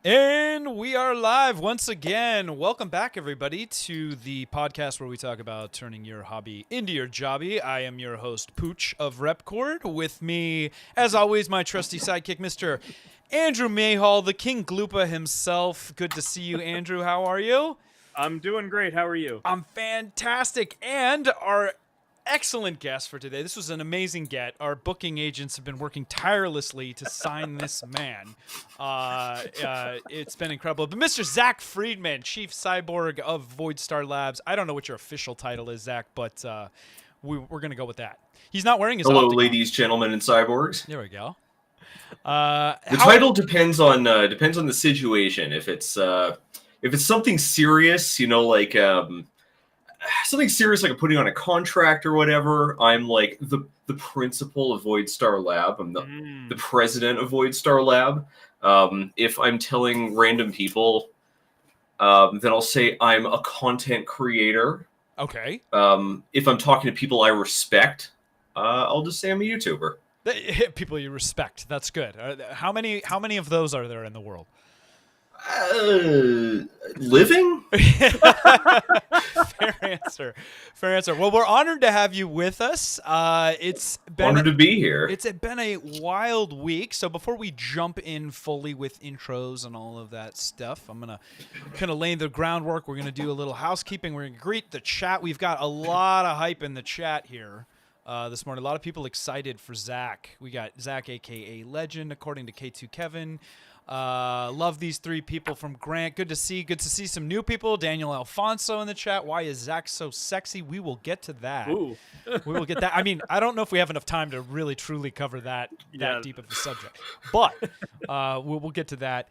And we are live once again. Welcome back, everybody, to the podcast where we talk about turning your hobby into your jobby. I am your host, Pooch of Repkord. With me, as always, my trusty sidekick, Mr. Andrew Mayhall, the King Gloopa himself. Good to see you, Andrew. How are you? I'm doing great. How are you? I'm fantastic. And our excellent guest for today. This was an amazing get. Our booking agents have been working tirelessly to sign this man. It's been incredible. But Mr. Zack Freedman, Chief Cyborg of Voidstar Labs. I don't know what your official title is, Zack, but we're going to go with that. He's not wearing his Hello, octagon. ladies, gentlemen, and cyborgs. There we go. The title depends on the situation. If it's something serious, like something serious, like putting on a contract or whatever, I'm like the principal of Voidstar Lab. I'm the president of Voidstar Lab. If I'm telling random people, then I'll say I'm a content creator. Okay. If I'm talking to people I respect, I'll just say I'm a YouTuber. People you respect. That's good. How many of those are there in the world? Living? Fair answer. Well, we're honored to have you with us. It's been honored to be here. It's been a wild week. So before we jump in fully with intros and all of that stuff, I'm gonna kind of lay the groundwork. We're gonna do a little housekeeping. We're gonna greet the chat. We've got a lot of hype in the chat here. This morning, a lot of people excited for Zack. We got Zack, aka Legend, according to K2 Kevin. Love these three people from Grant. Good to see some new people. Daniel Alfonso in the chat. Why is Zack so sexy? We will get to that. Ooh. We will get that. I mean, I don't know if we have enough time to really truly cover that deep of a subject, but we'll get to that.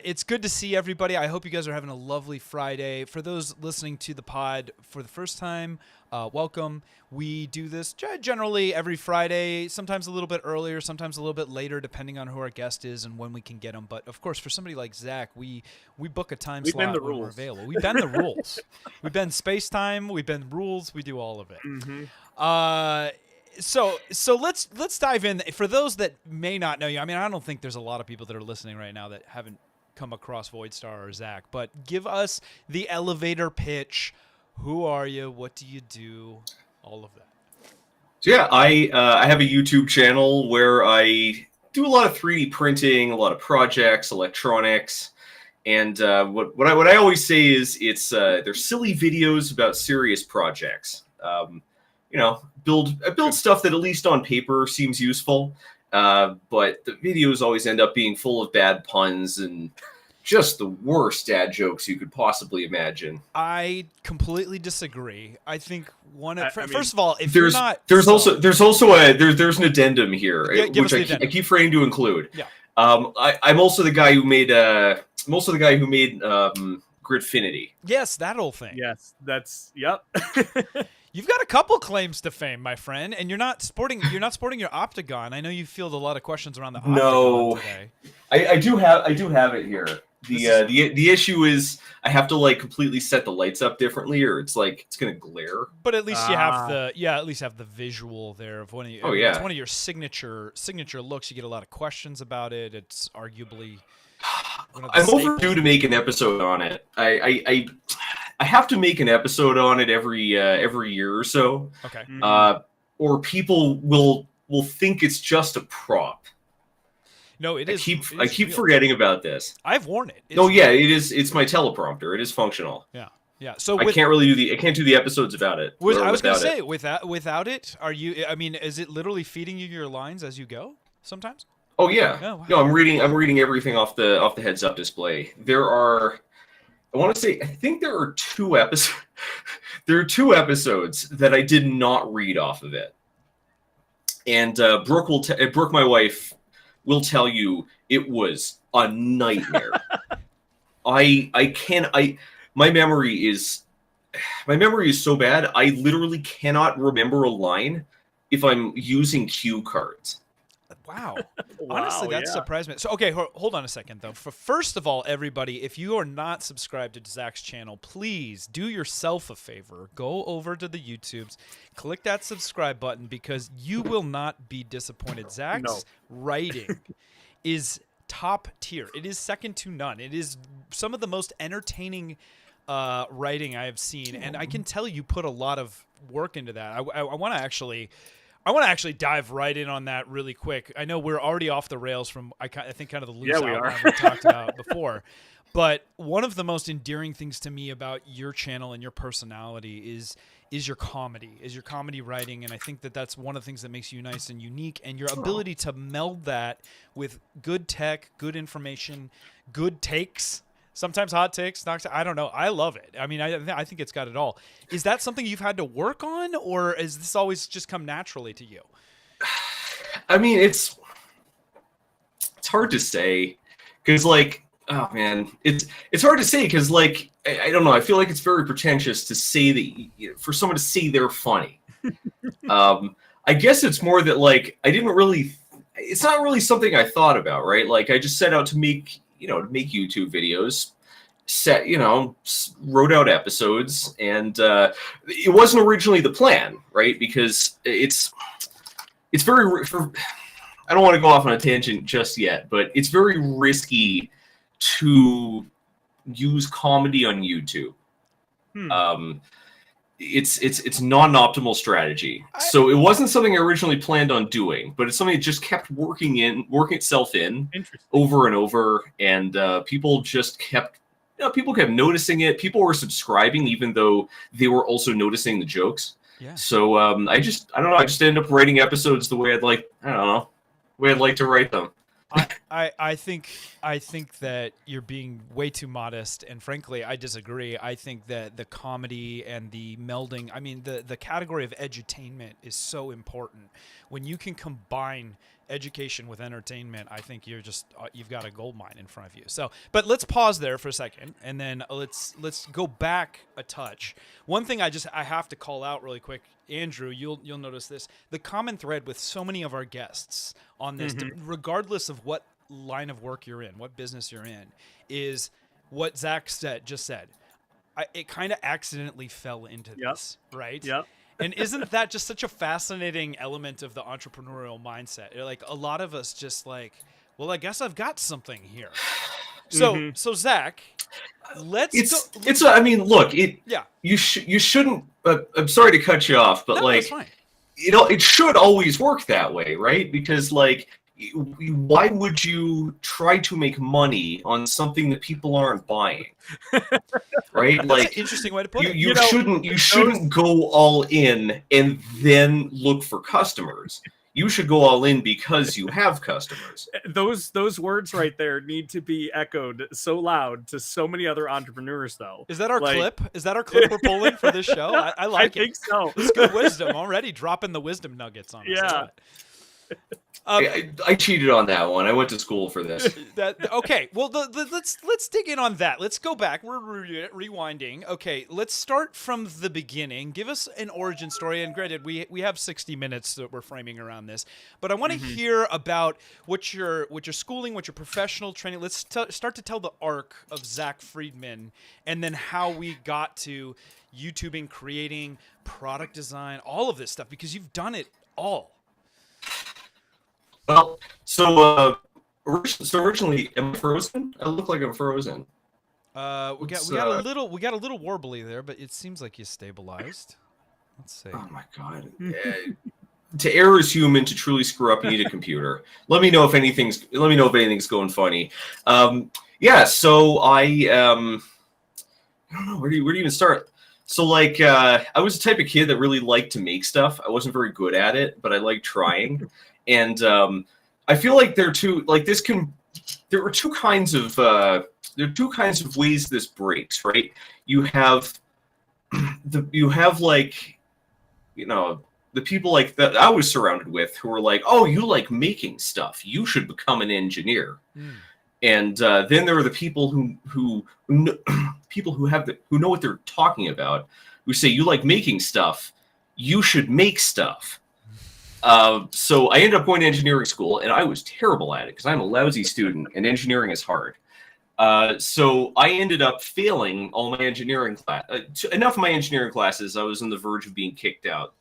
It's good to see everybody. I hope you guys are having a lovely Friday. For those listening to the pod for the first time, welcome. We do this generally every Friday, sometimes a little bit earlier, sometimes a little bit later, depending on who our guest is and when we can get them. But of course, for somebody like Zack, we book a time slot when we're available. We bend the rules. We bend space time. We bend rules. We do all of it. Mm-hmm. So let's dive in. For those that may not know you, I mean, I don't think there's a lot of people that are listening right now that haven't come across Voidstar or Zack, but give us the elevator pitch. Who are you? What do you do? All of that. So yeah, I have a YouTube channel where I do a lot of 3D printing, a lot of projects, electronics, and what I always say is they're silly videos about serious projects. Build stuff that at least on paper seems useful, but the videos always end up being full of bad puns and just the worst dad jokes you could possibly imagine. I completely disagree. I think first of all, if there's an addendum here, which I keep forgetting to include. Yeah. I'm also the guy who made Gridfinity. Yes, that old thing. Yes, yep. You've got a couple claims to fame, my friend, and you're not sporting your octagon. I know you fielded a lot of questions around the octagon today. I do have it here. The issue is I have to completely set the lights up differently, or it's gonna glare. But at least you have the visual there of one of your. Oh yeah. It's one of your signature looks. You get a lot of questions about it. It's arguably. I'm overdue to make an episode on it. I have to make an episode on it every year or so. Okay. Or people will think it's just a prop. No, it is. I keep forgetting about this. I've worn it. It is. It's my teleprompter. It is functional. Yeah. So I can't do the episodes without it. I was going to say without it, are you? I mean, is it literally feeding you your lines as you go sometimes? Oh yeah. Oh, wow. No, I'm reading everything off the heads-up display. There are. I think there are 2 episodes. There are 2 episodes that I did not read off of it, and Brooke, my wife, will tell you it was a nightmare. My memory is so bad. I literally cannot remember a line if I'm using cue cards. Wow. Honestly, that surprised me. So, okay, hold on a second, though. First of all, everybody, if you are not subscribed to Zack's channel, please do yourself a favor. Go over to the YouTubes, click that subscribe button, because you will not be disappointed. Zack's writing is top tier. It is second to none. It is some of the most entertaining writing I have seen, and I can tell you put a lot of work into that. I want to actually dive right in on that really quick. I know we're already off the rails from I think kind of the loose outline we talked about before. But one of the most endearing things to me about your channel and your personality is your comedy writing, and I think that that's one of the things that makes you nice and unique, and your ability to meld that with good tech, good information, good takes, sometimes hot takes. I don't know. I love it. I mean, I think it's got it all. Is that something you've had to work on, or is this always just come naturally to you? I mean, it's hard to say, because like. Oh man, it's hard to say because like I don't know. I feel like it's very pretentious to say that for someone to say they're funny. I guess it's more that like I didn't really. It's not really something I thought about, right? Like I just set out to make YouTube videos, wrote out episodes, and it wasn't originally the plan, right? Because it's very. I don't want to go off on a tangent just yet, but it's very risky to use comedy on YouTube. It's not an optimal strategy. So it wasn't something I originally planned on doing, but it's something that just kept working itself in over and over, and people kept noticing it. People were subscribing even though they were also noticing the jokes. Yeah. So I don't know. I just ended up writing episodes the way I'd like to write them. I think that you're being way too modest, and frankly, I disagree. I think that the comedy and the melding, I mean, the category of edutainment is so important. When you can combine education with entertainment, I think you've got a gold mine in front of you. So, but let's pause there for a second, and then let's go back a touch. One thing I have to call out really quick, Andrew, you'll notice this. The common thread with so many of our guests on this, regardless of what line of work you're in, what business you're in, is what Zack just said. It kind of accidentally fell into this, right? Yep. And isn't that just such a fascinating element of the entrepreneurial mindset? Like a lot of us just like, well, I guess I've got something here. So Zack, I mean, look, you shouldn't. I'm sorry to cut you off, but like, it should always work that way, right? Because like, why would you try to make money on something that people aren't buying? Right? That's like an interesting way to put it. You shouldn't go all in and then look for customers. You should go all in because you have customers. Those words right there need to be echoed so loud to so many other entrepreneurs, though. Is that our clip? Is that our clip we're pulling for this show? I like it. I think so. It's good wisdom already. Dropping the wisdom nuggets on us. Yeah. I cheated on that one. I went to school for this. Okay, well, let's dig in on that. Let's go back. We're rewinding. Okay, let's start from the beginning. Give us an origin story. And granted, we have 60 minutes that we're framing around this, but I want to hear about what your schooling, what your professional training. Let's start to tell the arc of Zack Freedman, and then how we got to YouTubing, creating, product design, all of this stuff, because you've done it all. Well, so originally, am I frozen? I look like I'm frozen. We got a little warbly there, but it seems like you stabilized. Let's see. Oh my god! To err is human. To truly screw up, you need a computer. Let me know if anything's going funny. Yeah. So I don't know where do you even start. So like I was the type of kid that really liked to make stuff. I wasn't very good at it, but I liked trying. And I feel like there are two kinds of ways this breaks, right? You have the people like that I was surrounded with who were like, oh, you like making stuff, you should become an engineer. And then there are the people who know what they're talking about, who say, you like making stuff, you should make stuff. So I ended up going to engineering school, and I was terrible at it because I'm a lousy student, and engineering is hard. So I ended up failing all my engineering enough of my engineering classes. I was on the verge of being kicked out,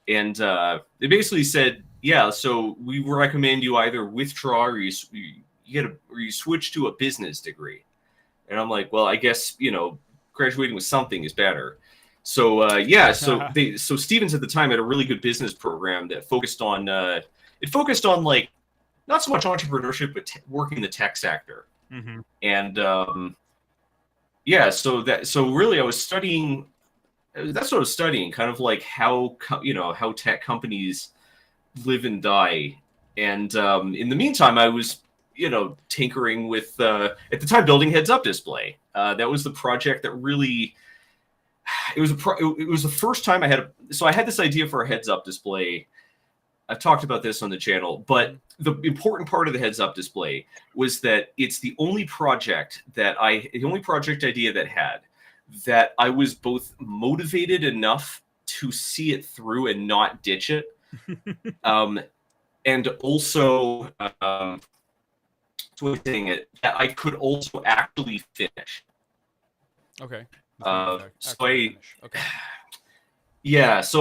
and they basically said, "Yeah, so we recommend you either withdraw or you switch to a business degree. And I'm like, well, I guess, graduating with something is better. So so Stevens at the time had a really good business program that focused on like not so much entrepreneurship, but working the tech sector. Mm-hmm. And so really I was studying. That's what I was studying, kind of like how tech companies live and die. And in the meantime, I was tinkering with at the time building heads up display. That was the project that really. It was the first time I had this idea for a heads up display. I've talked about this on the channel, but the important part of the heads up display was that it's the only project idea that I was both motivated enough to see it through and not ditch it, and also that I could also actually finish. Okay. So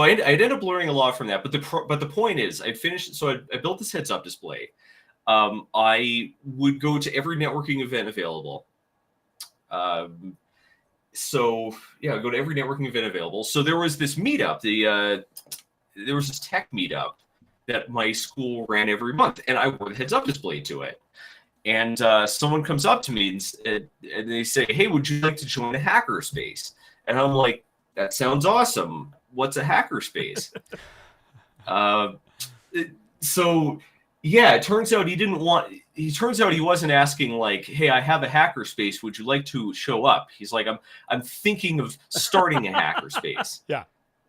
I ended up learning a lot from that. But the point is, I finished. So I built this heads up display. I would go to every networking event available. I'd go to every networking event available. So there was this meetup. There was this tech meetup that my school ran every month, and I wore the heads up display to it. And someone comes up to me and they say, "Hey, would you like to join a hackerspace?" And I'm like, "That sounds awesome. What's a hackerspace?" It turns out he wasn't asking like, "Hey, I have a hackerspace. Would you like to show up?" He's like, "I'm thinking of starting a hackerspace." Yeah.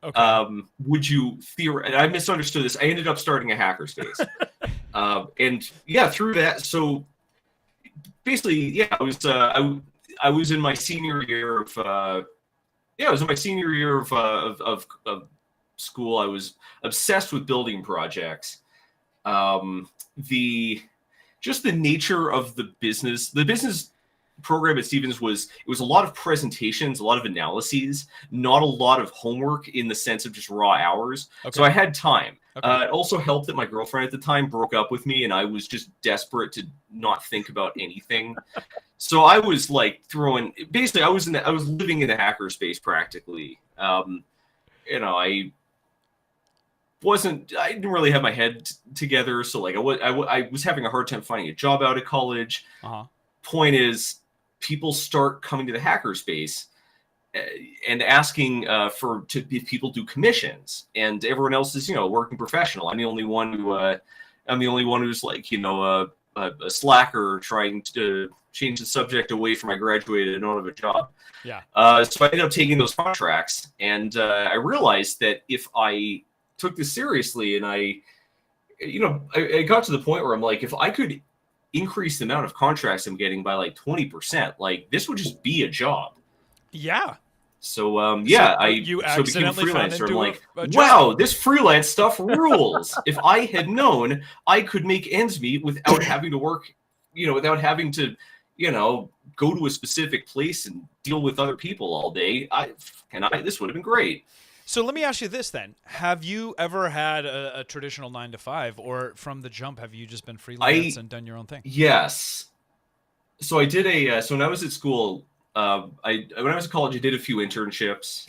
Okay. Would you and I misunderstood this. I ended up starting a hackerspace. Through that. So basically, I was in my senior year of of school. I was obsessed with building projects. The nature of the business program at Stevens was a lot of presentations, a lot of analyses, not a lot of homework in the sense of just raw hours. Okay. So I had time. Okay. It also helped that my girlfriend at the time broke up with me, and I was just desperate to not think about anything. So I was like basically I was living in the hackerspace practically. I didn't really have my head together. So like I was having a hard time finding a job out of college. Uh-huh. Point is, people start coming to the hackerspace and asking if people do commissions, and everyone else is working professional. I'm the only one who's like a slacker trying to change the subject away from I graduated and don't have a job. Yeah. So I ended up taking those contracts, and I realized that if I took this seriously, and I got to the point where I'm like, if I could increase the amount of contracts I'm getting by like 20%, like this would just be a job. Yeah. So I became a freelancer. I'm like, wow, this freelance stuff rules. If I had known I could make ends meet without having to work, without having to, go to a specific place and deal with other people all day, this would have been great. So let me ask you this then. Have you ever had a traditional 9-to-5, or from the jump, have you just been freelance and done your own thing? Yes. So I did so when I was at school, when I was in college, I did a few internships.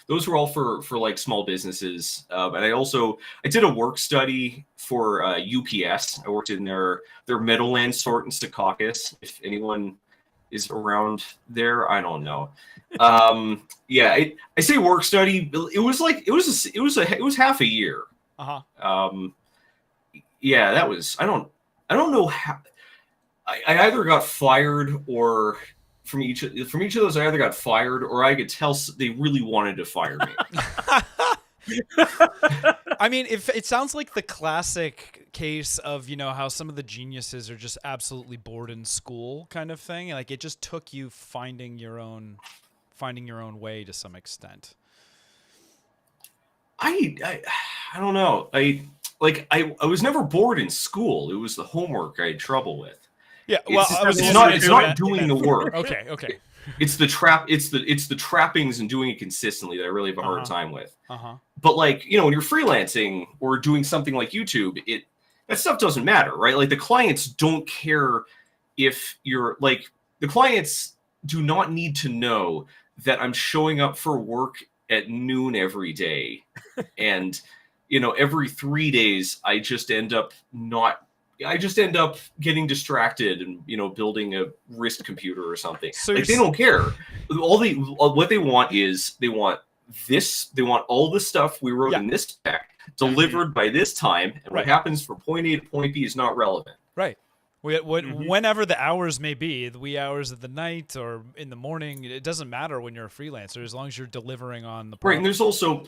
Those were all for like small businesses. And I did a work study for UPS. I worked in their Meadowland sort in Secaucus. If anyone is around there, I don't know. I say work study. It was half a year. Uh-huh. That was I don't know how. I either got fired or. From each of those, I either got fired or I could tell they really wanted to fire me. I mean, if it sounds like the classic case of how some of the geniuses are just absolutely bored in school kind of thing. Like it just took you finding your own way to some extent. I don't know. I was never bored in school. It was the homework I had trouble with. Yeah, well, it's not doing the work. Okay. It's the trappings and doing it consistently that I really have a hard time with. Uh-huh. But when you're freelancing or doing something like YouTube, that stuff doesn't matter, right? Like the clients don't care if you're like, the clients do not need to know that I'm showing up for work at noon every day. And, every 3 days, I just end up getting distracted and, building a wrist computer or something. So like they don't care. What they want is they want all the stuff we wrote in this spec delivered by this time. And what happens from point A to point B is not relevant. Right. Whenever the hours may be, the wee hours of the night or in the morning, it doesn't matter when you're a freelancer as long as you're delivering on the problem. Right, and there's also,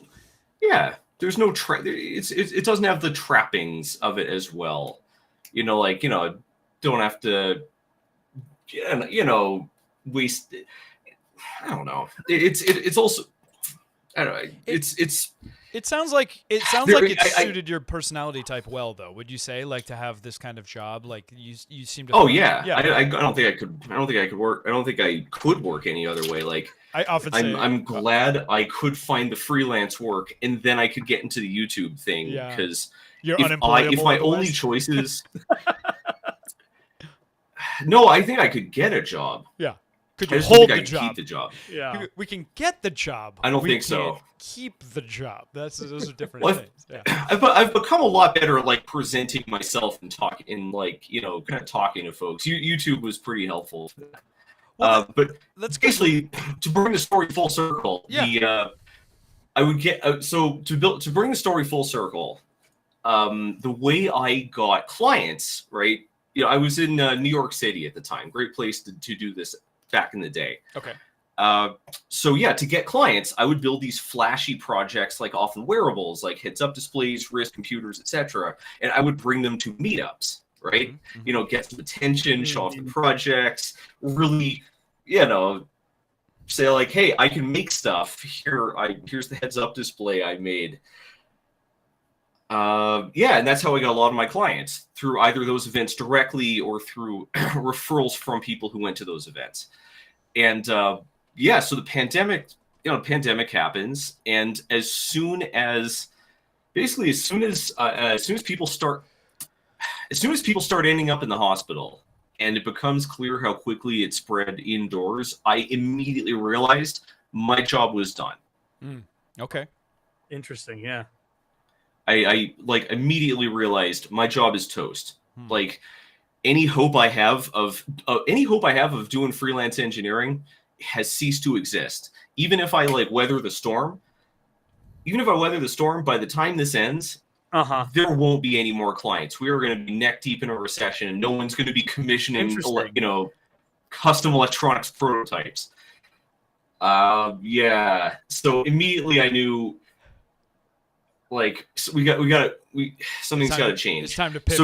there's no it doesn't have the trappings of it as well. Don't have to, waste. I don't know. It's also, I don't know. It sounds like it suited your personality type well, though. Would you say, like, to have this kind of job? Like you seem to. Oh yeah. I don't think I could. I don't think I could work. I don't think I could work any other way. Like I often say, I'm glad I could find the freelance work, and then I could get into the YouTube thing because if my only choices. No, I think I could get a job. Yeah. Could I you just don't hold think the I could job? keep the job. Yeah. We can get the job. I don't we think so. can't keep the job. Those are different Well, things. Yeah. I've become a lot better at like presenting myself and talking, kind of talking to folks. YouTube was pretty helpful for that. Well, but let's basically to bring the story full circle. I would get to bring the story full circle. The way I got clients, right? I was in New York City at the time. Great place to do this back in the day. Okay. To get clients, I would build these flashy projects, like often wearables, like heads-up displays, wrist computers, etc. And I would bring them to meetups, right? Mm-hmm. Get some attention, show off the projects, really, say like, hey, I can make stuff. Here's the heads-up display I made. And that's how I got a lot of my clients, through either those events directly or through referrals from people who went to those events. And so the pandemic happens, and as soon as people start ending up in the hospital, and it becomes clear how quickly it spread indoors, I immediately realized my job was done. Okay. Interesting. Yeah. I immediately realized my job is toast. Like any hope I have of doing freelance engineering has ceased to exist. Even if I weather the storm, by the time this ends, there won't be any more clients. We are going to be neck deep in a recession, and no one's going to be commissioning custom electronics prototypes. So immediately I knew, something's got to change. It's time to pivot.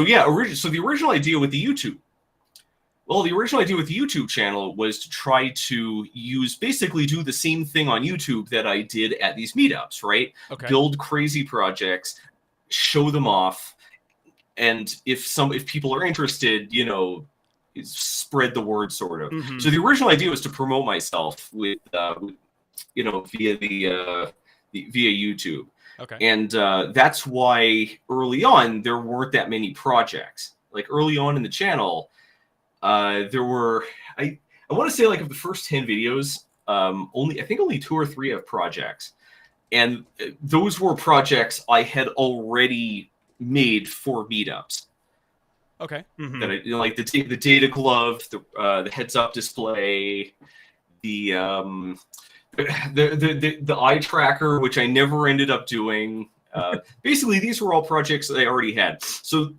So the original idea with the YouTube channel was to try to do the same thing on YouTube that I did at these meetups, right? Okay. Build crazy projects, show them off, and if people are interested, spread the word, sort of. Mm-hmm. So the original idea was to promote myself via YouTube. Okay. And that's why early on there weren't that many projects. Like early on in the channel, there were I want to say of the first 10 videos, only 2 or 3 have projects, and those were projects I had already made for meetups. Okay. Mm-hmm. That the data glove, the heads-up display, the eye tracker, which I never ended up doing. Basically, these were all projects that I already had. So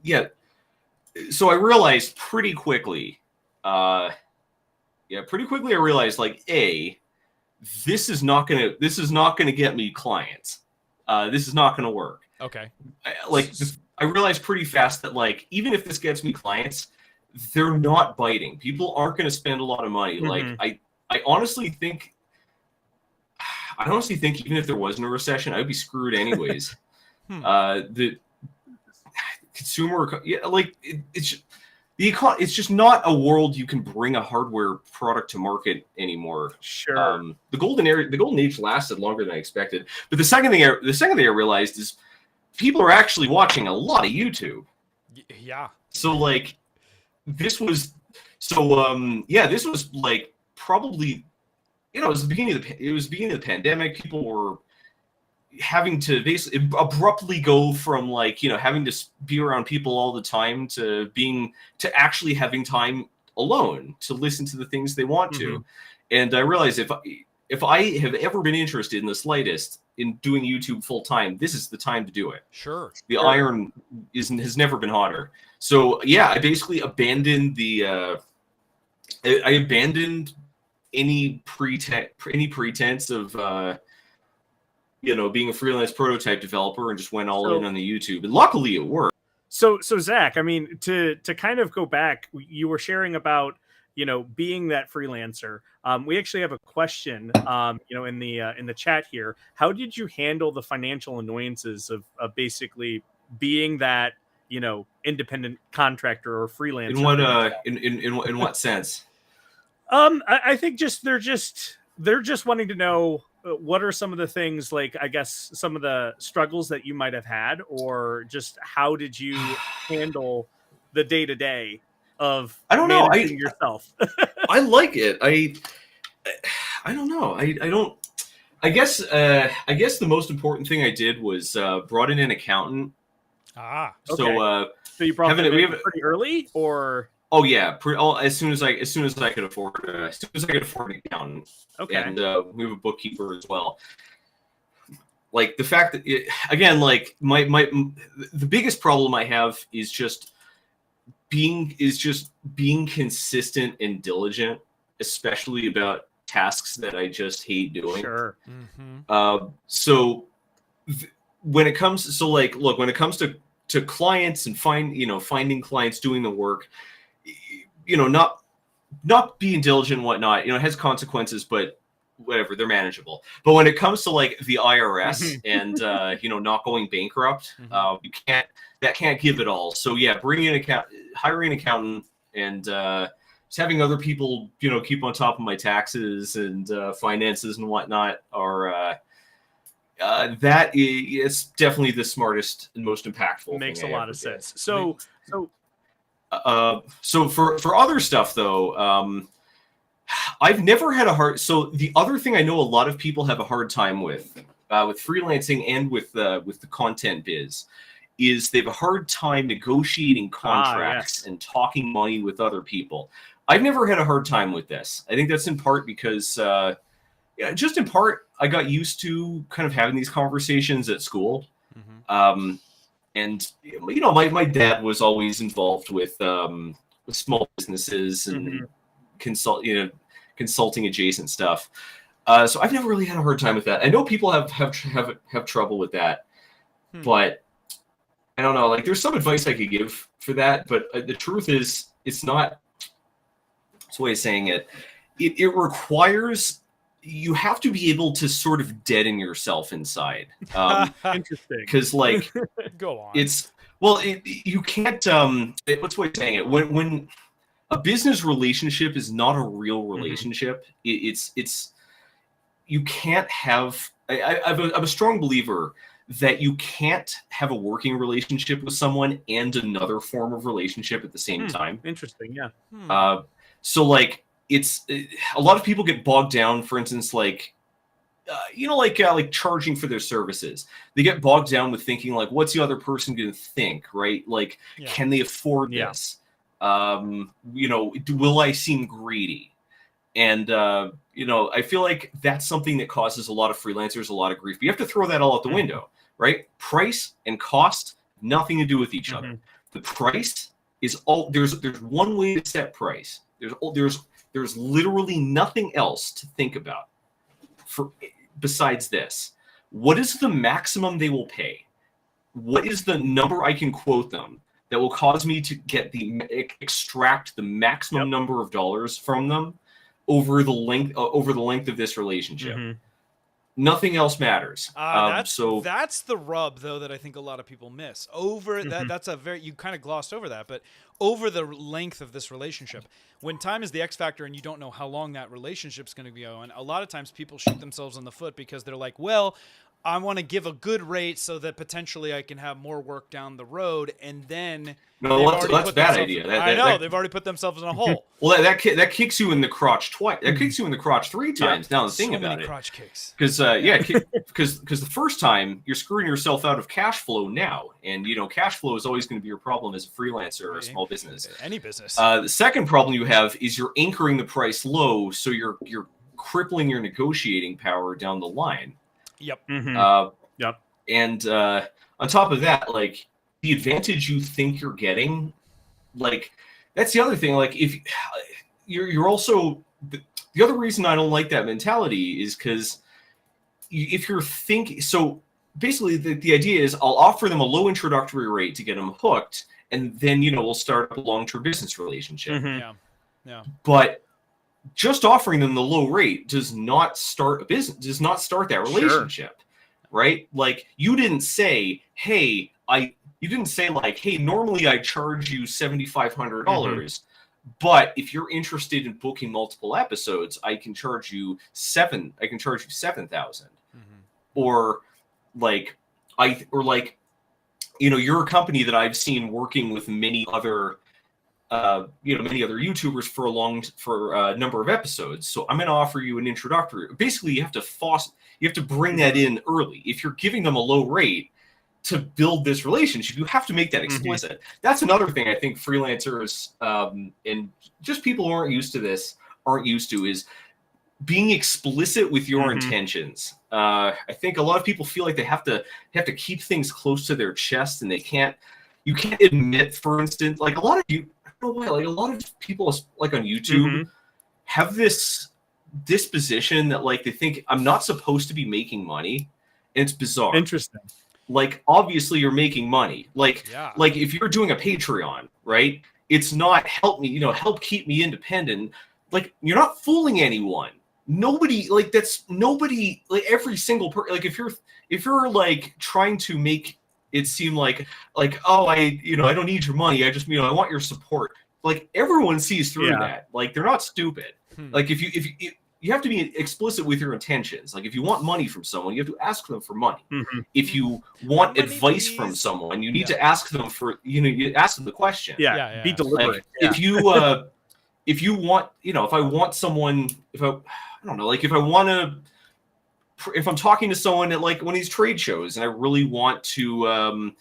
I realized pretty quickly. I realized this is not gonna get me clients. This is not gonna work. Okay. I realized pretty fast that even if this gets me clients, they're not biting. People aren't gonna spend a lot of money. Mm-hmm. I honestly think even if there wasn't a recession, I'd be screwed anyways. The consumer, it's just not a world you can bring a hardware product to market anymore. Sure. The golden age lasted longer than I expected. But the second thing I realized is people are actually watching a lot of YouTube. Yeah. So like this was this was like probably it was the beginning of the pandemic. People were having to basically abruptly go from like having to be around people all the time to actually having time alone to listen to the things they want to. And I realized if I have ever been interested in the slightest in doing YouTube full time, this is the time to do it. Sure. The iron has never been hotter. So yeah, I basically abandoned I abandoned any pretense of being a freelance prototype developer and just went all in on the YouTube. And luckily it worked. So Zach, I mean, to kind of go back, you were sharing about being that freelancer. We actually have a question, in the chat here. How did you handle the financial annoyances of basically being that independent contractor or freelancer? In what in what sense? I think they're just wanting to know what are some of the things, like I guess some of the struggles that you might have had, or just how did you handle the day to day of managing yourself? I like it. I don't know. I don't. I guess the most important thing I did was brought in an accountant. Okay. So you brought them in pretty early, or? Oh yeah, as soon as I could afford an accountant. Okay. And we have a bookkeeper as well. Like the fact that like the biggest problem I have is just being consistent and diligent, especially about tasks that I just hate doing. Sure. So when it comes to clients and finding clients, doing the work, not being diligent and whatnot, it has consequences, but whatever, they're manageable. But when it comes to like the IRS and not going bankrupt, that can't give it all. So yeah, hiring an accountant and just having other people keep on top of my taxes and finances and whatnot are that is definitely the smartest and most impactful. Makes thing a lot of sense. So for other stuff though, I've never had a hard. So the other thing I know a lot of people have a hard time with freelancing and with the content biz is they have a hard time negotiating contracts and talking money with other people. I've never had a hard time with this. I think that's in part because just in part I got used to kind of having these conversations at school. And my dad was always involved with small businesses and consulting adjacent stuff. So I've never really had a hard time with that. I know people have trouble with that, but I don't know. Like, there's some advice I could give for that, but the truth is, it's not. It's a way of saying it. It requires. You have to be able to sort of deaden yourself inside. Interesting. Because like, go on. You can't. What's the way of saying it? When a business relationship is not a real relationship, it's you can't have. I'm a strong believer that you can't have a working relationship with someone and another form of relationship at the same time. Interesting, yeah. So like, it's a lot of people get bogged down, for instance, like like charging for their services. They get bogged down with thinking like, what's the other person going to think, right? Like, can they afford this? Will I seem greedy? And I feel like that's something that causes a lot of freelancers a lot of grief. But you have to throw that all out the window, right? Price and cost, nothing to do with each other. The price is all. There's one way to set price. There's literally nothing else to think about besides this. What is the maximum they will pay? What is the number I can quote them that will cause me to extract the maximum number of dollars from them over the length of this relationship? Nothing else matters. That's the rub, though, that I think a lot of people miss. That's you kind of glossed over that, but over the length of this relationship, when time is the X factor and you don't know how long that relationship's going to be going, a lot of times people shoot themselves in the foot because they're like, well, I want to give a good rate so that potentially I can have more work down the road, and then No, that's a bad idea. They've already put themselves in a hole. Well, that kicks you in the crotch twice. That kicks you in the crotch 3 times. Now the thing about many it, crotch kicks. because because the first time you're screwing yourself out of cash flow now, and cash flow is always going to be your problem as a freelancer or a small business. Any business. The second problem you have is you're anchoring the price low, so you're crippling your negotiating power down the line. Yep. Yep. And on top of that, like the advantage you think you're getting, like that's the other thing. Like if you're also the other reason I don't like that mentality is because if you're thinking so. Basically, the idea is I'll offer them a low introductory rate to get them hooked, and then we'll start a long-term business relationship. Yeah. But just offering them the low rate does not start a business. Does not start that relationship, right? Like you didn't say, "Hey, You didn't say like, "Hey, normally I charge you $7,500." But if you're interested in booking multiple episodes, I can charge you $7,000, or you're a company that I've seen working with many other YouTubers for a number of episodes. So I'm going to offer you an introductory. Basically, you have to bring that in early. If you're giving them a low rate to build this relationship, you have to make that explicit. That's another thing I think freelancers and just people who aren't used to is being explicit with your intentions. I think a lot of people feel like they have to keep things close to their chest, and you can't admit, for instance, like a lot of people like on YouTube have this disposition that like they think I'm not supposed to be making money, and it's bizarre. Interesting. Like obviously you're making money. Like if you're doing a Patreon, right? It's not help keep me independent. Like you're not fooling anyone. Nobody like every single person. Like if you're like trying to make it seem like oh I don't need your money. I just I want your support. Like everyone sees through that. Like they're not stupid. Like if you have to be explicit with your intentions. Like if you want money from someone, you have to ask them for money. If you want advice from someone, you need to ask them for you ask them the question. Be deliberate. Like, if you want if I want someone if I'm talking to someone at like one of these trade shows and I really want to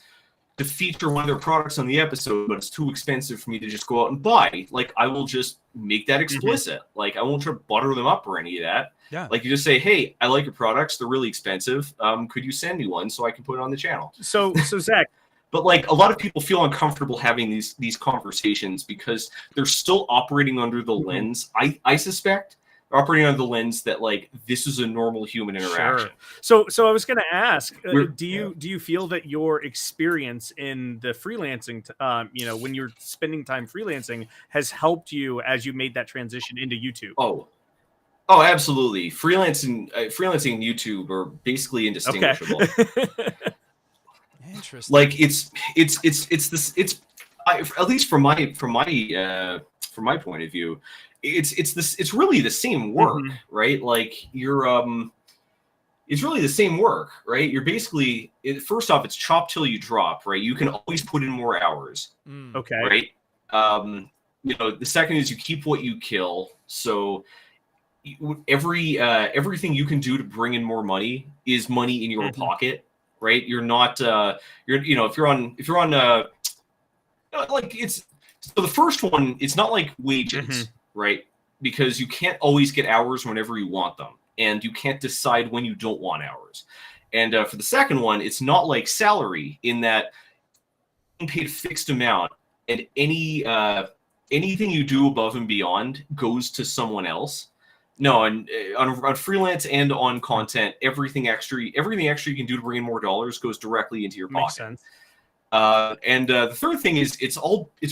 feature one of their products on the episode, but it's too expensive for me to just go out and buy, like I will just make that explicit. Like I won't try to butter them up or any of that. Like you just say, hey, I like your products, they're really expensive, could you send me one so I can put it on the channel? So Zach, but like a lot of people feel uncomfortable having these conversations because they're still operating under the lens, I suspect operating under the lens that like this is a normal human interaction. So I was going to ask, do you feel that your experience in the freelancing, when you're spending time freelancing, has helped you as you made that transition into YouTube? Oh, absolutely. Freelancing and YouTube are basically indistinguishable. Interesting. Like it's at least from my point of view. It's really the same work, right? Like it's really the same work, right? You're basically first off, it's chop till you drop, right? You can always put in more hours. Okay. Right. The second is you keep what you kill. So everything you can do to bring in more money is money in your pocket, right? You're not if you're on like it's so the first one, it's not like wages. Right? Because you can't always get hours whenever you want them, and you can't decide when you don't want hours. And for the second one, it's not like salary in that you're paid a fixed amount, and anything you do above and beyond goes to someone else. No, and on freelance and on content, everything extra you can do to bring in more dollars goes directly into your pocket. Makes sense. And the third thing is it's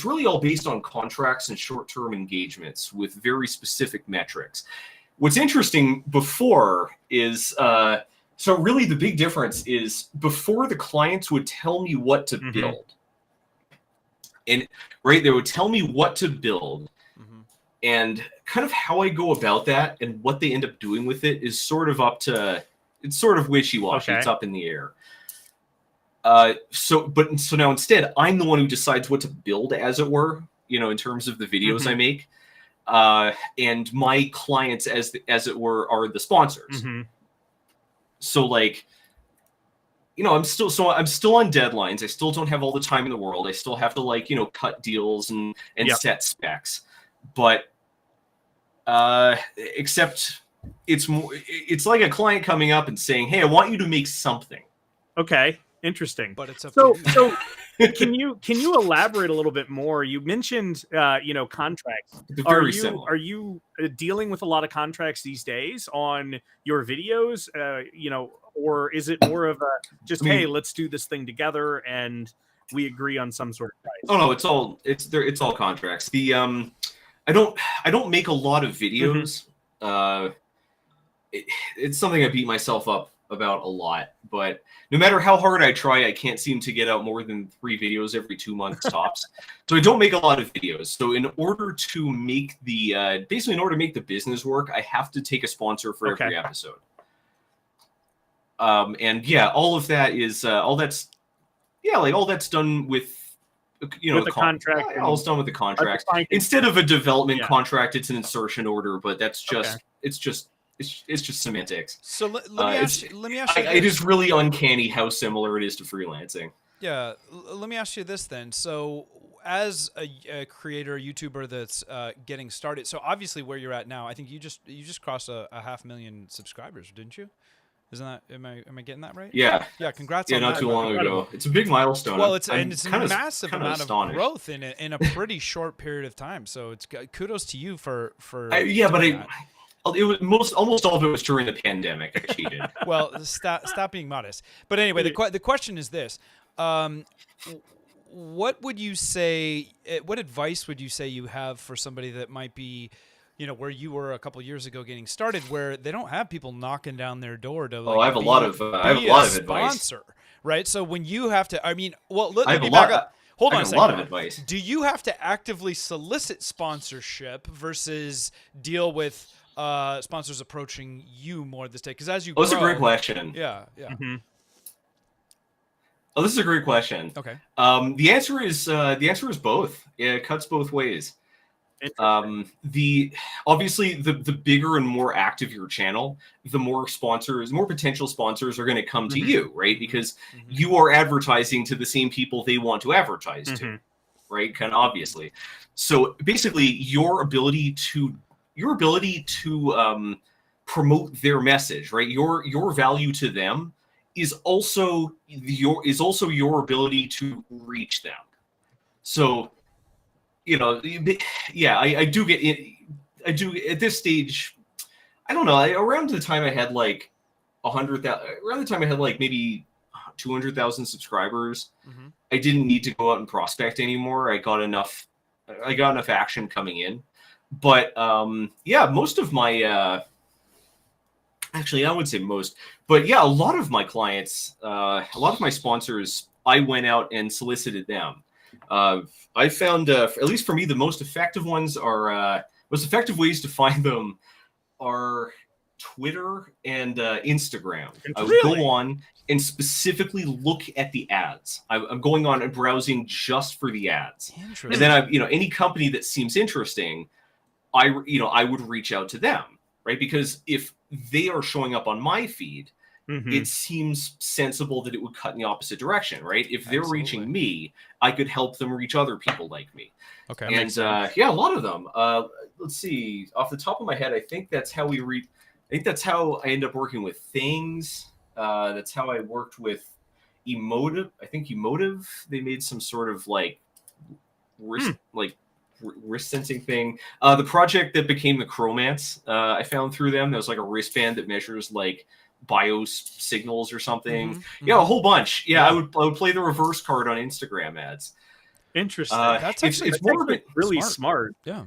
really all based on contracts and short-term engagements with very specific metrics. What's interesting before is so really the big difference is before the clients would tell me what to build, and they would tell me what to build, and kind of how I go about that and what they end up doing with it is sort of up to It's sort of wishy-washy. Okay. It's up in the air. So now instead, I'm the one who decides what to build, as it were, in terms of the videos I make. And my clients, as it were, are the sponsors. So like, I'm still on deadlines. I still don't have all the time in the world. I still have to cut deals and set specs. But except it's like a client coming up and saying, "Hey, I want you to make something." Okay, interesting. But it's up to you. So can you elaborate a little bit more? You mentioned contracts. Very similar. Are you dealing with a lot of contracts these days on your videos? Or is it more of a hey, let's do this thing together and we agree on some sort of price? Oh no, it's all contracts. The I don't make a lot of videos. It's something I beat myself up about a lot, but no matter how hard I try, I can't seem to get out more than 3 videos every 2 months tops. So I don't make a lot of videos. So in order to make the business work, I have to take a sponsor for every episode. And yeah, all of that is all that's done with the contract. All it's done with the contract. Instead of a development contract, it's an insertion order, but that's just it's just semantics. So let me ask you. It is really uncanny how similar it is to freelancing. Yeah, let me ask you this then. So, as a creator, YouTuber that's getting started, so obviously where you're at now, I think you just crossed a 500,000 subscribers, didn't you? Isn't that am I getting that right? Yeah. Yeah. Congrats on that. Yeah, not too long ago. It's a big milestone. Well, it's a massive amount of growth in a pretty short period of time. So it's kudos to you for it was almost all of it was during the pandemic. I cheated. Well, stop being modest. But anyway, the question is this: what would you say? What advice would you say you have for somebody that might be, where you were a couple years ago getting started, where they don't have people knocking down their door to I have a lot of advice. Right? So when you have to, let me back up. Hold on a second. A lot of advice. Do you have to actively solicit sponsorship versus deal with sponsors approaching you more this day? Because as you grow, that's a great question. Yeah. Oh, this is a great question. Okay. The answer is both. Yeah, it cuts both ways. Obviously the bigger and more active your channel, the more potential sponsors are going to come to you, right? Because you are advertising to the same people they want to advertise to, right? Kind of obviously. So basically, your ability to promote their message, right? Your value to them is also your ability to reach them. So, I do at this stage. I don't know. Around the time I had like 100,000, around the time I had like maybe 200,000 subscribers, I didn't need to go out and prospect anymore. I got enough action coming in. But most of my actually, I would say most, but yeah, a lot of my clients, a lot of my sponsors, I went out and solicited them. I found, at least for me, the most effective ways to find them are Twitter and Instagram. I would go on and specifically look at the ads. I'm going on and browsing just for the ads. And then any company that seems interesting, I would reach out to them, right? Because if they are showing up on my feed, it seems sensible that it would cut in the opposite direction, right? If they're reaching me, I could help them reach other people like me. Okay. And a lot of them. Let's see, off the top of my head, I think that's how I end up working with Things. That's how I worked with Emotive. I think Emotive, they made some sort of wrist sensing thing. The project that became the Chromance, I found through them. There was like a wristband that measures like BIOS signals or something. A whole bunch. I would play the reverse card on Instagram ads. Interesting. It's more of a really smart. Yeah.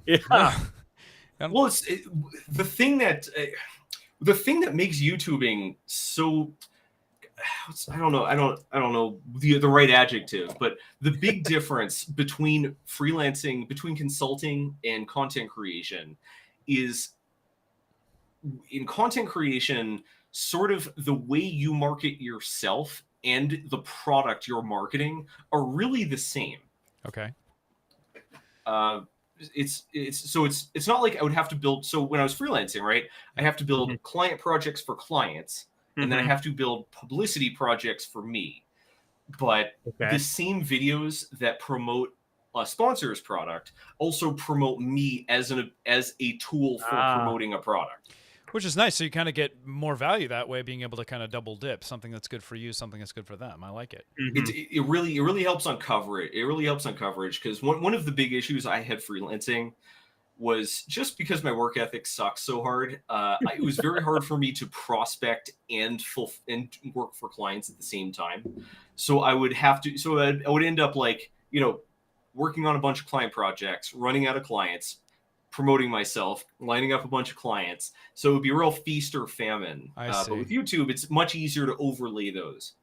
Well, it's the thing that makes YouTubing so. I don't know the right adjective, but the big difference between freelancing, between consulting and content creation, is in content creation, sort of the way you market yourself and the product you're marketing are really the same. Okay. It's not like I would have to build. So when I was freelancing, right, I have to build client projects for clients, and then I have to build publicity projects for me. But the same videos that promote a sponsor's product also promote me as a tool for promoting a product. Which is nice. So you kind of get more value that way, being able to kind of double dip, something that's good for you, something that's good for them. I like it. It really helps on coverage. It really helps on coverage because one of the big issues I had freelancing was just because my work ethic sucks so hard. It was very hard for me to prospect and work for clients at the same time. So I would have to. So I would end up like, you know, working on a bunch of client projects, running out of clients, promoting myself, lining up a bunch of clients. So it would be a real feast or famine. But with YouTube, it's much easier to overlay those.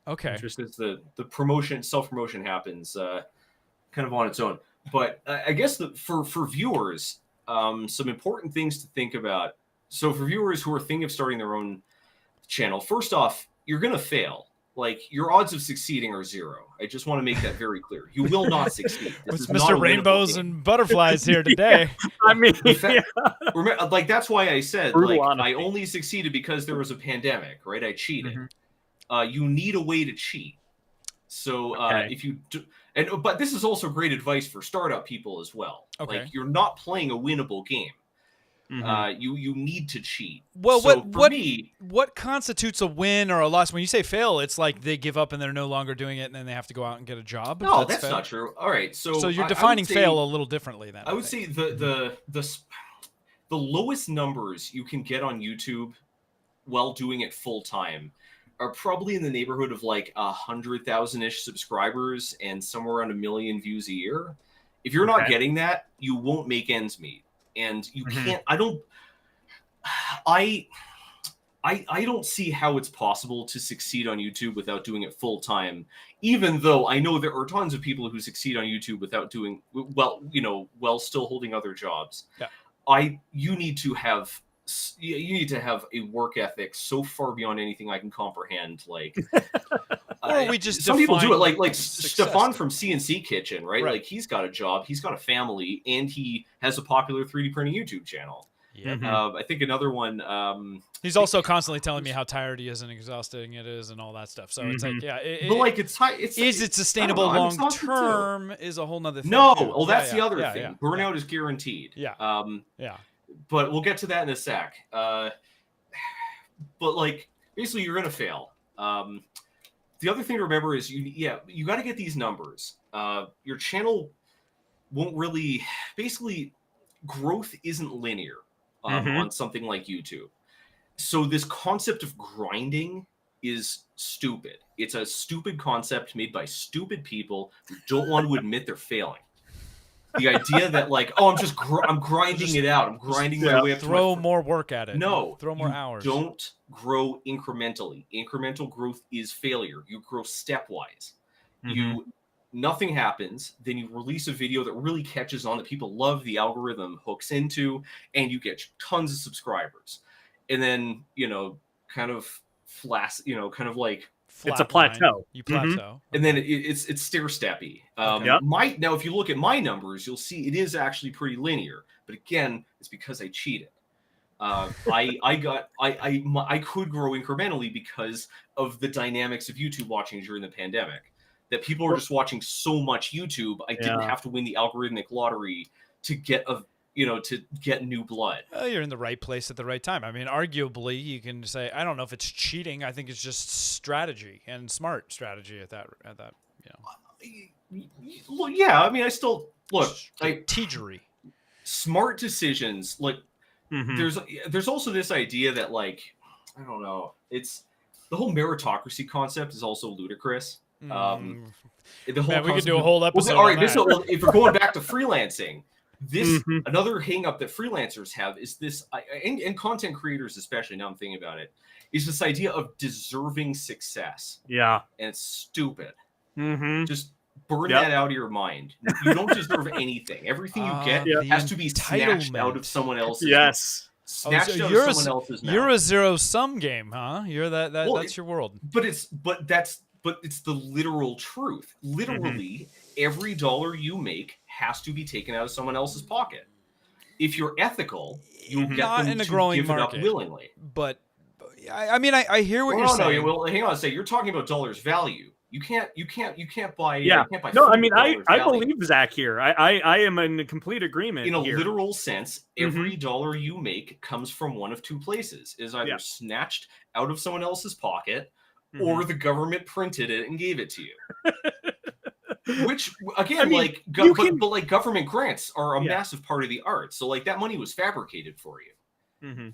Okay. Just because the promotion, self-promotion happens kind of on its own. But I guess for viewers, some important things to think about. So for viewers who are thinking of starting their own channel, first off, you're going to fail. Like, your odds of succeeding are 0. I just want to make that very clear. You will not succeed. This is Mr. Rainbows and Butterflies here today. I mean, remember, like, that's why I said, like, I only succeeded because there was a pandemic, right? I cheated. You need a way to cheat. So if you do, but this is also great advice for startup people as well. Okay. Like, you're not playing a winnable game. You need to cheat. Well, so what constitutes a win or a loss? When you say fail, it's like they give up and they're no longer doing it, and then they have to go out and get a job. No, that's not true. All right, so you're defining fail a little differently then. I would say the lowest numbers you can get on YouTube while doing it full time are probably in the neighborhood of like 100,000-ish subscribers and somewhere around 1 million views a year. If you're not getting that, you won't make ends meet. And you can't. I don't see how it's possible to succeed on YouTube without doing it full time. Even though I know there are tons of people who succeed on YouTube without doing well, while still holding other jobs. Yeah. You need to have a work ethic so far beyond anything I can comprehend. Like, or we just some people do it. Like Stefan from CNC Kitchen, right? Like, he's got a job, he's got a family, and he has a popular 3D printing YouTube channel. Yeah. I think another one. He's also constantly telling me how tired he is and exhausting it is and all that stuff. So it's like, but like, is it sustainable long term? Is a whole nother thing. No, well, that's the other thing. Burnout is guaranteed. Yeah. But we'll get to that in a sec. But like, basically, you're gonna fail. The other thing to remember is you got to get these numbers. Your channel won't really, basically, growth isn't linear on something like YouTube. So this concept of grinding is stupid. It's a stupid concept made by stupid people who don't want to admit they're failing. The idea that, like, oh, I'm grinding it out. I'm grinding my way up. Throw more work at it. No, throw more hours. Don't grow incrementally. Incremental growth is failure. You grow stepwise. Nothing happens. Then you release a video that really catches on, that people love, the algorithm hooks into, and you get tons of subscribers. And then, kind of kind of like, it's a plateau. You plateau. And then it's stair-steppy. Now, if you look at my numbers, you'll see it is actually pretty linear. But again, it's because I cheated. I could grow incrementally because of the dynamics of YouTube watching during the pandemic. That people were just watching so much YouTube, I didn't have to win the algorithmic lottery to get to get new blood. You're in the right place at the right time. I mean, arguably, you can say, I don't know if it's cheating. I think it's just strategy and smart strategy at that. Well, yeah. I mean, I still look. Strategery. Smart decisions. Like, there's also this idea that, like, I don't know. It's the whole meritocracy concept is also ludicrous. The whole we could do a whole episode. All right, if we're going back to freelancing. This another hang up that freelancers have is this, and content creators especially, now I'm thinking about it, is this idea of deserving success. Yeah. And it's stupid. Just burn that out of your mind. You don't deserve anything. Everything you get has to be snatched out of someone else's. Yes. snatched out of someone else's mouth. You're a zero-sum game, huh? You're that's your world. But it's the literal truth. Literally, every dollar you make has to be taken out of someone else's pocket. If you're ethical, you'll get Not them in a to growing give market, it up willingly. But I mean, I hear what you're saying. Well, hang on a second. You're talking about dollars value. You can't buy. Yeah. You can't buy no, I food mean, with I dollars value. believe Zack here. I am in complete agreement. In a here. literal sense, every dollar you make comes from one of two places: is either snatched out of someone else's pocket, or the government printed it and gave it to you. Which again, but like government grants are a massive part of the art. So like that money was fabricated for you.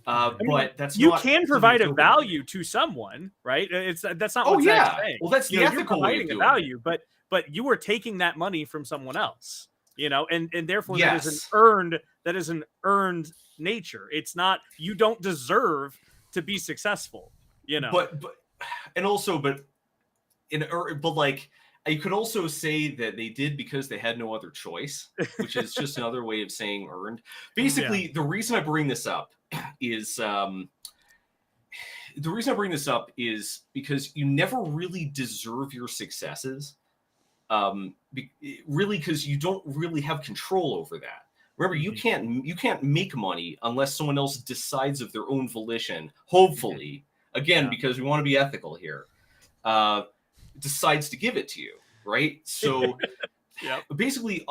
But that's you not, can provide a value to someone, right? That's not what Zack's saying. Well, that's the ethical way of doing doing value, it. but you are taking that money from someone else, and therefore Yes. that is an earned nature. It's not, you don't deserve to be successful, But like, you could also say that they did because they had no other choice, which is just another way of saying earned. Basically, the reason I bring this up is because you never really deserve your successes. Really, because you don't really have control over that. Remember, you can't make money unless someone else decides of their own volition. Hopefully, again, because we want to be ethical here. Decides to give it to you, right? So basically,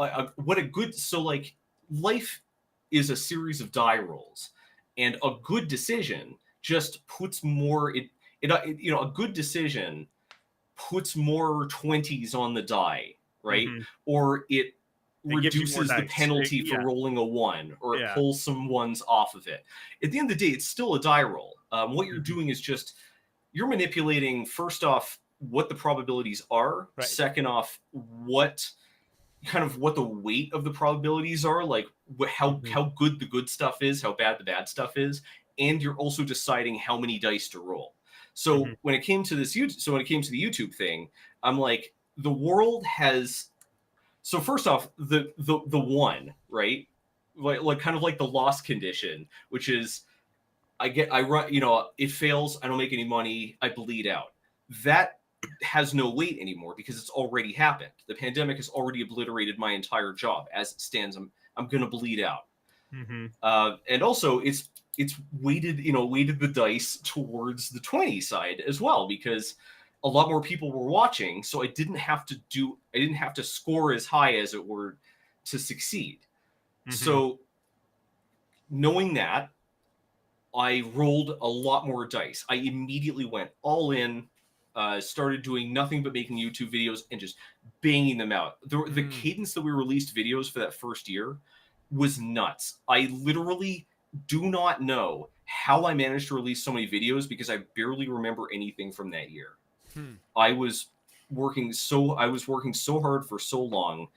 life is a series of die rolls, and a good decision just puts more a good decision puts more 20s on the die, right? Or it reduces the penalty for rolling a 1, or it pulls some ones off of it. At the end of the day, it's still a die roll. What you're doing is just, you're manipulating, first off, what the probabilities are. Right. Second off, what the weight of the probabilities are, like how good the good stuff is, how bad the bad stuff is, and you're also deciding how many dice to roll. So when it came to the YouTube thing, I'm like, the world has. So first off, the one, right, like kind of like the lost condition, which is, I run, it fails, I don't make any money, I bleed out. That has no weight anymore because it's already happened. The pandemic has already obliterated my entire job. As it stands, I'm gonna bleed out. And also it's weighted the dice towards the 20 side as well, because a lot more people were watching, so I didn't have to score as high as it were to succeed. So knowing that, I rolled a lot more dice. I immediately went all in. Started doing nothing but making YouTube videos and just banging them out. The cadence that we released videos for that first year was nuts. I literally do not know how I managed to release so many videos, because I barely remember anything from that year. I was working so hard for so long.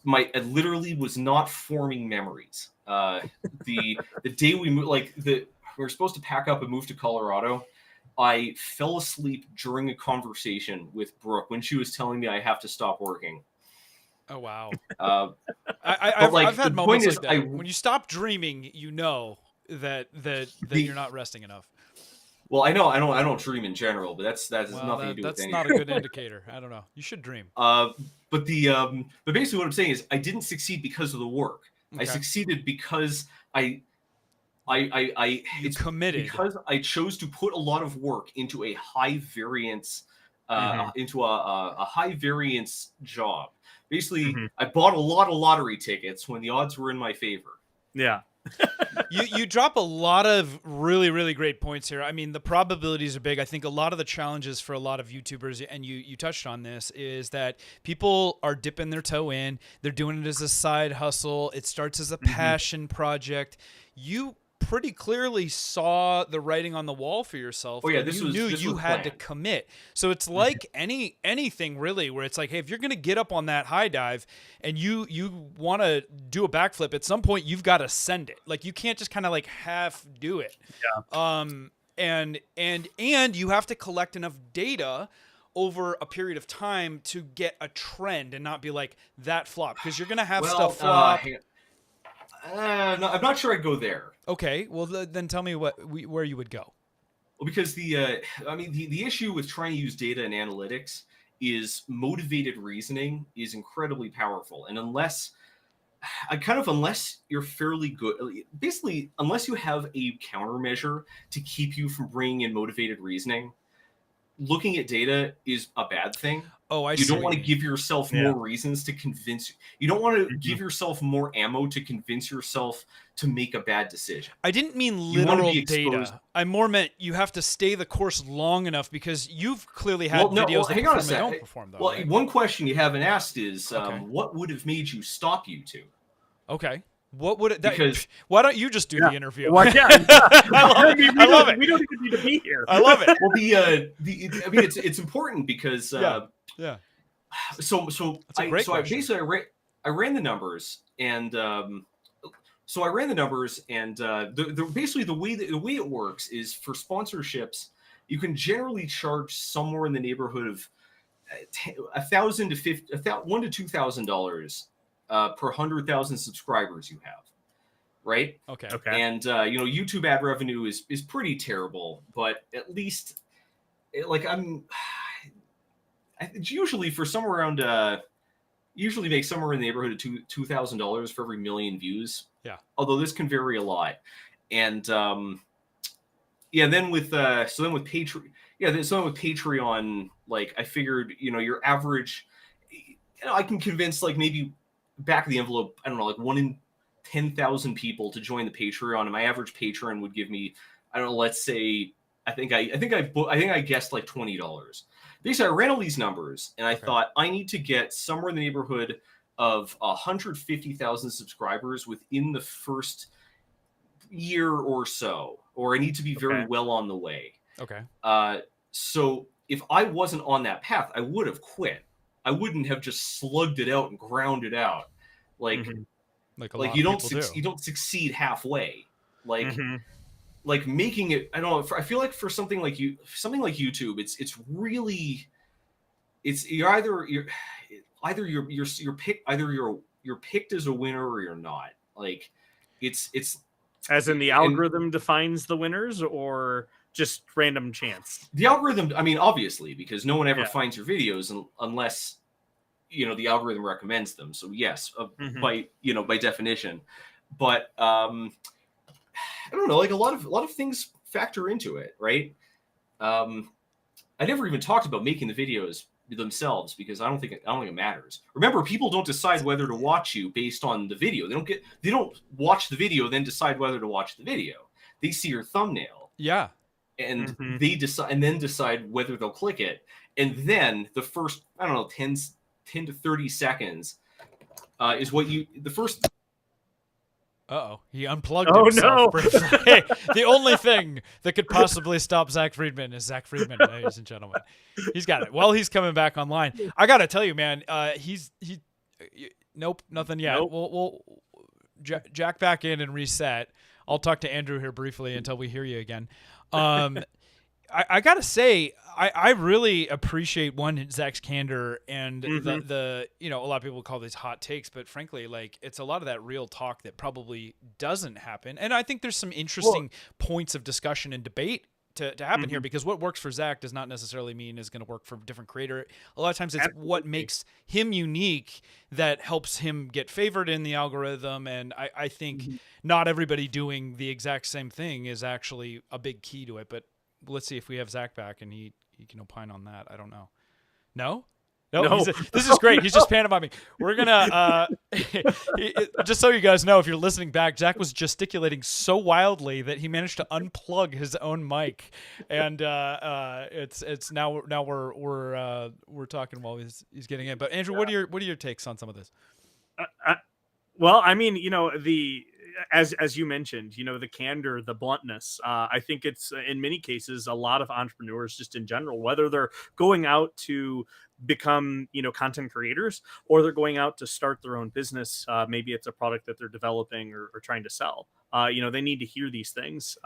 I literally was not forming memories. The day we moved, we were supposed to pack up and move to Colorado. I fell asleep during a conversation with Brooke when she was telling me I have to stop working. Oh, wow. I've had moments like that. When you stop dreaming, that you're not resting enough. Well, I don't dream in general, but that has nothing to do with anything. That's not a good indicator. I don't know. You should dream. But basically what I'm saying is I didn't succeed because of the work. Okay. I succeeded because I committed, because I chose to put a lot of work into a high variance into a high variance job. Basically, I bought a lot of lottery tickets when the odds were in my favor. Yeah. You drop a lot of really, really great points here. I mean, the probabilities are big. I think a lot of the challenges for a lot of YouTubers, and you touched on this, is that people are dipping their toe in. They're doing it as a side hustle. It starts as a passion project. You pretty clearly saw the writing on the wall for yourself. Oh yeah, you knew you had to commit. So it's like anything really, where it's like, hey, if you're going to get up on that high dive and you want to do a backflip, at some point you've got to send it. Like, you can't just kind of like half do it. Yeah. And you have to collect enough data over a period of time to get a trend and not be like, that flop, because you're going to have stuff flop. No, I'm not sure I'd go there. Okay, well then tell me where you would go. Well, because the issue with trying to use data and analytics is motivated reasoning is incredibly powerful, and unless you're fairly good, basically, unless you have a countermeasure to keep you from bringing in motivated reasoning, looking at data is a bad thing. Oh, I see. You don't want to give yourself more reasons to convince. You don't want to give yourself more ammo to convince yourself to make a bad decision. I didn't mean literal data. I more meant you have to stay the course long enough, because you've clearly had videos that perform and don't perform, though. Well, right? one question you haven't asked is what would have made you stop YouTube? Okay. What would it? Because why don't you just do the interview? Well, I love it. We don't even need to be here. I love it. Well, it's important because yeah. So I ran the numbers, and basically the way it works is, for sponsorships, you can generally charge somewhere in the neighborhood of $1,000 to $2,000 per 100,000 subscribers you have, right? Okay. And YouTube ad revenue is pretty terrible, but at least it's usually for somewhere around usually make somewhere in the neighborhood of $2,000 for every million views. Yeah. Although this can vary a lot. And then with Patreon, like, I figured, your average, I can convince, like, maybe back of the envelope, I don't know, like 1 in 10,000 people to join the Patreon, and my average patron would give me, I don't know, let's say, I think I guessed like $20. Basically, I ran all these numbers, and I thought I need to get somewhere in the neighborhood of 150,000 subscribers within the first year or so, or I need to be very well on the way. Okay. So if I wasn't on that path, I would have quit. I wouldn't have just slugged it out and ground it out. Like you don't succeed halfway. Like making it, I don't know. I feel like for something like YouTube, it's really, you're picked as a winner or you're not. Like it's as in the algorithm defines the winners, or just random chance. The algorithm, I mean, obviously, because no one ever finds your videos unless the algorithm recommends them. So yes, by definition. But I don't know, like a lot of things factor into it, right? I never even talked about making the videos themselves, because I don't think it matters. Remember, people don't decide whether to watch you based on the video. They don't watch the video then decide whether to watch the video. They see your thumbnail. Yeah. And they decide whether they'll click it. And then the first, I don't know, 10 to 30 seconds is what the first. Uh-oh, he unplugged himself. No. The only thing that could possibly stop Zack Freedman is Zack Freedman, ladies and gentlemen. He's got it. While he's coming back online, I got to tell you, man, nope, nothing yet. Nope. We'll jack back in and reset. I'll talk to Andrew here briefly until we hear you again. I gotta say, I really appreciate Zack's candor and the a lot of people call these hot takes, but frankly, like, it's a lot of that real talk that probably doesn't happen. And I think there's some interesting points of discussion and debate to happen here, because what works for Zack does not necessarily mean is going to work for a different creator. A lot of times it's what makes him unique that helps him get favored in the algorithm. And I think not everybody doing the exact same thing is actually a big key to it. But let's see if we have Zack back and he can opine on that. I don't know. No? No. This is great. He's just pantomiming. We're going to, just so you guys know, if you're listening back, Zack was gesticulating so wildly that he managed to unplug his own mic. And it's now we're talking while he's getting in. But Andrew, what are your takes on some of this? Well, I mean, as you mentioned, the candor, the bluntness, I think it's in many cases, a lot of entrepreneurs just in general, whether they're going out to become, content creators, or they're going out to start their own business. Maybe it's a product that they're developing or trying to sell. They need to hear these things.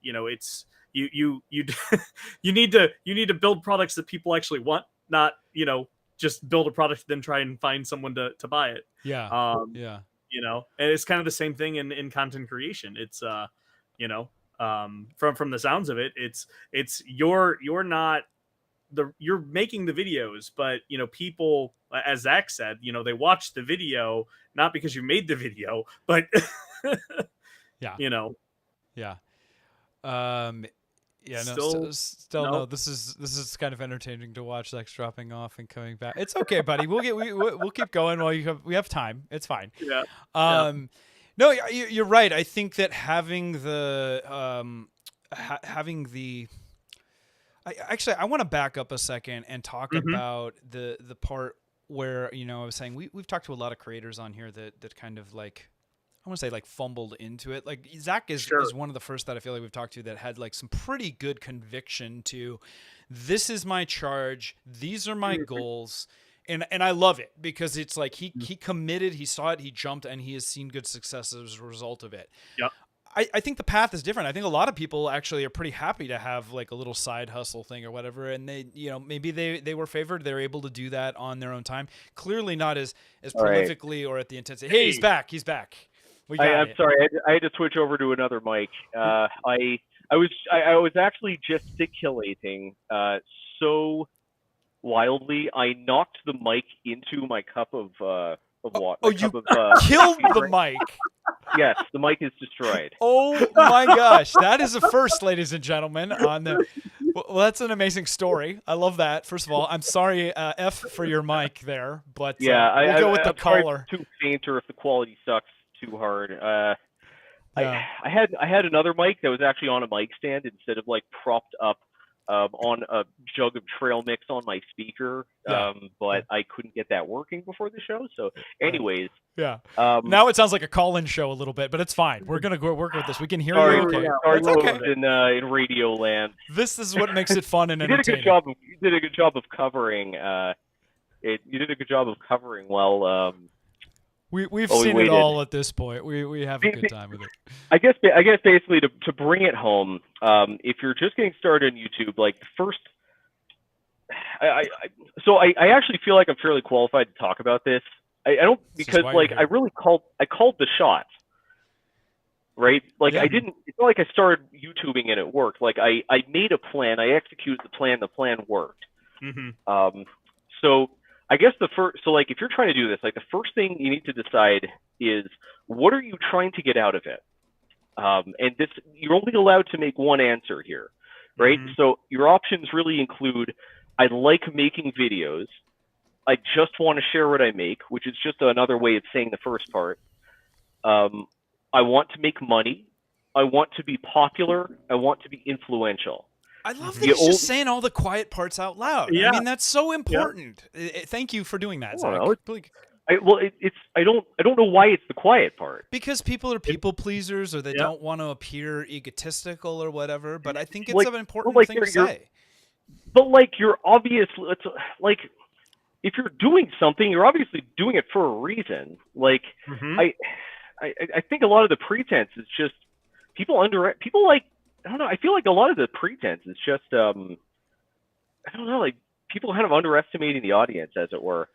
It's you need to build products that people actually want, not, just build a product, then try and find someone to buy it. Yeah. Yeah. You know, and it's kind of the same thing in content creation. It's you know, from the sounds of it, it's you're not you're making the videos, but you know, people, as Zach said, you know, they watch the video not because you made the video, but Yeah. you know, Yeah. Yeah, no, still no. no. This is kind of entertaining to watch Zack's dropping off and coming back. It's okay, buddy. We'll keep going while we have time. It's fine. Yeah. No, you're right. I think that having the I want to back up a second and talk about the part where, you know, I was saying we've talked to a lot of creators on here that kind of like, I want to say like fumbled into it. Like Zack is one of the first that I feel like we've talked to that had like some pretty good conviction to, this is my charge, these are my goals. And I love it because it's like he committed, he saw it, he jumped, and he has seen good success as a result of it. Yep. I think the path is different. I think a lot of people actually are pretty happy to have like a little side hustle thing or whatever. And they, you know, maybe they were favored. They're able to do that on their own time. Clearly not as prolifically or at the intensity. Hey, he's back. He's back. I'm sorry. I had to switch over to another mic. I was actually gesticulating so wildly. I knocked the mic into my cup of water. Oh, you killed the mic. Yes, the mic is destroyed. Oh my gosh, that is a first, ladies and gentlemen. Well, that's an amazing story. I love that. First of all, I'm sorry, F, for your mic there, but yeah, we'll go with the caller. Too faint, or if the quality sucks too hard. I had another mic that was actually on a mic stand instead of like propped up on a jug of trail mix on my speaker, but I couldn't get that working before the show. So anyways. Yeah. Now it sounds like a call-in show a little bit, but it's fine. We're going to go work with this. We can hear you okay. Sorry, it's okay. In radio land. This is what makes it fun and entertaining. You did a good job of covering it. You did a good job of covering well. We've seen it all at this point. We have a good time with it. I guess basically to bring it home, if you're just getting started on YouTube, like the first, I actually feel like I'm fairly qualified to talk about this. I don't, because like I called the shots, right? Like I didn't. It's not like I started YouTubing and it worked. Like I made a plan, I executed the plan worked. So I guess like if you're trying to do this, like the first thing you need to decide is, what are you trying to get out of it? And this, you're only allowed to make one answer here, right? So your options really include, I like making videos. I just want to share what I make, which is just another way of saying the first part. I want to make money. I want to be popular. I want to be influential. I love that he's just saying all the quiet parts out loud. Yeah. I mean, that's so important. Yeah. Thank you for doing that, Zack. I don't know why it's the quiet part. Because people are people pleasers, or they don't want to appear egotistical or whatever. But I think it's an important thing to say. But like, you're obviously, like, if you're doing something, you're obviously doing it for a reason. Like, I think a lot of the pretense is just people like, I don't know. I feel like a lot of the pretense is just, I don't know, like people kind of underestimating the audience, as it were.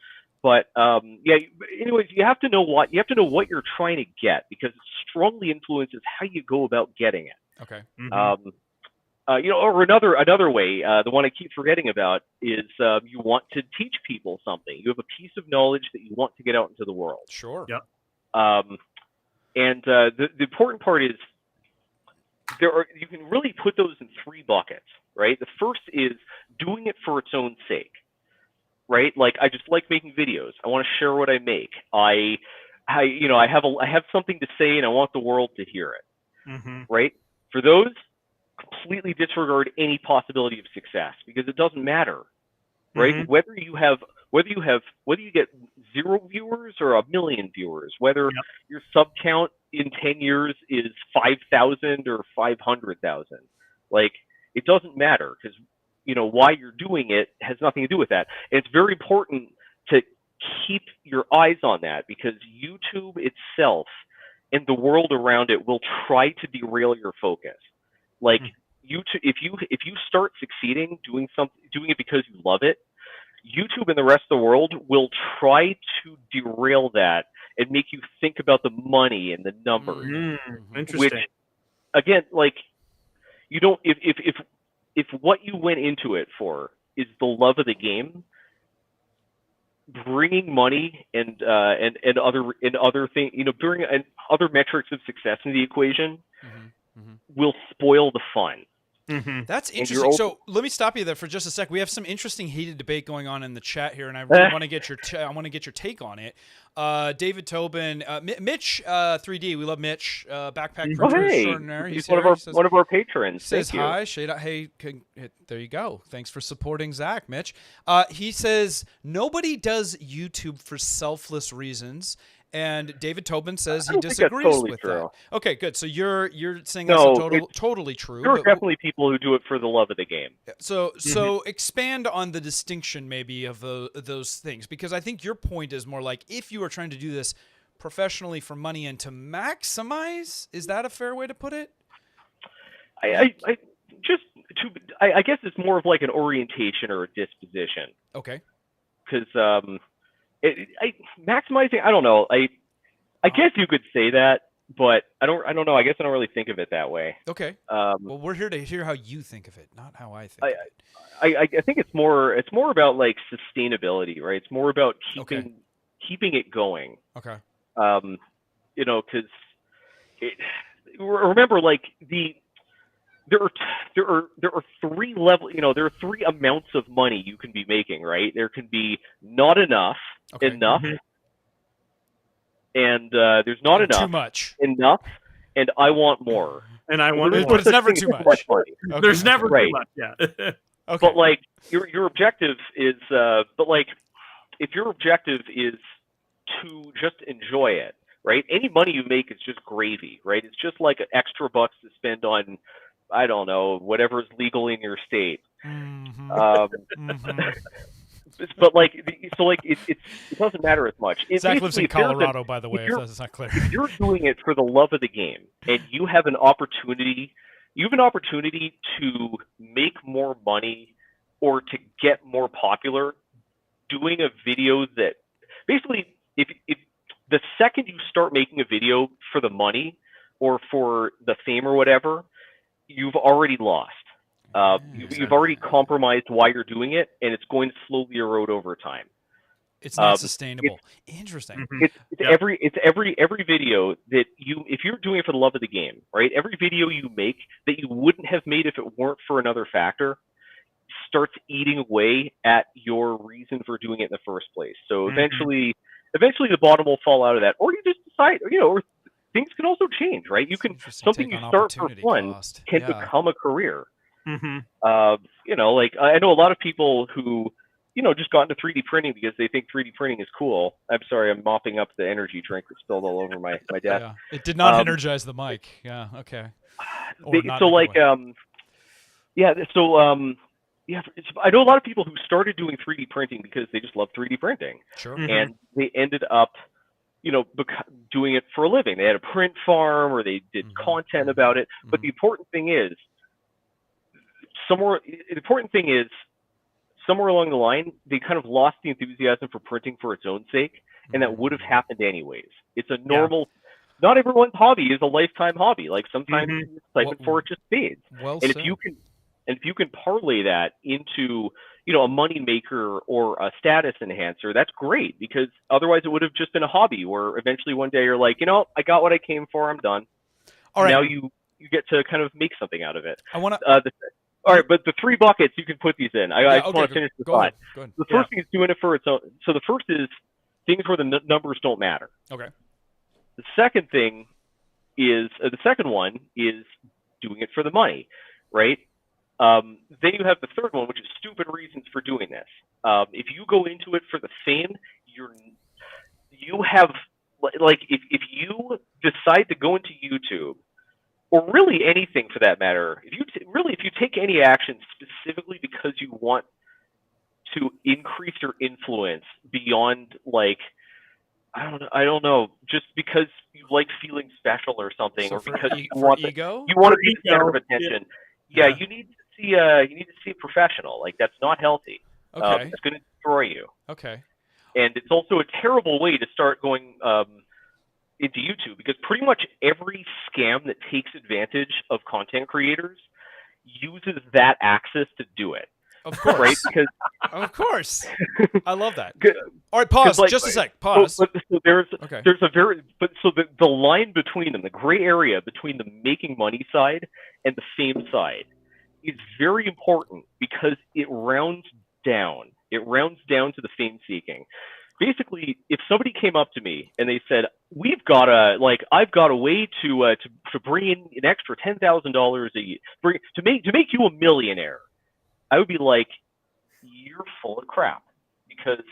But anyways, you have to know what you're trying to get, because it strongly influences how you go about getting it. Okay. Or another way, the one I keep forgetting about is you want to teach people something. You have a piece of knowledge that you want to get out into the world. Sure. Yep. And the important part is, you can really put those in three buckets, right? The first is doing it for its own sake, right? Like, I just like making videos. I want to share what I make. I have something to say and I want the world to hear it, right? For those, completely disregard any possibility of success, because it doesn't matter, right? Whether you get 0 viewers or 1 million viewers, whether your sub count in 10 years is 5,000 or 500,000, like, it doesn't matter, because why you're doing it has nothing to do with that. And it's very important to keep your eyes on that, because YouTube itself and the world around it will try to derail your focus. Like, YouTube, if you start succeeding doing it because you love it, YouTube and the rest of the world will try to derail that and make you think about the money and the numbers. Interesting. Which, again, like, you don't, if what you went into it for is the love of the game, bringing money and other things, bring other metrics of success into the equation will spoil the fun. That's interesting. So let me stop you there for just a sec. We have some interesting heated debate going on in the chat here, and I really want to get your take on it. David Tobin, Mitch 3D, we love Mitch. Backpack printer extraordinaire. He's one of our patrons. Says Thank you. hi. Hey, there you go. Thanks for supporting Zack, Mitch. He says nobody does YouTube for selfless reasons. And David Tobin says he disagrees with that. Okay, good. So you're saying that's totally true. There are definitely people who do it for the love of the game. So expand on the distinction maybe of those things, because I think your point is more like if you are trying to do this professionally for money and to maximize, is that a fair way to put it? I guess it's more of like an orientation or a disposition. Okay. Because maximizing, I don't know. I guess you could say that, but I don't know. I guess I don't really think of it that way. Okay. Well, we're here to hear how you think of it, not how I think of it. I think it's more about like sustainability, right? It's more about keeping it going. Okay. Because remember, like there are three levels. There are three amounts of money you can be making, right? There can be not enough, enough, and there's not enough, too much, enough, and I want more. And I want more. But it's never too much. There's never too much. Yeah. Okay. But like your objective is, if your objective is to just enjoy it, right? Any money you make is just gravy, right? It's just like extra bucks to spend on, I don't know, whatever is legal in your state. But like, it doesn't matter as much. Zach lives in Colorado, by the way, if that's not clear. If you're doing it for the love of the game, and you have an opportunity to make more money or to get more popular, doing a video that basically, if the second you start making a video for the money or for the fame or whatever, you've already lost. You've already compromised why you're doing it, and it's going to slowly erode over time. It's not sustainable. Interesting. It's every video that if you're doing it for the love of the game, right? Every video you make that you wouldn't have made if it weren't for another factor starts eating away at your reason for doing it in the first place. So eventually the bottom will fall out of that, or you just decide, or things can also change, right? You can something you start for fun can become a career. Like I know a lot of people who, just got into 3D printing because they think 3D printing is cool. I'm sorry, I'm mopping up the energy drink that spilled all over my desk. Yeah. It did not energize the mic. Yeah. Okay. I know a lot of people who started doing 3D printing because they just love 3D printing. Sure. And they ended up, doing it for a living. They had a print farm or they did content about it. But the important thing is, somewhere along the line, they kind of lost the enthusiasm for printing for its own sake, and that would have happened anyways. It's a normal. Not everyone's hobby is a lifetime hobby. Like sometimes the excitement for it just fades. If you can parlay that into a money maker or a status enhancer, that's great, because otherwise it would have just been a hobby where eventually one day you're like, I got what I came for, I'm done. All right. Now you get to kind of make something out of it. I want to. All right, but the three buckets, you can put these in. I just want to finish the thought. The first thing is doing it for its own. So the first is things where the numbers don't matter. Okay. The second thing is, the second one is doing it for the money, right? Then you have the third one, which is stupid reasons for doing this. If you go into it for the fame, you have, like, if you decide to go into YouTube, or really anything for that matter, if you take any action specifically because you want to increase your influence beyond, like, I don't know, just because you like feeling special or something, or because you want to be the center of attention. Yeah, you need to see a professional. Like, that's not healthy. Okay. It's going to destroy you. Okay. And it's also a terrible way to start going into YouTube, because pretty much every scam that takes advantage of content creators uses that access to do it. Of course. Right? Because of course. I love that. Good. All right, pause. Just a sec. Pause. So there's Okay. the line between them, the gray area between the making money side and the fame side, is very important, because it rounds down. It rounds down to the fame seeking. Basically, if somebody came up to me and they said, I've got a way to bring in an extra $10,000 a year, to make you a millionaire, I would be like, you're full of crap, because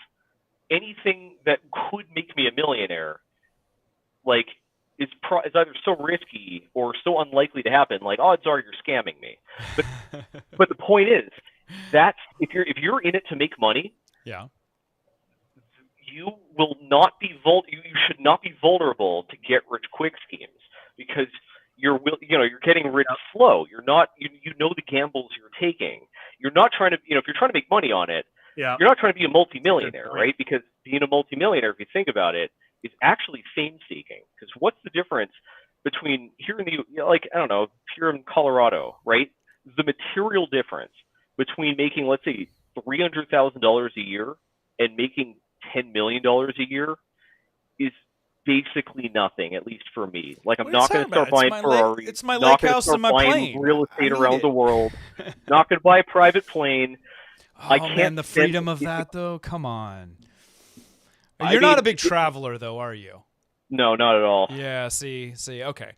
anything that could make me a millionaire, like, is either so risky or so unlikely to happen. Like, odds are you're scamming me. But the point is that if you're in it to make money, yeah, you will not be you should not be vulnerable to get rich quick schemes, because you're getting rich slow. You're not you know the gambles you're taking. You're not trying to if you're trying to make money on it, you're not trying to be a multimillionaire, right? Because being a multimillionaire, if you think about it, is actually fame seeking. Because what's the difference between here in if you're in Colorado, right? The material difference between making, let's say, $300,000 a year and making $10 million a year is basically nothing, at least for me. Like, I'm not going to start buying Ferraris. It's my lake house and my plane. Real estate around the world. Not going to buy a private plane. Oh, man, the freedom of that, though. Come on. You're not a big traveler, though, are you? No, not at all. Yeah. See. Okay.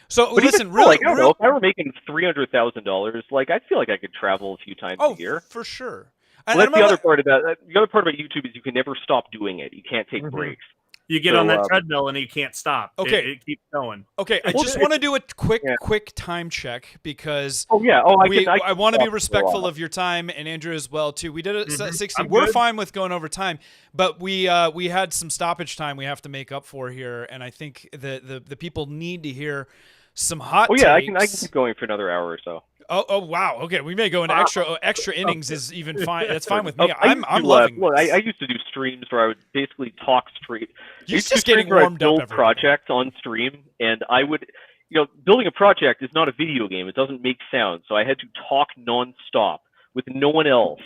So but listen, really, I don't know. If I were making $300,000, like, I feel like I could travel a few times a year. For sure. Well, that's the other part of that. The other part about YouTube is you can never stop doing it. You can't take breaks. You get on that treadmill and you can't stop. Okay. It keeps going. Okay, I just want to do a quick time check, because I want to be respectful of your time, and Andrew as well too. We did it at 60. We're fine with going over time, but we had some stoppage time we have to make up for here, and I think the people need to hear some hot takes. I can keep going for another hour or so. Oh wow. Okay, we may go into extra innings is even fine. That's fine with me. I'm loving this. I used to do streams where I would basically talk straight. You're just getting warmed up. Build project on stream, and I would, building a project is not a video game. It doesn't make sound, so I had to talk nonstop with no one else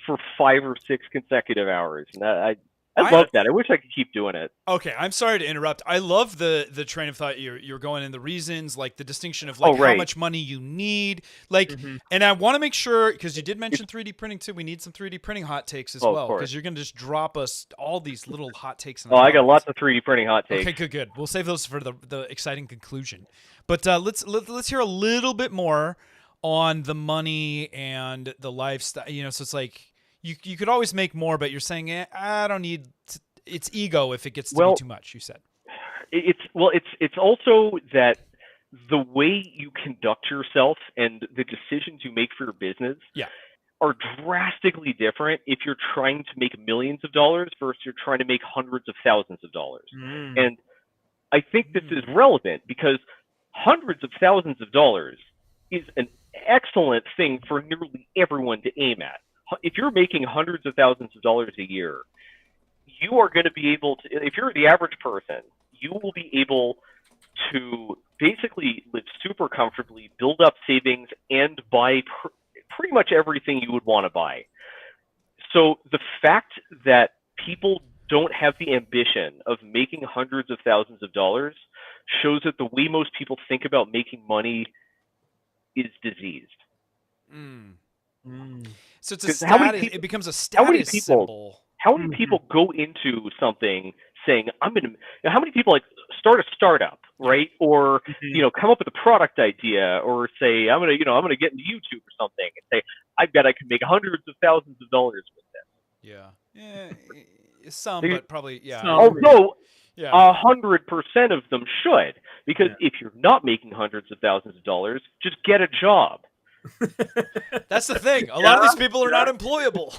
for 5 or 6 consecutive hours, and I love that. I wish I could keep doing it. Okay, I'm sorry to interrupt. I love the train of thought you're going in, the reasons, like the distinction of how much money you need, like, and I want to make sure, because you did mention 3D printing too. We need some 3D printing hot takes as well, because you're going to just drop us all these little hot takes. I got lots of 3D printing hot takes. Okay, good. We'll save those for the exciting conclusion. But let's hear a little bit more on the money and the lifestyle. So it's like, You could always make more, but you're saying, I don't need. It's ego if it gets to be too much. You said. It's also that the way you conduct yourself and the decisions you make for your business are drastically different if you're trying to make millions of dollars versus you're trying to make hundreds of thousands of dollars. And I think this is relevant because hundreds of thousands of dollars is an excellent thing for nearly everyone to aim at. If you're making hundreds of thousands of dollars a year, you are going to be able to, if you're the average person, you will be able to basically live super comfortably, build up savings, and buy pretty much everything you would want to buy. So the fact that people don't have the ambition of making hundreds of thousands of dollars shows that the way most people think about making money is diseased. So it's it becomes a status symbol. How many people go into something saying, how many people start a startup, right? Or, come up with a product idea, or say, I'm going to get into YouTube or something and say, I bet I can make hundreds of thousands of dollars with this. Some, but probably, Although 100% of them should, because if you're not making hundreds of thousands of dollars, just get a job. That's the thing. A lot of these people are not employable.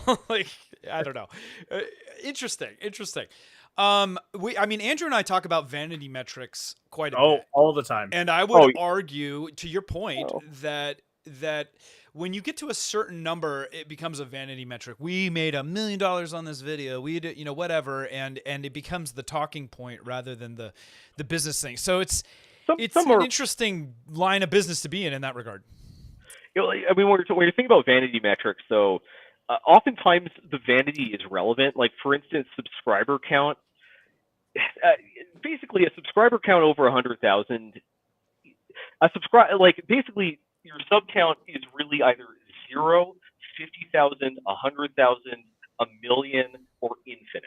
I don't know. Interesting. Andrew and I talk about vanity metrics quite a bit. All the time. And I would argue, to your point, that when you get to a certain number, it becomes a vanity metric. We made $1 million on this video. We did, whatever, and it becomes the talking point rather than the business thing. So it's an interesting line of business to be in that regard. I mean, when you're thinking about vanity metrics, though, oftentimes the vanity is relevant. Like, for instance, subscriber count. Basically, a subscriber count over 100,000. Basically, your sub count is really either 0, 50,000, 100,000, 1 million, or infinite.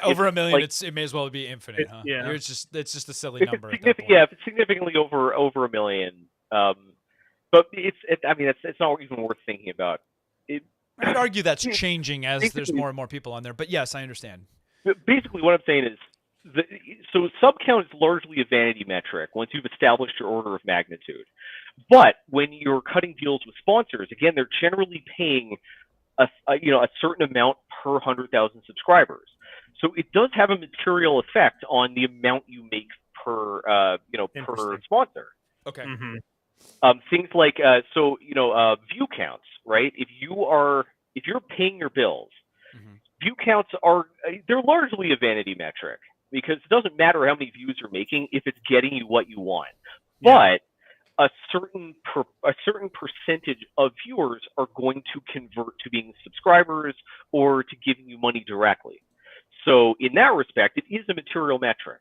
Over 1 million, it may as well be infinite, huh? Yeah, it's just a silly number. If it's significantly over 1 million. But it's not even worth thinking about. I would argue that's changing as there's more and more people on there. But yes, I understand. Basically, what I'm saying is, so sub count is largely a vanity metric once you've established your order of magnitude. But when you're cutting deals with sponsors, again, they're generally paying a certain amount per 100,000 subscribers. So it does have a material effect on the amount you make per sponsor. Okay. Mm-hmm. Things like view counts, right? If you're paying your bills, view counts they're largely a vanity metric because it doesn't matter how many views you're making if it's getting you what you want. Yeah. But a certain percentage of viewers are going to convert to being subscribers or to giving you money directly. So in that respect, it is a material metric.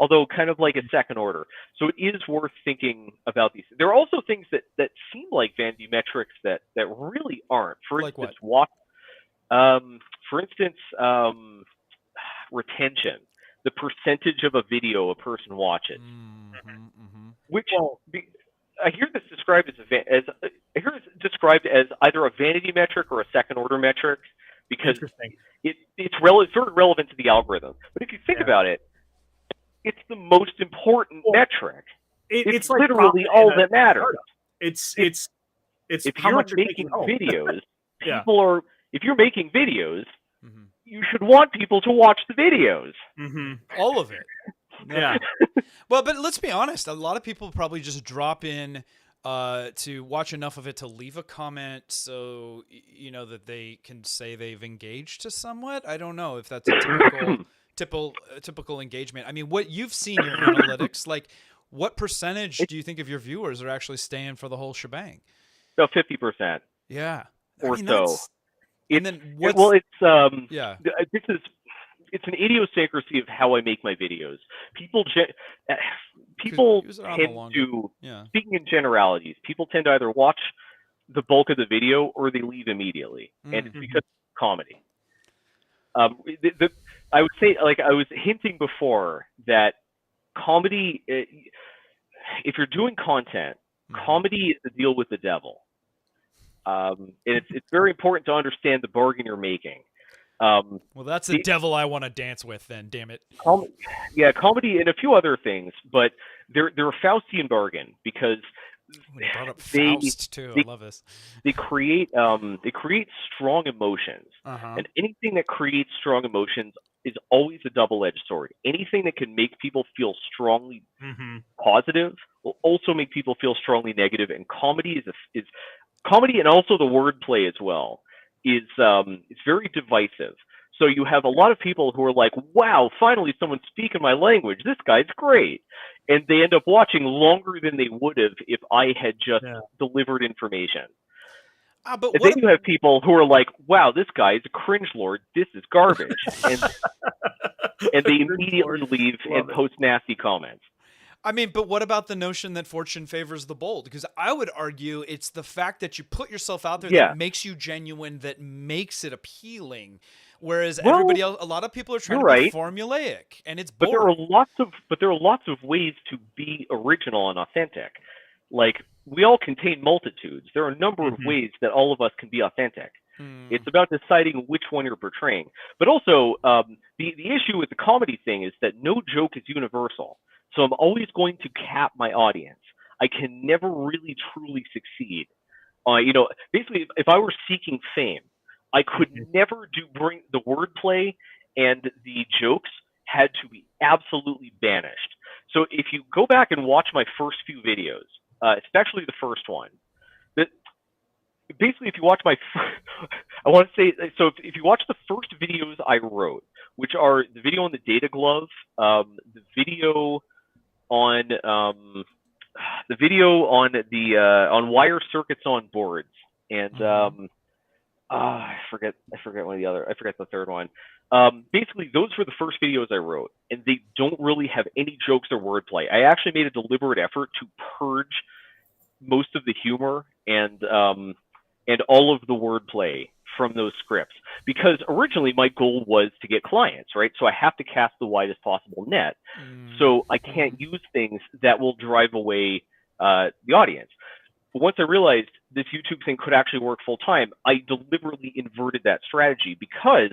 Although kind of like a second order. So it is worth thinking about these. There are also things that seem like vanity metrics that really aren't. For instance, retention, the percentage of a video a person watches. Which I hear this described as either a vanity metric or a second order metric because it's very relevant to the algorithm. But if you think about it, it's the most important metric. It's like literally all that matters. It's if how you're much making videos, Yeah. If you're making videos, you should want people to watch the videos. All of it. Yeah. Well, but let's be honest. A lot of people probably just drop in to watch enough of it to leave a comment so that they can say they've engaged to somewhat. I don't know if that's a typical engagement. I mean, what you've seen your analytics, like what percentage do you think of your viewers are actually staying for the whole shebang? About 50%. Yeah. Or so. And then it's an idiosyncrasy of how I make my videos. People tend to, speaking in generalities, people tend to either watch the bulk of the video or they leave immediately. And it's because of comedy. I would say, like I was hinting before, that comedy, if you're doing content, comedy is the deal with the devil. And it's very important to understand the bargain you're making. Well, that's the devil I want to dance with then, damn it. Comedy and a few other things, but they're a Faustian bargain because they brought up Faust too. I love this. They create strong emotions, and anything that creates strong emotions is always a double-edged sword. Anything that can make people feel strongly positive will also make people feel strongly negative. And comedy is comedy, and also the wordplay as well is it's very divisive. So you have a lot of people who are like, wow, finally someone's speaking my language. This guy's great. And they end up watching longer than they would have if I had just delivered information. But and then you have people who are like, wow, this guy is a cringe lord. This is garbage. and they immediately leave and post nasty comments. I mean, but what about the notion that fortune favors the bold? Because I would argue it's the fact that you put yourself out there that makes you genuine, that makes it appealing. Whereas everybody else, a lot of people are trying to be formulaic, and it's boring. But there are lots of ways to be original and authentic. Like, we all contain multitudes. There are a number of ways that all of us can be authentic. It's about deciding which one you're portraying. But also, the issue with the comedy thing is that no joke is universal. So I'm always going to cap my audience. I can never really truly succeed. Basically, if I were seeking fame, I could never bring the wordplay, and the jokes had to be absolutely banished. So if you go back and watch my first few videos, especially the first one, basically, if you watch my, I want to say, so if you watch the first videos I wrote, which are the video on the data glove, the video on on wire circuits on boards, and I forget one of the other. I forget the third one. Basically, those were the first videos I wrote, and they don't really have any jokes or wordplay. I actually made a deliberate effort to purge most of the humor and all of the wordplay from those scripts, because originally my goal was to get clients, right? So I have to cast the widest possible net. So I can't use things that will drive away the audience. But once I realized this YouTube thing could actually work full time, I deliberately inverted that strategy, because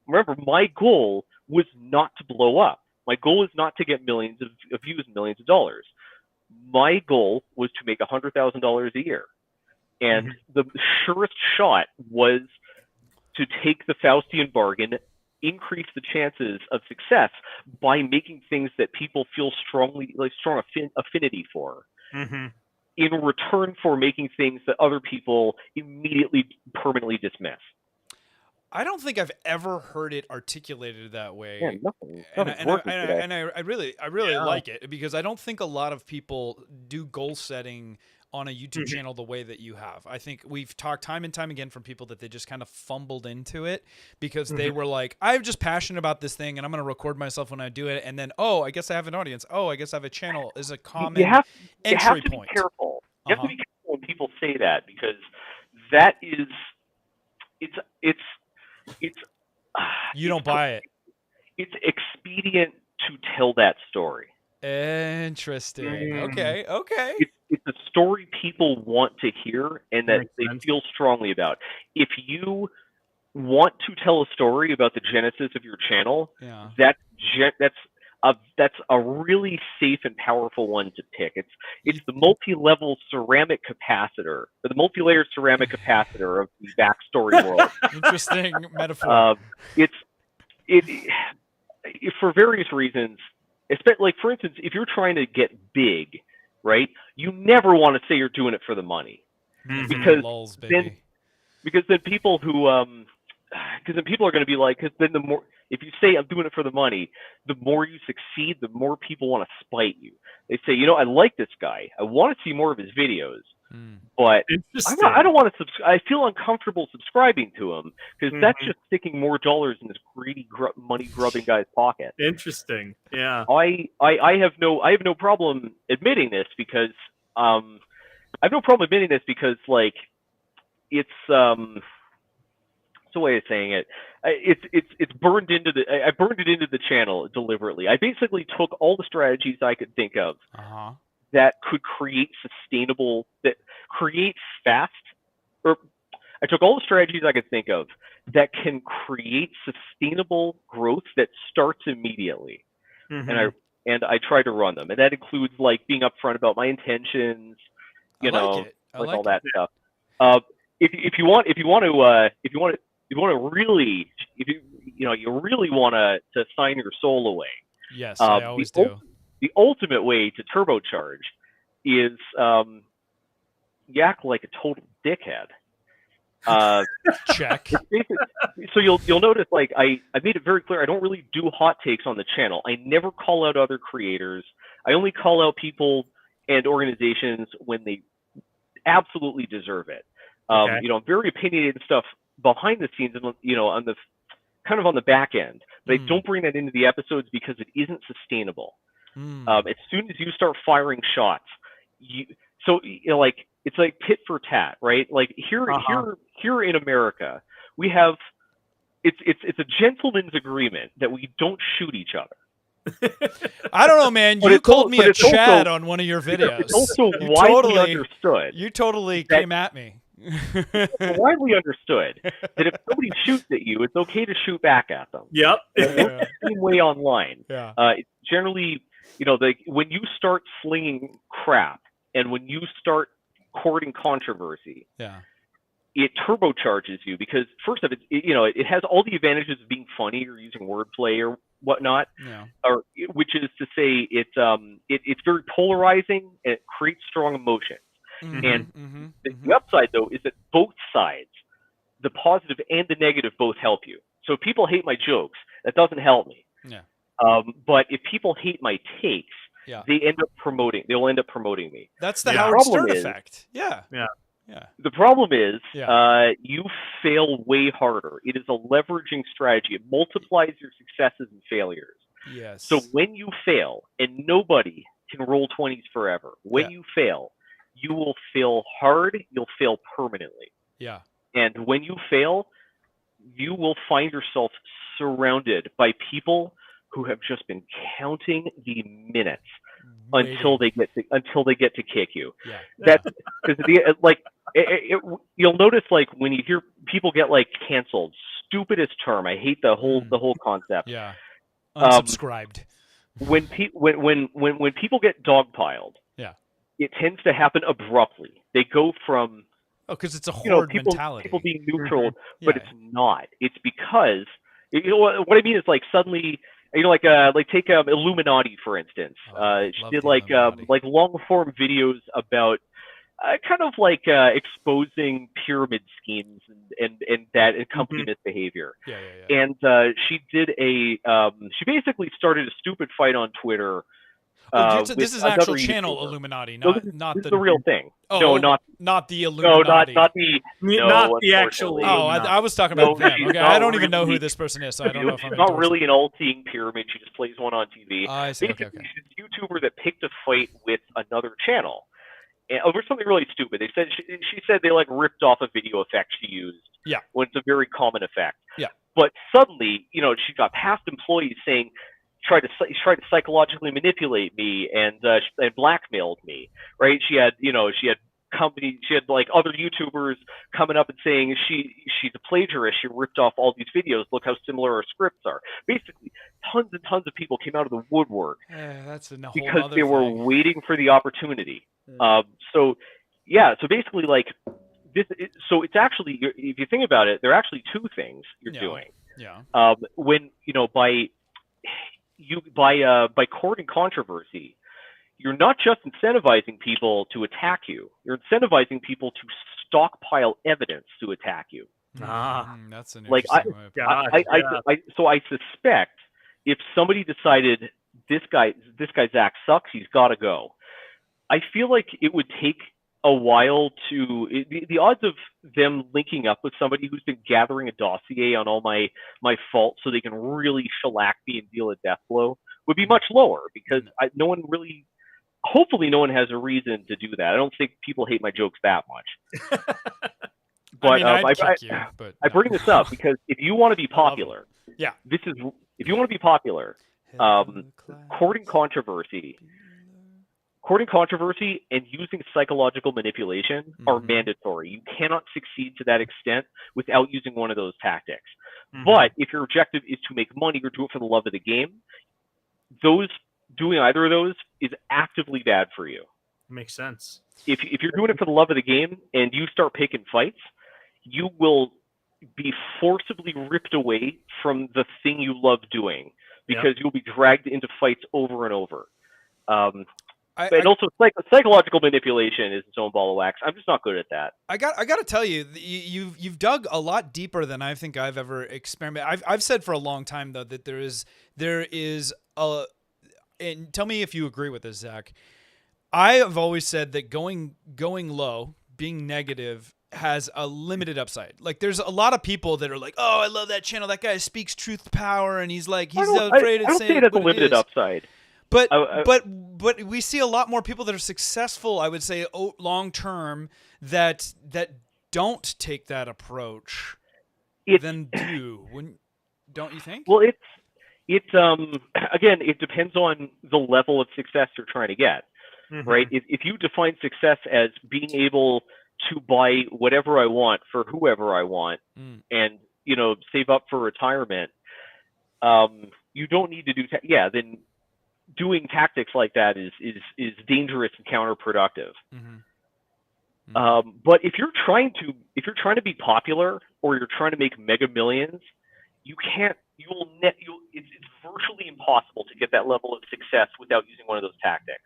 remember, my goal was not to blow up. My goal is not to get millions of views and millions of dollars. My goal was to make $100,000 a year. And the surest shot was to take the Faustian bargain, increase the chances of success by making things that people feel strong affinity for, in return for making things that other people immediately permanently dismiss. I don't think I've ever heard it articulated that way. Yeah, and I really like it, because I don't think a lot of people do goal setting on a YouTube channel the way that you have. I think we've talked time and time again from people that they just kind of fumbled into it because they were like, I'm just passionate about this thing and I'm going to record myself when I do it. And then, oh, I guess I have an audience. Oh, I guess I have a channel is a common entry point. Be careful. You have to be careful when people say that, because that is, it's you don't buy it. It's expedient to tell that story. Interesting. Okay. It's a story people want to hear and that they feel strongly about. If you want to tell a story about the genesis of your channel, that's a really safe and powerful one to pick. It's the multi-level ceramic capacitor, or the multi-layered ceramic capacitor of the backstory world. Interesting metaphor. It for various reasons. Like, for instance, if you're trying to get big, right? You never want to say you're doing it for the money, because then people who because then people are going to be like, because then the more, if you say I'm doing it for the money, the more you succeed, the more people want to spite you. They say, I like this guy. I want to see more of his videos, but I don't want to I feel uncomfortable subscribing to him, because that's just sticking more dollars in this greedy money grubbing guy's pocket. Interesting. Yeah. I have no problem admitting this, because like, it's a way of saying it. It's burned into I burned it into the channel deliberately. I basically took all the strategies I could think of that could create I took all the strategies I could think of that can create sustainable growth that starts immediately, and I try to run them, and that includes like being upfront about my intentions, all that stuff. If you really want to sign your soul away. Yes, I always do. The ultimate way to turbocharge is you act like a total dickhead. Check. So you'll notice, like, I made it very clear I don't really do hot takes on the channel. I never call out other creators. I only call out people and organizations when they absolutely deserve it. I'm very opinionated stuff behind the scenes, and on the kind of on the back end, but I don't bring that into the episodes because it isn't sustainable. As soon as you start firing shots, like, it's like tit for tat, right? Like here in America, we have it's a gentleman's agreement that we don't shoot each other. I don't know, man. You called me a Chad on one of your videos. It's also widely understood. You totally came at me. It's widely understood that if somebody shoots at you, it's okay to shoot back at them. Yep. The same way online. Yeah. It's generally, when you start slinging crap and when you start courting controversy, it turbocharges you, because first of it has all the advantages of being funny or using wordplay or whatnot, which is to say it's very polarizing and it creates strong emotions. And the upside, though, is that both sides, the positive and the negative, both help you. So if people hate my jokes, that doesn't help me. Yeah. But if people hate my takes, they'll end up promoting me. That's the Howard Stern effect. Yeah. The problem is you fail way harder. It is a leveraging strategy. It multiplies your successes and failures. Yes. So when you fail, and nobody can roll 20s forever, when you fail, you will fail hard, you'll fail permanently. Yeah. And when you fail, you will find yourself surrounded by people who have just been counting the minutes until they get to kick you. Yeah. That's because you'll notice, like, when you hear people get like canceled, stupidest term. I hate the whole concept. Yeah. Unsubscribed. When people get dogpiled, it tends to happen abruptly. They go from because it's a horde people mentality. being neutral, but it's not. It's because what I mean is, like, suddenly, like take Illuminati, for instance. She did like long form videos about kind of like exposing pyramid schemes and that company misbehavior. And she did she basically started a stupid fight on Twitter. This is an actual channel, YouTuber. Illuminati, not the real thing. Oh, no, not the Illuminati. Not the actual. Oh, I was talking about them. Okay, I don't even know who this person is, so I don't know if I'm. She's not really an all-seeing pyramid. She just plays one on TV. I see. Basically, she's a YouTuber that picked a fight with another channel over something really stupid. They said she said they like ripped off a video effect she used. Yeah. When it's a very common effect. Yeah. But suddenly, she got past employees saying, tried to psychologically manipulate me and blackmailed me, right? She had like other YouTubers coming up and saying she's a plagiarist. She ripped off all these videos. Look how similar our scripts are. Basically, tons and tons of people came out of the woodwork that's a whole because they were waiting for the opportunity. So basically, like this. So it's actually, if you think about it, there are actually two things you're doing. Yeah. When by courting controversy, you're not just incentivizing people to attack you. You're incentivizing people to stockpile evidence to attack you. That's an interesting way. So I suspect if somebody decided this guy Zack sucks, he's got to go. I feel like it would take a while the odds of them linking up with somebody who's been gathering a dossier on all my faults so they can really shellac me and deal a death blow would be much lower, because hopefully no one has a reason to do that. I don't think people hate my jokes that much. But I bring this up because if you want to be popular, if you want to be popular, courting controversy and using psychological manipulation are mandatory. You cannot succeed to that extent without using one of those tactics. But if your objective is to make money or do it for the love of the game, doing either of those is actively bad for you. Makes sense. If you're doing it for the love of the game and you start picking fights, you will be forcibly ripped away from the thing you love doing, because you'll be dragged into fights over and over. Also, psychological manipulation is its own ball of wax. I'm just not good at that. I got to tell you, you've dug a lot deeper than I think I've ever experimented. I've said for a long time, though, that there is a, and tell me if you agree with this, Zach. I have always said that going low, being negative, has a limited upside. Like, there's a lot of people that are like, "Oh, I love that channel. That guy speaks truth to power, and he's afraid to say it." I don't say that's a limited upside. But we see a lot more people that are successful, I would say, long term, that don't take that approach than do. Don't you think? Well, it's again, it depends on the level of success you're trying to get, right? If you define success as being able to buy whatever I want for whoever I want, and save up for retirement, you don't need to do then doing tactics like that is dangerous and counterproductive. But if you're trying to be popular, or you're trying to make mega millions, it's virtually impossible to get that level of success without using one of those tactics,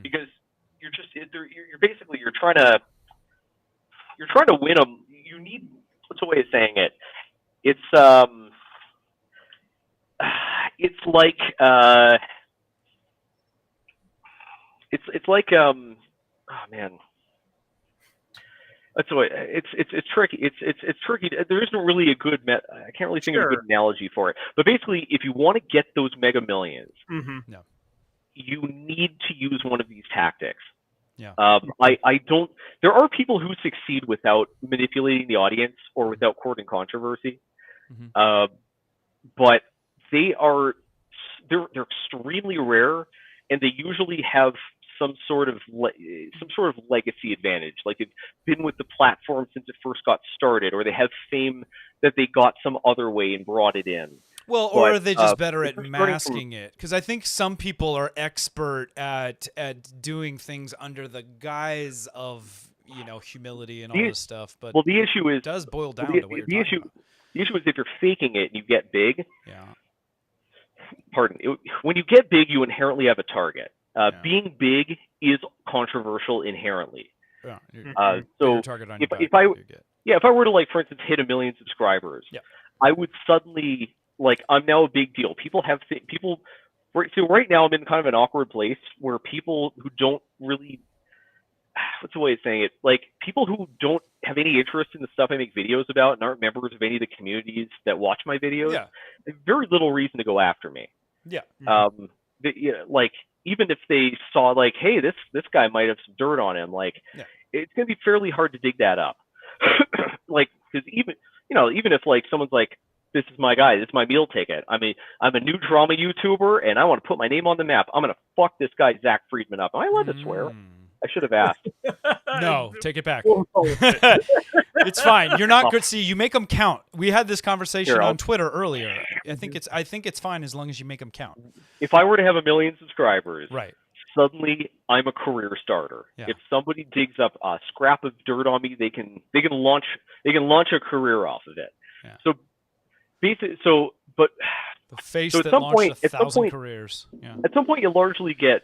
because you're trying to win them. You need, what's a way of saying it? It's like oh man. That's the way. It's tricky. It's tricky. There isn't really a good. I can't really think of a good analogy for it. But basically, if you want to get those mega millions, No. you need to use one of these tactics. Yeah. I don't. There are people who succeed without manipulating the audience or without courting controversy. But they're extremely rare, and they usually have some sort of legacy advantage. Like they've been with the platform since it first got started, or they have fame that they got some other way and brought it in. Well, or are they just better at masking it? Because I think some people are expert at doing things under the guise of humility and all this stuff. But the issue is, it does boil down to what you're talking about. The issue is if you're faking it and you get big. Yeah. When you get big, you inherently have a target. Being big is controversial inherently. Yeah. So if I were to, like, for instance, hit 1 million subscribers, I would suddenly, like, I'm now a big deal. People have people. So right now I'm in kind of an awkward place where people who don't really, what's the way of saying it? Like, people who don't have any interest in the stuff I make videos about and aren't members of any of the communities that watch my videos, have very little reason to go after me. Yeah. Like, even if they saw, like, hey, this guy might have some dirt on him, like, it's going to be fairly hard to dig that up. Like, because even if, like, someone's like, this is my guy, this is my meal ticket. I mean, I'm a new drama YouTuber, and I want to put my name on the map. I'm going to fuck this guy, Zack Freedman, up. Am I allowed to swear? I should have asked. No, take it back. It's fine. You're not good. See, you make them count. We had this conversation on Twitter earlier. I think it's fine as long as you make them count. If I were to have 1 million subscribers, right, suddenly I'm a career starter. Yeah. If somebody digs up a scrap of dirt on me, they can launch a career off of it. Yeah. So basically, but the face that launched 1,000 careers. Yeah. At some point, you largely get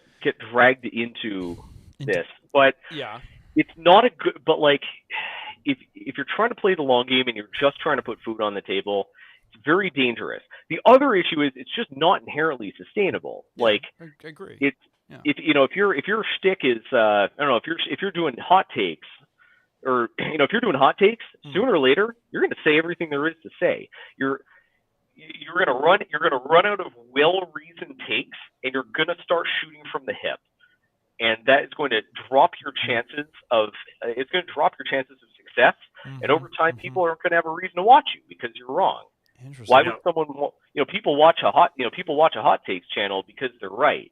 dragged into this, but it's not a good. But, like, if you're trying to play the long game and you're just trying to put food on the table, it's very dangerous. The other issue is it's just not inherently sustainable. Like, I agree. If your shtick is I don't know, if you're doing hot takes, or if you're doing hot takes, sooner or later you're going to say everything there is to say. You're going to run out of well-reasoned takes, and you're going to start shooting from the hip. And that is going to drop your chances of success. And over time, people aren't going to have a reason to watch you because you're wrong. Interesting. Why would someone? People watch a hot takes channel because they're right.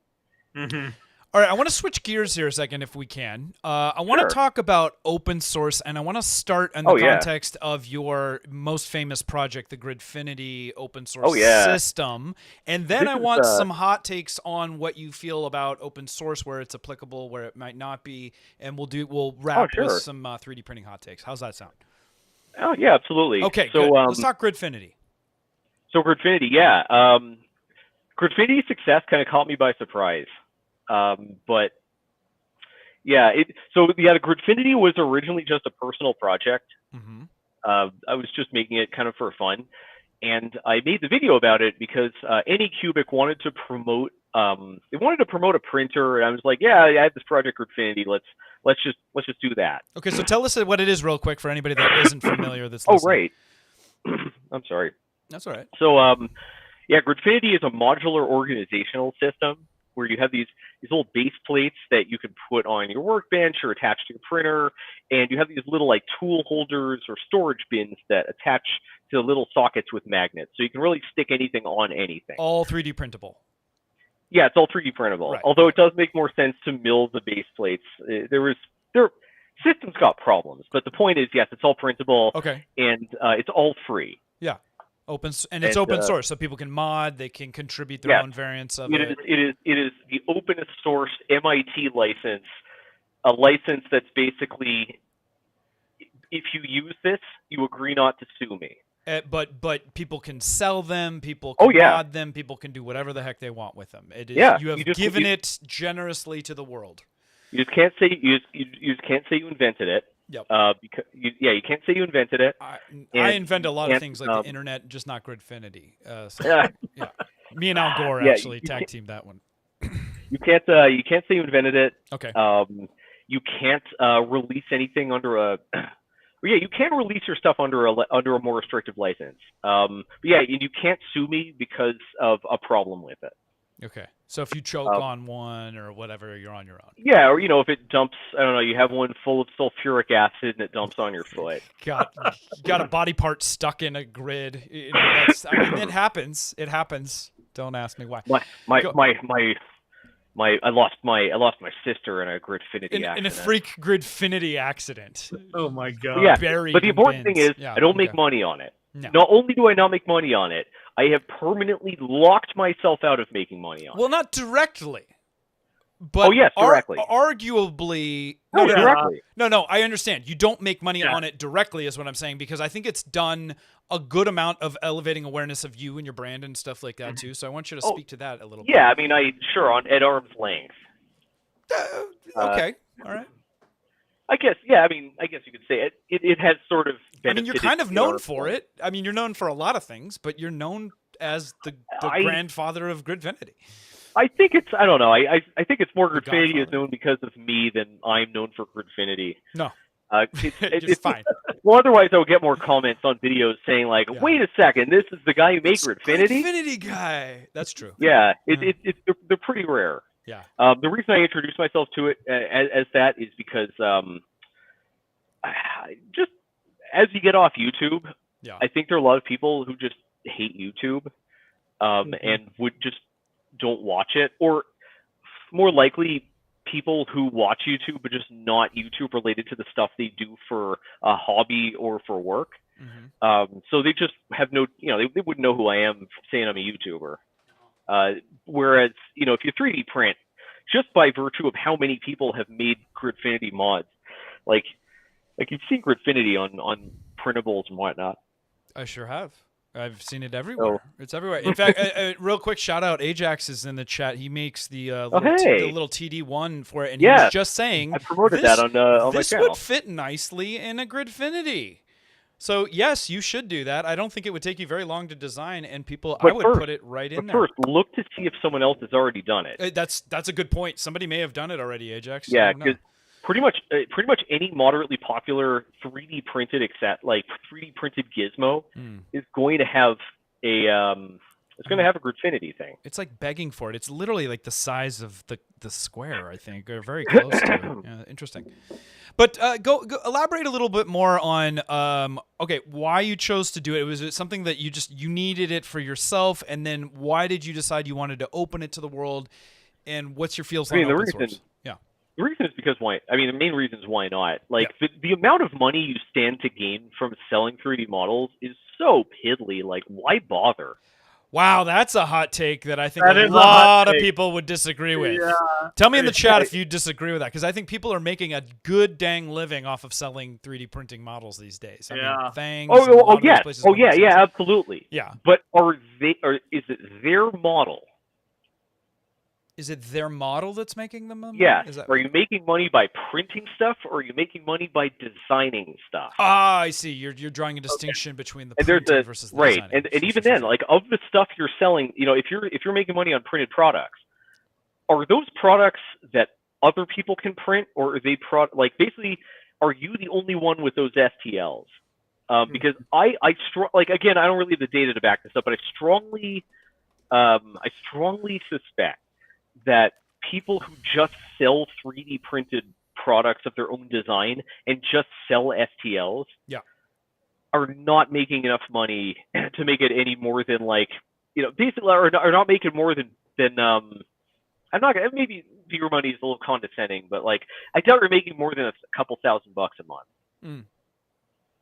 All right, I want to switch gears here a second, if we can. I want to talk about open source, and I want to start in the context of your most famous project, the Gridfinity open source system. And then I want some hot takes on what you feel about open source, where it's applicable, where it might not be, and we'll wrap with some 3D printing hot takes. How's that sound? Oh yeah, absolutely. Okay, so let's talk Gridfinity. So Gridfinity, Gridfinity's success kind of caught me by surprise. But yeah, the Gridfinity was originally just a personal project. I was just making it kind of for fun, and I made the video about it because Anycubic wanted to promote. They wanted to promote a printer, and I was like, yeah, I have this project Gridfinity. Let's just do that. Okay, so tell us what it is real quick for anybody that isn't familiar. That's listening. Oh, right. I'm sorry. That's all right. So Gridfinity is a modular organizational system where you have these little base plates that you can put on your workbench or attach to your printer, and you have these little, like, tool holders or storage bins that attach to little sockets with magnets, so you can really stick anything on anything. All 3D printable. Yeah, it's all 3D printable. Right. Although it does make more sense to mill the base plates. Systems got problems, but the point is, yes, it's all printable. Okay. And it's all free. Yeah. It's open source, so people can mod, they can contribute their own variants of it. It is the openest source MIT license, a license that's basically, if you use this, you agree not to sue me. But people can sell them, people can mod them, people can do whatever the heck they want with them. You have given it generously to the world. You just can't say you just can't say you invented it. Yep. Because you can't say you invented it. I invent a lot of things like the internet, just not gridfinity. So, yeah. Me and Al Gore actually tag teamed that one. You can't say you invented it. Okay. You can't release anything under a. Yeah, you can release your stuff under a more restrictive license. But yeah, you can't sue me because of a problem with it. Okay. So if you choke on one or whatever, you're on your own. Yeah, or if it dumps, I don't know, you have one full of sulfuric acid and it dumps on your foot. You got a body part stuck in a grid. It happens. It happens. Don't ask me why. I lost my sister in a gridfinity accident. In a freak gridfinity accident. Oh my god. Yeah, Buried but the important thing is, yeah, I don't make money on it. No. Not only do I not make money on it, I have permanently locked myself out of making money on it. Well, not directly. But yes, directly. Arguably, directly. No, I understand. You don't make money on it directly, is what I'm saying, because I think it's done a good amount of elevating awareness of you and your brand and stuff like that too. So I want you to speak to that a little bit. Yeah, I mean, at arm's length. Okay, all right. I guess you could say it has sort of benefited. I mean, you're kind of known for it. I mean, you're known for a lot of things, but you're known as the grandfather of gridfinity. I think it's, I don't know. I think it's more Gridfinity is known because of me than I'm known for Gridfinity. No. It's fine. Well, otherwise I would get more comments on videos saying like, wait a second, this is the guy who made Gridfinity? Gridfinity guy. That's true. Yeah, they're pretty rare. Yeah. The reason I introduced myself to it as that is because just as you get off YouTube, I think there are a lot of people who just hate YouTube and would just don't watch it, or more likely people who watch YouTube but just not YouTube related to the stuff they do for a hobby or for work. So they just have no, they wouldn't know who I am saying I'm a YouTuber. Whereas, if you 3D print, just by virtue of how many people have made Gridfinity mods, like you've seen Gridfinity on printables and whatnot. I sure have. I've seen it everywhere. It's everywhere. In fact, real quick shout out, Ajax is in the chat. He makes the little TD1 for it, and he was just saying I promoted that on my channel. This would fit nicely in a Gridfinity. So yes, you should do that. I don't think it would take you very long to design, and I would put it right in there. First, look to see if someone else has already done it. That's a good point. Somebody may have done it already, Ajax. Yeah, because pretty much any moderately popular 3D printed 3D printed gizmo is going to have a Gridfinity thing. It's like begging for it. It's literally like the size of the square, I think, or very close to it. Yeah, interesting. But go elaborate a little bit more on why you chose to do it. Was it something that you needed it for yourself, and then why did you decide you wanted to open it to the world, and what's your feels on open source? Yeah. The reason is because why? I mean, the main reason is why not. Like the amount of money you stand to gain from selling 3D models is so piddly. Like, why bother? Wow, that's a hot take that I think a lot of people would disagree with. Yeah, tell me in the chat if you disagree with that, because I think people are making a good dang living off of selling 3D printing models these days. I mean, Fangs. Yeah, absolutely. Yeah, but is it their model? Is it their model that's making them money? Yeah. Are you making money by printing stuff, or are you making money by designing stuff? Ah, I see. You're drawing a distinction between the printing versus the designing. And even then, like, of the stuff you're selling, if you're making money on printed products, are those products that other people can print, or are they basically, are you the only one with those STLs? Because again, I don't really have the data to back this up, but I strongly suspect that people who just sell 3D printed products of their own design and just sell STLs are not making enough money to make it any more than basically are not making more than I'm not gonna, maybe your money is a little condescending, but I doubt you're making more than a couple $1,000 a month.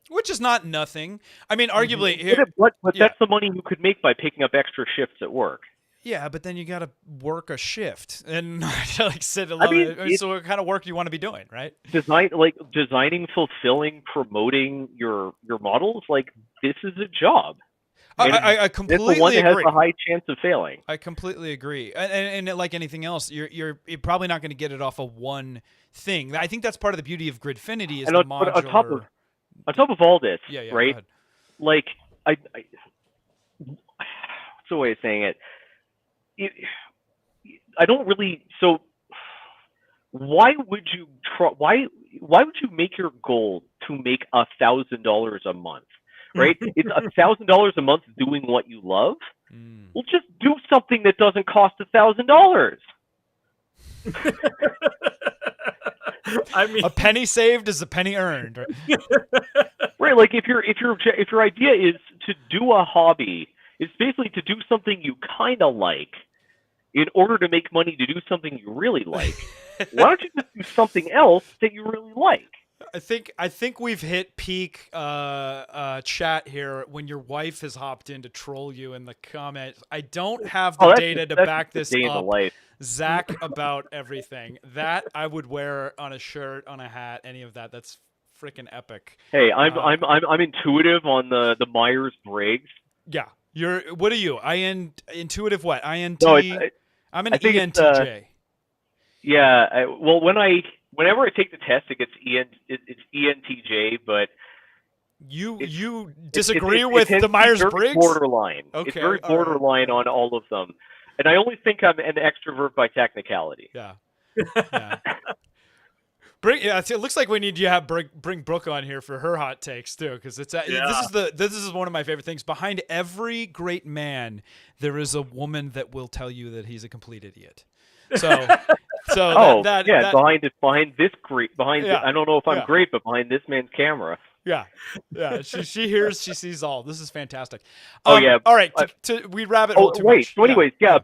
Which is not nothing. I mean, arguably, but that's the money you could make by picking up extra shifts at work. Yeah, but then you got to work a shift and sit alone. So what kind of work do you want to be doing, right? Designing, fulfilling, promoting your models. This is a job. I It's the one completely that has agree. a high chance of failing. I completely agree. And like anything else, you're probably not going to get it off of one thing. I think that's part of the beauty of gridfinity is And the on modular. on top of all this, Yeah, right? go ahead. Like what's the way of saying it? I don't really. So why would you try? Why would you make your goal to make $1,000 a month? Right? It's $1,000 a month doing what you love. Well, just do something that doesn't cost $1,000. I mean, A penny saved is a penny earned. Right? Like if your idea is to do a hobby, it's basically to do something you kind of like in order to make money to do something you really like. Why don't you just do something else that you really like? I think we've hit peak chat here when your wife has hopped in to troll you in the comments. I don't have the data to back this day in the up. life. Zack about everything. That I would wear on a shirt, on a hat, any of that. That's freaking epic. Hey, I'm intuitive on the Myers-Briggs. Yeah. What are you? Intuitive what? INT? No, I'm an I think ENTJ. Yeah, well, whenever I take the test, it gets it's ENTJ, but you disagree with tends the to be Myers-Briggs? very borderline. Okay, It's very all right. borderline on all of them, and I only think I'm an extrovert by technicality. Yeah. Yeah. It looks like we need you to bring Brooke on here for her hot takes too, because this is one of my favorite things. Behind every great man, there is a woman that will tell you that he's a complete idiot. So behind this I don't know if I'm Yeah. great, but behind this man's camera. Yeah. She hears, she sees all. This is fantastic. Oh yeah. All right. We rabbit hole too much. So anyways, yes.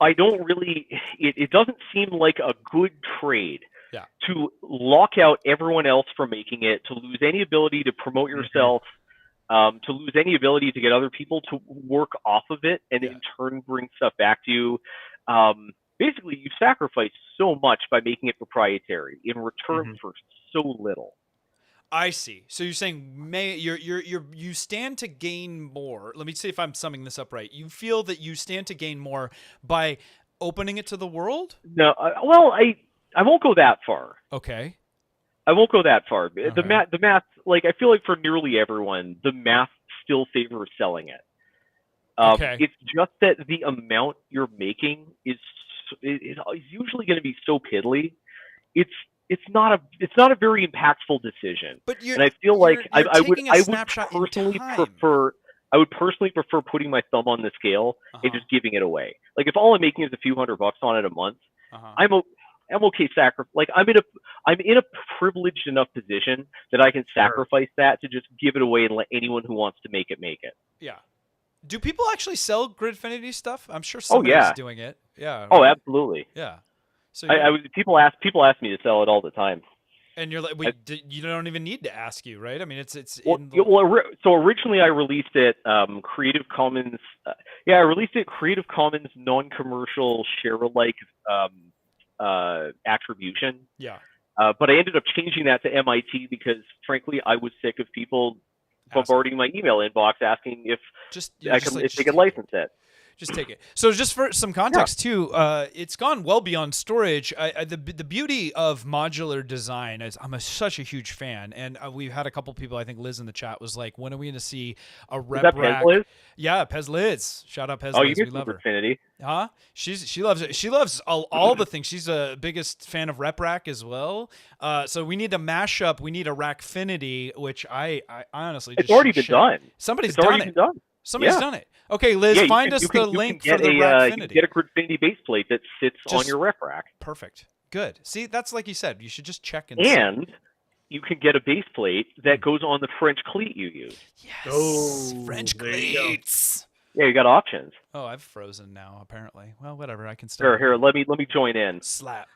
I don't really. It doesn't seem like a good trade. Yeah. To lock out everyone else from making it, to lose any ability to promote yourself, to lose any ability to get other people to work off of it, and in turn bring stuff back to you. Basically, you sacrifice so much by making it proprietary in return for so little. I see. So you're saying you stand to gain more. Let me see if I'm summing this up right. You feel that you stand to gain more by opening it to the world? No, I won't go that far. Okay. I won't go that far. Okay. The math, like I feel like for nearly everyone, the math still favors selling it. Okay. It's just that the amount you're making is usually going to be so piddly. It's not a very impactful decision. And I feel like I would personally prefer putting my thumb on the scale and just giving it away. Like if all I'm making is a few $100 on it a month, I'm okay I'm in a privileged enough position that I can sacrifice that to just give it away and let anyone who wants to make it. Yeah. Do people actually sell Gridfinity stuff? I'm sure somebody's doing it. Yeah. Oh, absolutely. Yeah. So people ask me to sell it all the time. And you're like, you don't even need to ask you, right? I mean, it's so originally I released it Creative Commons. I released it Creative Commons non-commercial share-alike attribution. Yeah. But I ended up changing that to MIT because, frankly, I was sick of people bombarding my email inbox asking if they could license it. Just take it. So just for some context too, it's gone well beyond storage. The beauty of modular design is such a huge fan, and we've had a couple people. I think Liz in the chat was like, "When are we going to see a rep rack?" Liz? Yeah, Pez Liz. Shout out Pez Liz. You we love her. Gridfinity. Huh? She loves it. She loves all the things. She's a biggest fan of rep rack as well. So we need a mashup. We need a Rackfinity, which I honestly it's already been done. Somebody's done it. Somebody's done it. Okay, Liz, find us the link for the Rackfinity. You can get a Gridfinity base plate that sits on your rep rack. Perfect. Good. See, that's like you said. You should just check and see. You can get a base plate that goes on the French cleat you use. Yes. Oh, French cleats. Yeah, you got options. Oh, I've frozen now, apparently. Well, whatever. I can still. Here, let me join in. Slap.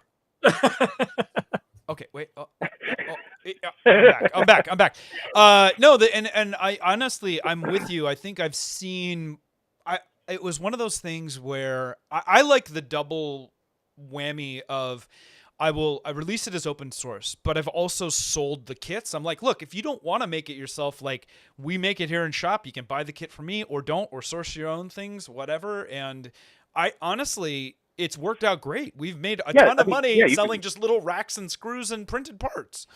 Okay, wait. I'm back. No, and I honestly, I'm with you. I think I've seen. It was one of those things where I like the double whammy of I release it as open source, but I've also sold the kits. I'm like, look, if you don't want to make it yourself, like we make it here in shop, you can buy the kit from me or don't, or source your own things, whatever. And I honestly, it's worked out great. We've made a ton of money selling just little racks and screws and printed parts.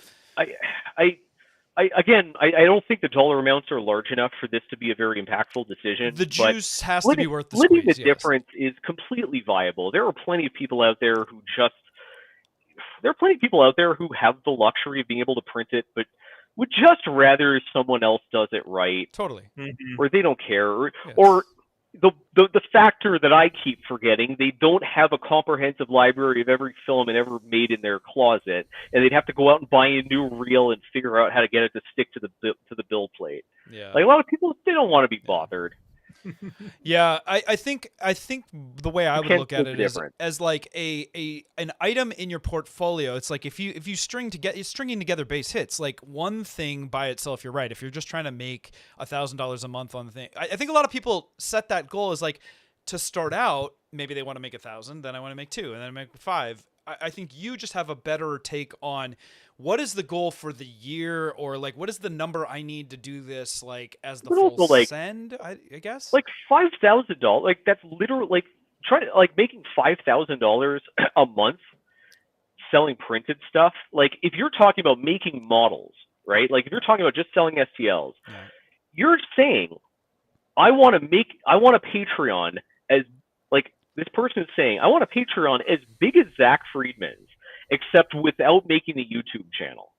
Again, I don't think the dollar amounts are large enough for this to be a very impactful decision. The juice has to be worth the splitting squeeze. The difference is completely viable. There are plenty of people out there who have the luxury of being able to print it, but would just rather someone else does it right. Totally. Or they don't care. Or the factor that I keep forgetting, they don't have a comprehensive library of every filament ever made in their closet, and they'd have to go out and buy a new reel and figure out how to get it to stick to the bill plate. Yeah. Like a lot of people, they don't want to be bothered. Yeah, I think the way I would look at it is as like an item in your portfolio. It's like if you stringing together base hits, like one thing by itself, you're right. If you're just trying to make $1,000 a month on the thing, I think a lot of people set that goal as like to start out. Maybe they want to make 1,000, then I want to make 2, and then I make 5. I think you just have a better take on what is the goal for the year, or like what is the number I need to do this like as the full send, I guess? Like $5,000, like that's literally like trying to like making $5,000 a month selling printed stuff. Like if you're talking about making models, right? Like if you're talking about just selling STLs, you're saying I want a Patreon as like this person is saying, I want a Patreon as big as Zack Freedman's, except without making a YouTube channel.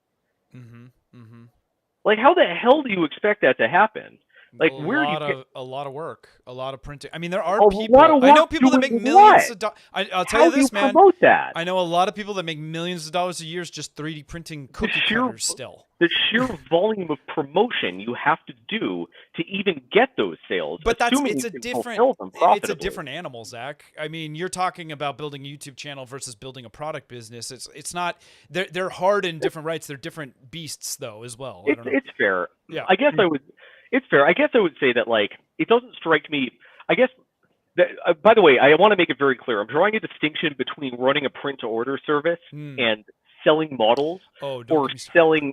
Like, how the hell do you expect that to happen? Like, a lot of work, a lot of printing. I mean, there are people. I know people that make millions of dollars. I'll tell you this, man. Promote that? I know a lot of people that make millions of dollars a year just 3D printing cookie cutters still. The sheer volume of promotion you have to do to even get those sales. But it's a different animal, Zach. I mean, you're talking about building a YouTube channel versus building a product business. It's not. They're hard in different rights. They're different beasts, though, as well. It's fair. Yeah. I guess I would. It's fair. I guess I would say that, like, it doesn't strike me. I guess that, by the way, I want to make it very clear. I'm drawing a distinction between running a print-to-order service and selling models, or selling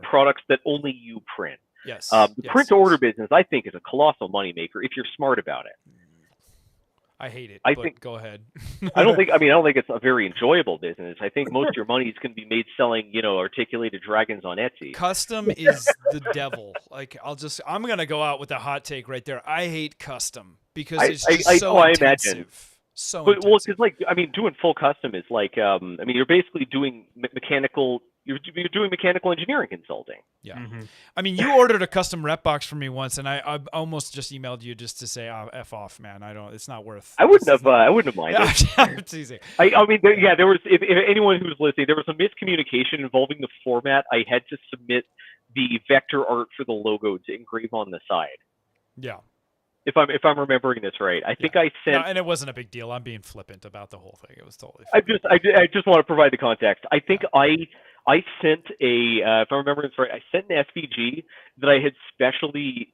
products that only you print. Yes. The print-to-order business, I think, is a colossal moneymaker if you're smart about it. I hate it. But go ahead. I don't think it's a very enjoyable business. I think most of your money is going to be made selling, articulated dragons on Etsy. Custom is the devil. Like I'm going to go out with a hot take right there. I hate custom because it's just so intensive. I imagine. So intensive. Well, because doing full custom is like, you're basically doing mechanical. You're doing mechanical engineering consulting. Yeah. I mean, you ordered a custom rep box for me once, and I almost just emailed you just to say, F off, man. It's not worth. I wouldn't have minded. I'm teasing. There was, if anyone who's listening, there was a miscommunication involving the format. I had to submit the vector art for the logo to engrave on the side. Yeah. If I'm remembering this right, I think I sent. No, and it wasn't a big deal. I'm being flippant about the whole thing. It was totally. I just want to provide the context. I think I sent if I remember this right, I sent an SVG that I had specially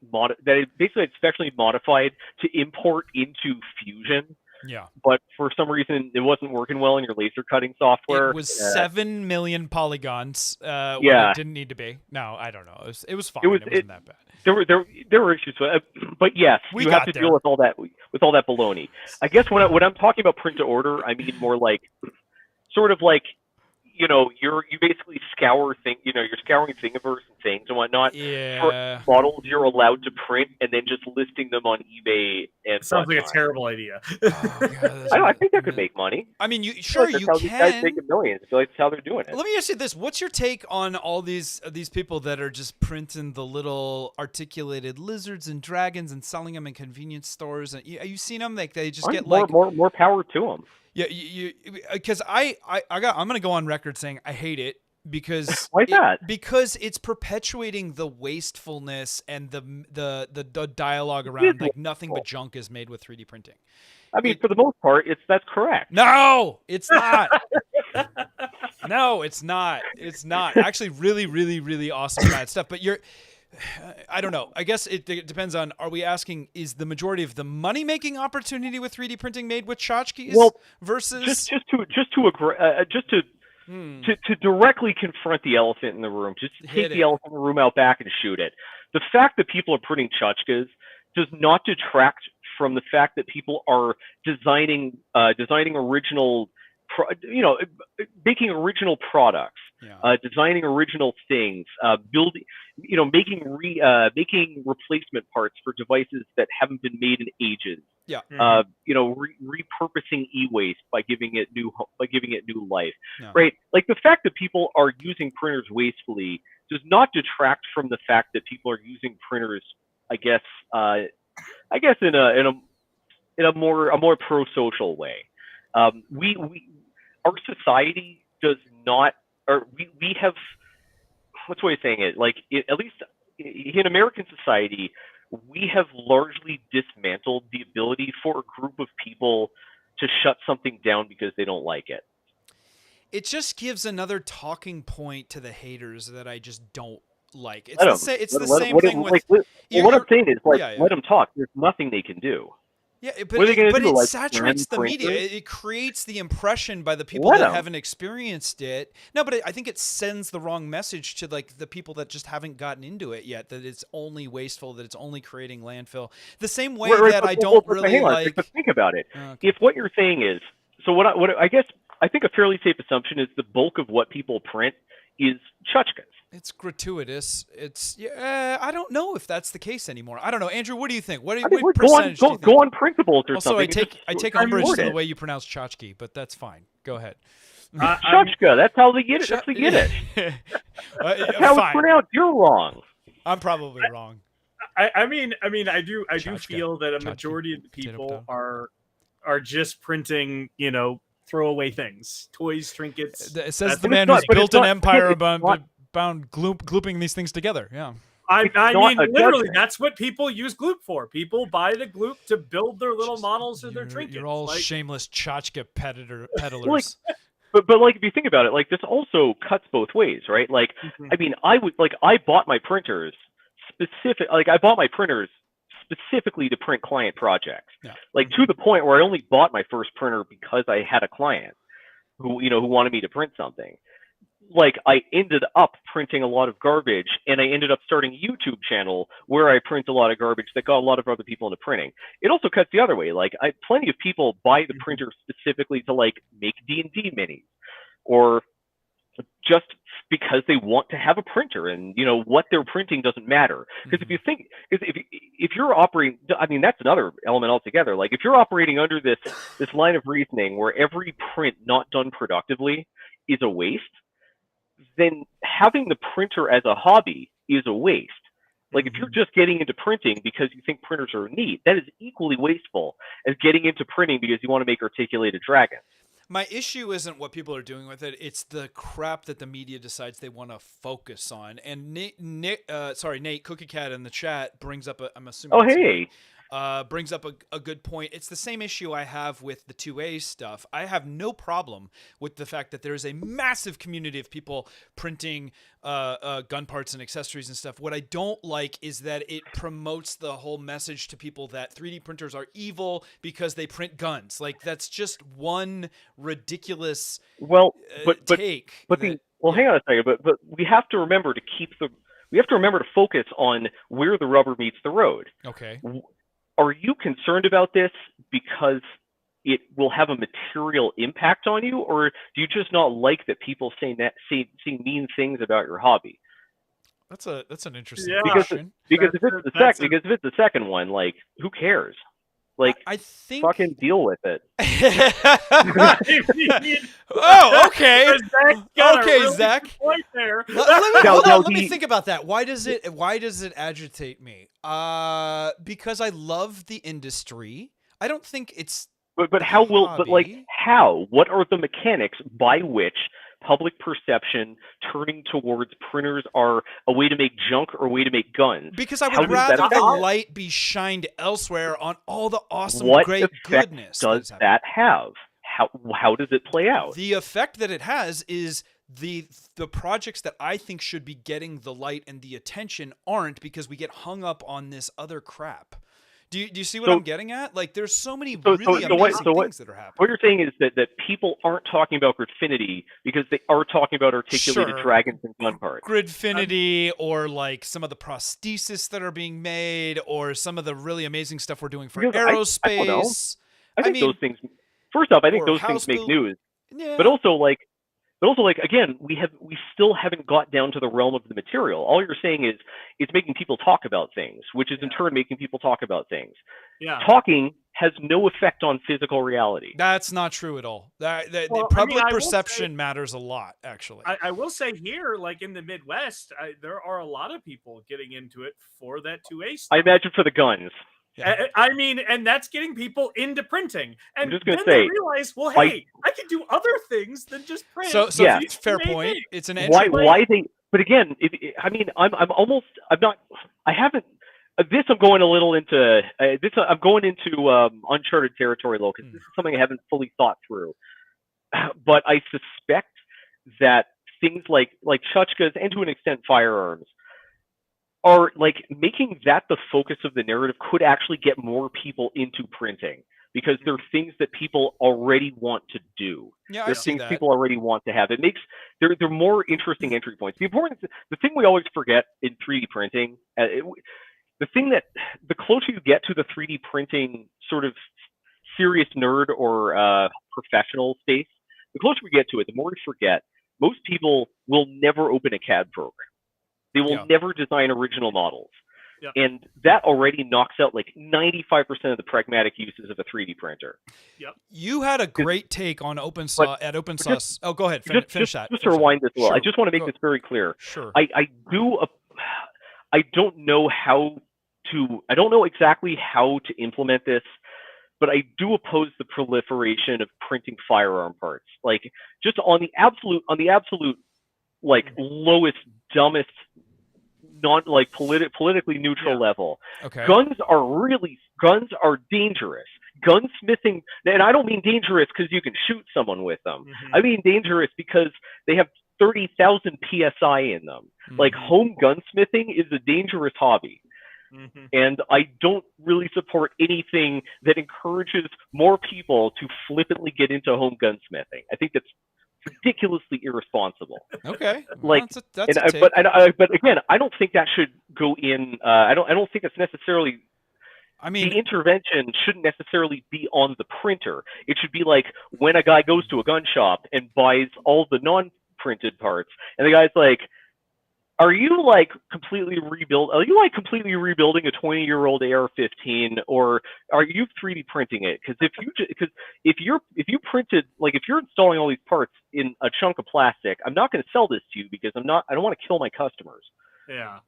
modified to import into Fusion. Yeah. But for some reason, it wasn't working well in your laser cutting software. It was 7 million polygons. When it didn't need to be. No, I don't know. It was fine. It wasn't that bad. There were issues with it, but yes, you have to deal with all that baloney. I guess when I'm talking about print to order, I mean more like sort of like you basically scour you're scouring Thingiverse and things and whatnot. Yeah. For models you're allowed to print and then just listing them on eBay and sounds like a terrible idea. I think that could make money. I mean, you how can. These guys making millions. I feel like that's how they're doing it. Let me ask you this: what's your take on all these people that are just printing the little articulated lizards and dragons and selling them in convenience stores? And you seen them? Like they just get more power to them. Yeah, because I'm gonna go on record saying I hate it because why that? Because it's perpetuating the wastefulness and the dialogue around like nothing but junk is made with 3D printing. I mean, for the most part, that's correct. No, it's not. No, it's not. It's not. Actually, really, really, really awesome bad stuff. But I don't know. I guess it depends on, are we asking, is the majority of the money-making opportunity with 3D printing made with tchotchkes versus... Just to to directly confront the elephant in the room, just to take the elephant in the room out back and shoot it. The fact that people are printing tchotchkes does not detract from the fact that people are designing original, making original products, designing original things, building, making replacement parts for devices that haven't been made in ages. Repurposing e-waste by giving it new life. Right? Like the fact that people are using printers wastefully does not detract from the fact that people are using printers, I guess in a more pro-social way. Our society does not, or we have, what's the way of saying it? Like, at least in American society, we have largely dismantled the ability for a group of people to shut something down because they don't like it. It just gives another talking point to the haters that I just don't like. It's the same thing with... what I'm saying is, let them talk. There's nothing they can do. Yeah, but it saturates the media. It creates the impression by the people that haven't experienced it. No, but I think it sends the wrong message to like the people that just haven't gotten into it yet. That it's only wasteful. That it's only creating landfill. The same way that I don't really like. But think about it. Okay. If what you're saying is I think a fairly safe assumption is the bulk of what people print is tchotchkes. It's gratuitous. I don't know if that's the case anymore. I don't know, Andrew. What do you think? What percentage? Go on principles or something. I take umbrage to the way you pronounce tchotchke, but that's fine. Go ahead. Tchotchke. That's how they get it. That's how they get it. That's how it's pronounced. You're wrong. I'm probably wrong. I mean, I do feel that a majority of the people are just printing, throwaway things, toys, trinkets. It says the man who's built an empire bound glooping these things together. Yeah. I mean, literally, that's what people use Gloop for. People buy the Gloop to build their little models of their trinkets. You're all shameless tchotchke peddlers. But if you think about it, this also cuts both ways, right? I mean, I bought my printers specifically to print client projects. Yeah. To the point where I only bought my first printer because I had a client who wanted me to print something. I ended up printing a lot of garbage, and I ended up starting a YouTube channel where I print a lot of garbage that got a lot of other people into printing. It also cuts the other way. Plenty of people buy the printer specifically to make D&D minis, or just because they want to have a printer, and what they're printing doesn't matter. Because if you're operating, I mean, that's another element altogether. If you're operating under this line of reasoning where every print not done productively is a waste, then having the printer as a hobby is a waste. If you're just getting into printing because you think printers are neat, that is equally wasteful as getting into printing because you want to make articulated dragons. My issue isn't what people are doing with it. It's the crap that the media decides they want to focus on. And Nate, Cookie Cat in the chat brings up I'm assuming. Oh, hey. Brings up a good point. It's the same issue I have with the 2A stuff. I have no problem with the fact that there's a massive community of people printing gun parts and accessories and stuff. What I don't like is that it promotes the whole message to people that 3D printers are evil because they print guns. That's just one ridiculous take. Hang on a second. But we have to remember to focus on where the rubber meets the road. Okay. Are you concerned about this because it will have a material impact on you, or do you just not like that people say mean things about your hobby? That's an interesting question. Because if it's the second one, who cares? I think fucking deal with it. Oh, okay. Zach. Right there. Let me think about that. Why does it agitate me? Because I love the industry. I don't think it's. But how will? But how? What are the mechanics by which public perception turning towards printers are a way to make junk or a way to make guns? Because I would rather the light be shined elsewhere on all the awesome, great goodness. Does that have? How does it play out? The effect that it has is the projects that I think should be getting the light and the attention aren't, because we get hung up on this other crap. Do you see what So- I'm getting at? Like, there's so many really so amazing what- things that are happening. What you're saying is that people aren't talking about gridfinity because they are talking about articulated Sure. dragons and gun parts. Gridfinity, or like some of the prosthesis that are being made, or some of the really amazing stuff we're doing for Because aerospace. I don't know. I think mean, those things. First off, I think or those house things make build- news. Yeah. But also, again, we still haven't got down to the realm of the material. All you're saying is it's making people talk about things, which is in turn making people talk about things. Yeah. Talking has no effect on physical reality. That's not true at all. The Well, public I will perception say- matters a lot, actually. I will say here, like in the Midwest, there are a lot of people getting into it for that 2A stuff. I imagine for the guns. Yeah. I mean, and that's getting people into printing. And just then gonna they say, realize, well, I- hey, I can do other things than just print. So Yeah. it's fair Amazing. point. It's an Why? entry. Why they? But again, I mean, I'm almost. I'm not. I haven't. This I'm going a little into. I'm going into uncharted territory, though, because this is something I haven't fully thought through. But I suspect that things like tchotchkes and to an extent firearms are like making that the focus of the narrative could actually get more people into printing because they're things that people already want to do. Yeah, I They're see things that. people already want to have. It makes they're more interesting entry points. The thing we always forget in 3D printing, the closer you get to the 3D printing sort of serious nerd or professional space, the closer we get to it, the more we forget. Most people will never open a CAD program. They will Yeah. never design original models. Yep. And that already knocks out like 95% of the pragmatic uses of a 3D printer. You had a great take on OpenSauce. Oh, go ahead. Finish that. Just to Finish that. rewind this a little, I Sure. just want to make Go- this very clear. Sure. I don't know I don't know exactly how to implement this, but I do oppose the proliferation of printing firearm parts. Like just on the absolute like lowest, dumbest, non like politically neutral level. Okay. Guns are dangerous. Gunsmithing, and I don't mean dangerous because you can shoot someone with them. Mhm. I mean dangerous because they have 30,000 psi in them. Like Mhm. home gunsmithing is a dangerous hobby. Mhm. And I don't really support anything that encourages more people to flippantly get into home gunsmithing. I think that's ridiculously irresponsible. Okay. Well, Like, that's a take. But again, I don't think that should go in. I don't think it's necessarily. I mean, The intervention shouldn't necessarily be on the printer. It should be like when a guy goes to a gun shop and buys all the non-printed parts, and the guy's like, Are you completely rebuilding a 20-year-old AR-15, or are you 3D printing it? Because if you're installing all these parts in a chunk of plastic, I'm not going to sell this to you because I don't want to kill my customers. Yeah.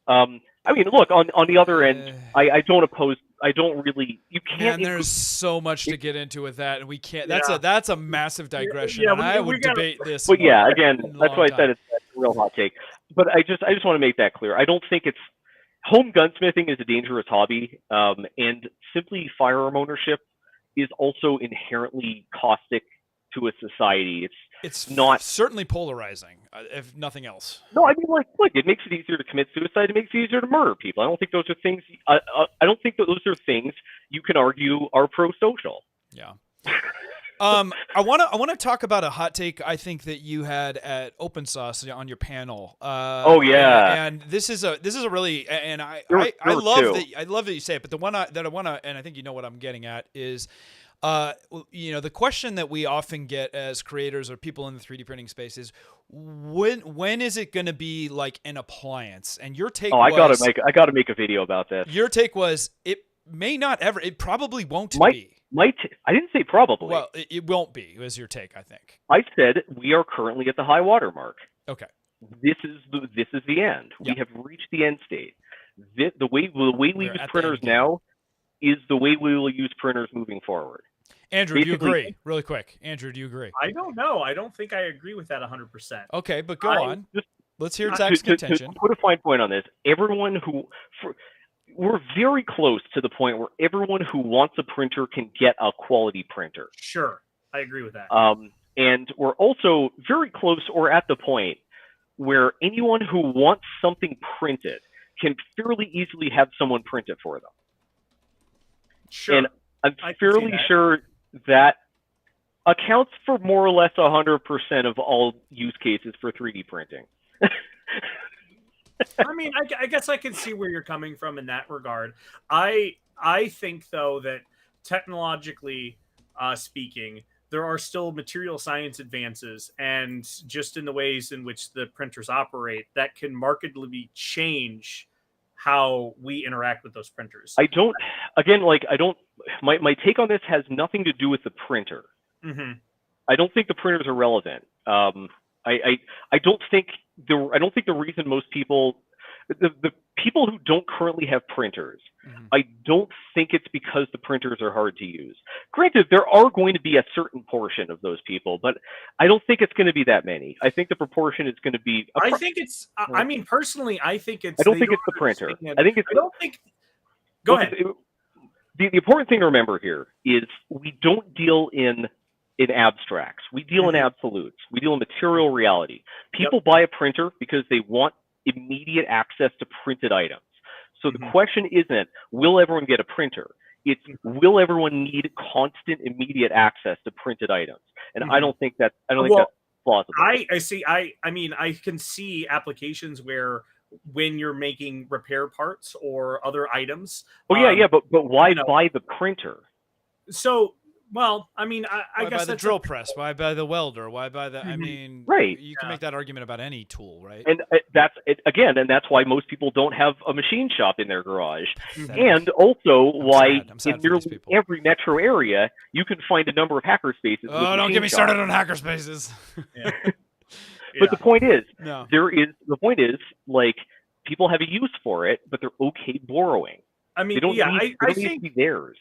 I mean, look, on the other end, I don't oppose. I don't really. You can't. man, there's so much to get into with that, and we can't. Yeah. That's a massive digression, Yeah, and I we would gotta- debate this. But yeah, for again, a that's long why I time. said it's a real hot take. But I just want to make that clear. I don't think it's home gunsmithing is a dangerous hobby, and simply firearm ownership is also inherently caustic to a society. It's not- certainly polarizing, if nothing else. No, I mean, look, it makes it easier to commit suicide. It makes it easier to murder people. I don't think those are things. I don't think that those are things you can argue are pro-social. Yeah. I want to talk about a hot take I think that you had at OpenSauce on your panel. Oh, yeah. and this is a really, and I There were love that you say it, but the one that I want to, and I think you know what I'm getting at is, the question that we often get as creators or people in the 3D printing space is when is it going to be like an appliance? And your take I was, gotta make a video about this. your take was it may not ever, it probably won't be. I didn't say probably. Well, it won't be, was your take, I think. I said we are currently at the high water mark. Okay. This is the end. Yeah. We have reached the end state. The way we We're use at the printers end game. now is the way we will use printers moving forward. Andrew, do you Basically- agree? Really quick. Andrew, do you agree? I don't know. I don't think I agree with that 100%. Okay, but go I on. just- Let's hear to- Zach's To contention. put a fine point on this, we're very close to the point where everyone who wants a printer can get a quality printer. Sure. I agree with that. And we're also very close or at the point where anyone who wants something printed can fairly easily have someone print it for them. Sure. And I'm I can see fairly that. sure that accounts for more or less 100% of all use cases for 3D printing. I mean, I guess I can see where you're coming from in that regard. I think though that technologically speaking, there are still material science advances, and just in the ways in which the printers operate, that can markedly change how we interact with those printers. I don't. Again, like I don't. My take on this has nothing to do with the printer. Mm-hmm. I don't think the printers are relevant. I don't think the reason most people, the people who don't currently have printers, I don't think it's because the printers are hard to use. Granted, there are going to be a certain portion of those people, but I don't think it's going to be that many. I think the proportion is going to be. I think it's. I mean, personally, I think it's. I don't think it's the printer. I think it's. I don't think. Go ahead. The important thing to remember here is we don't deal in abstracts. We deal in absolutes. We deal in material reality. People buy a printer because they want immediate access to printed items. So the question isn't, will everyone get a printer? It's, will everyone need constant, immediate access to printed items? And I don't think that's plausible. I see. I mean, I can see applications where when you're making repair parts or other items. Oh yeah, but why buy the printer? So, well, I mean, I why guess buy the drill press? Why buy the welder? Why buy the? I mean, right? You can make that argument about any tool, right? And that's it again, and that's why most people don't have a machine shop in their garage, and also why in nearly every metro area you can find a number of hacker spaces. Oh, don't get me started on hacker spaces. But the point is, no. The point is, like, people have a use for it, but they're okay borrowing. I mean, they don't I need think to be theirs.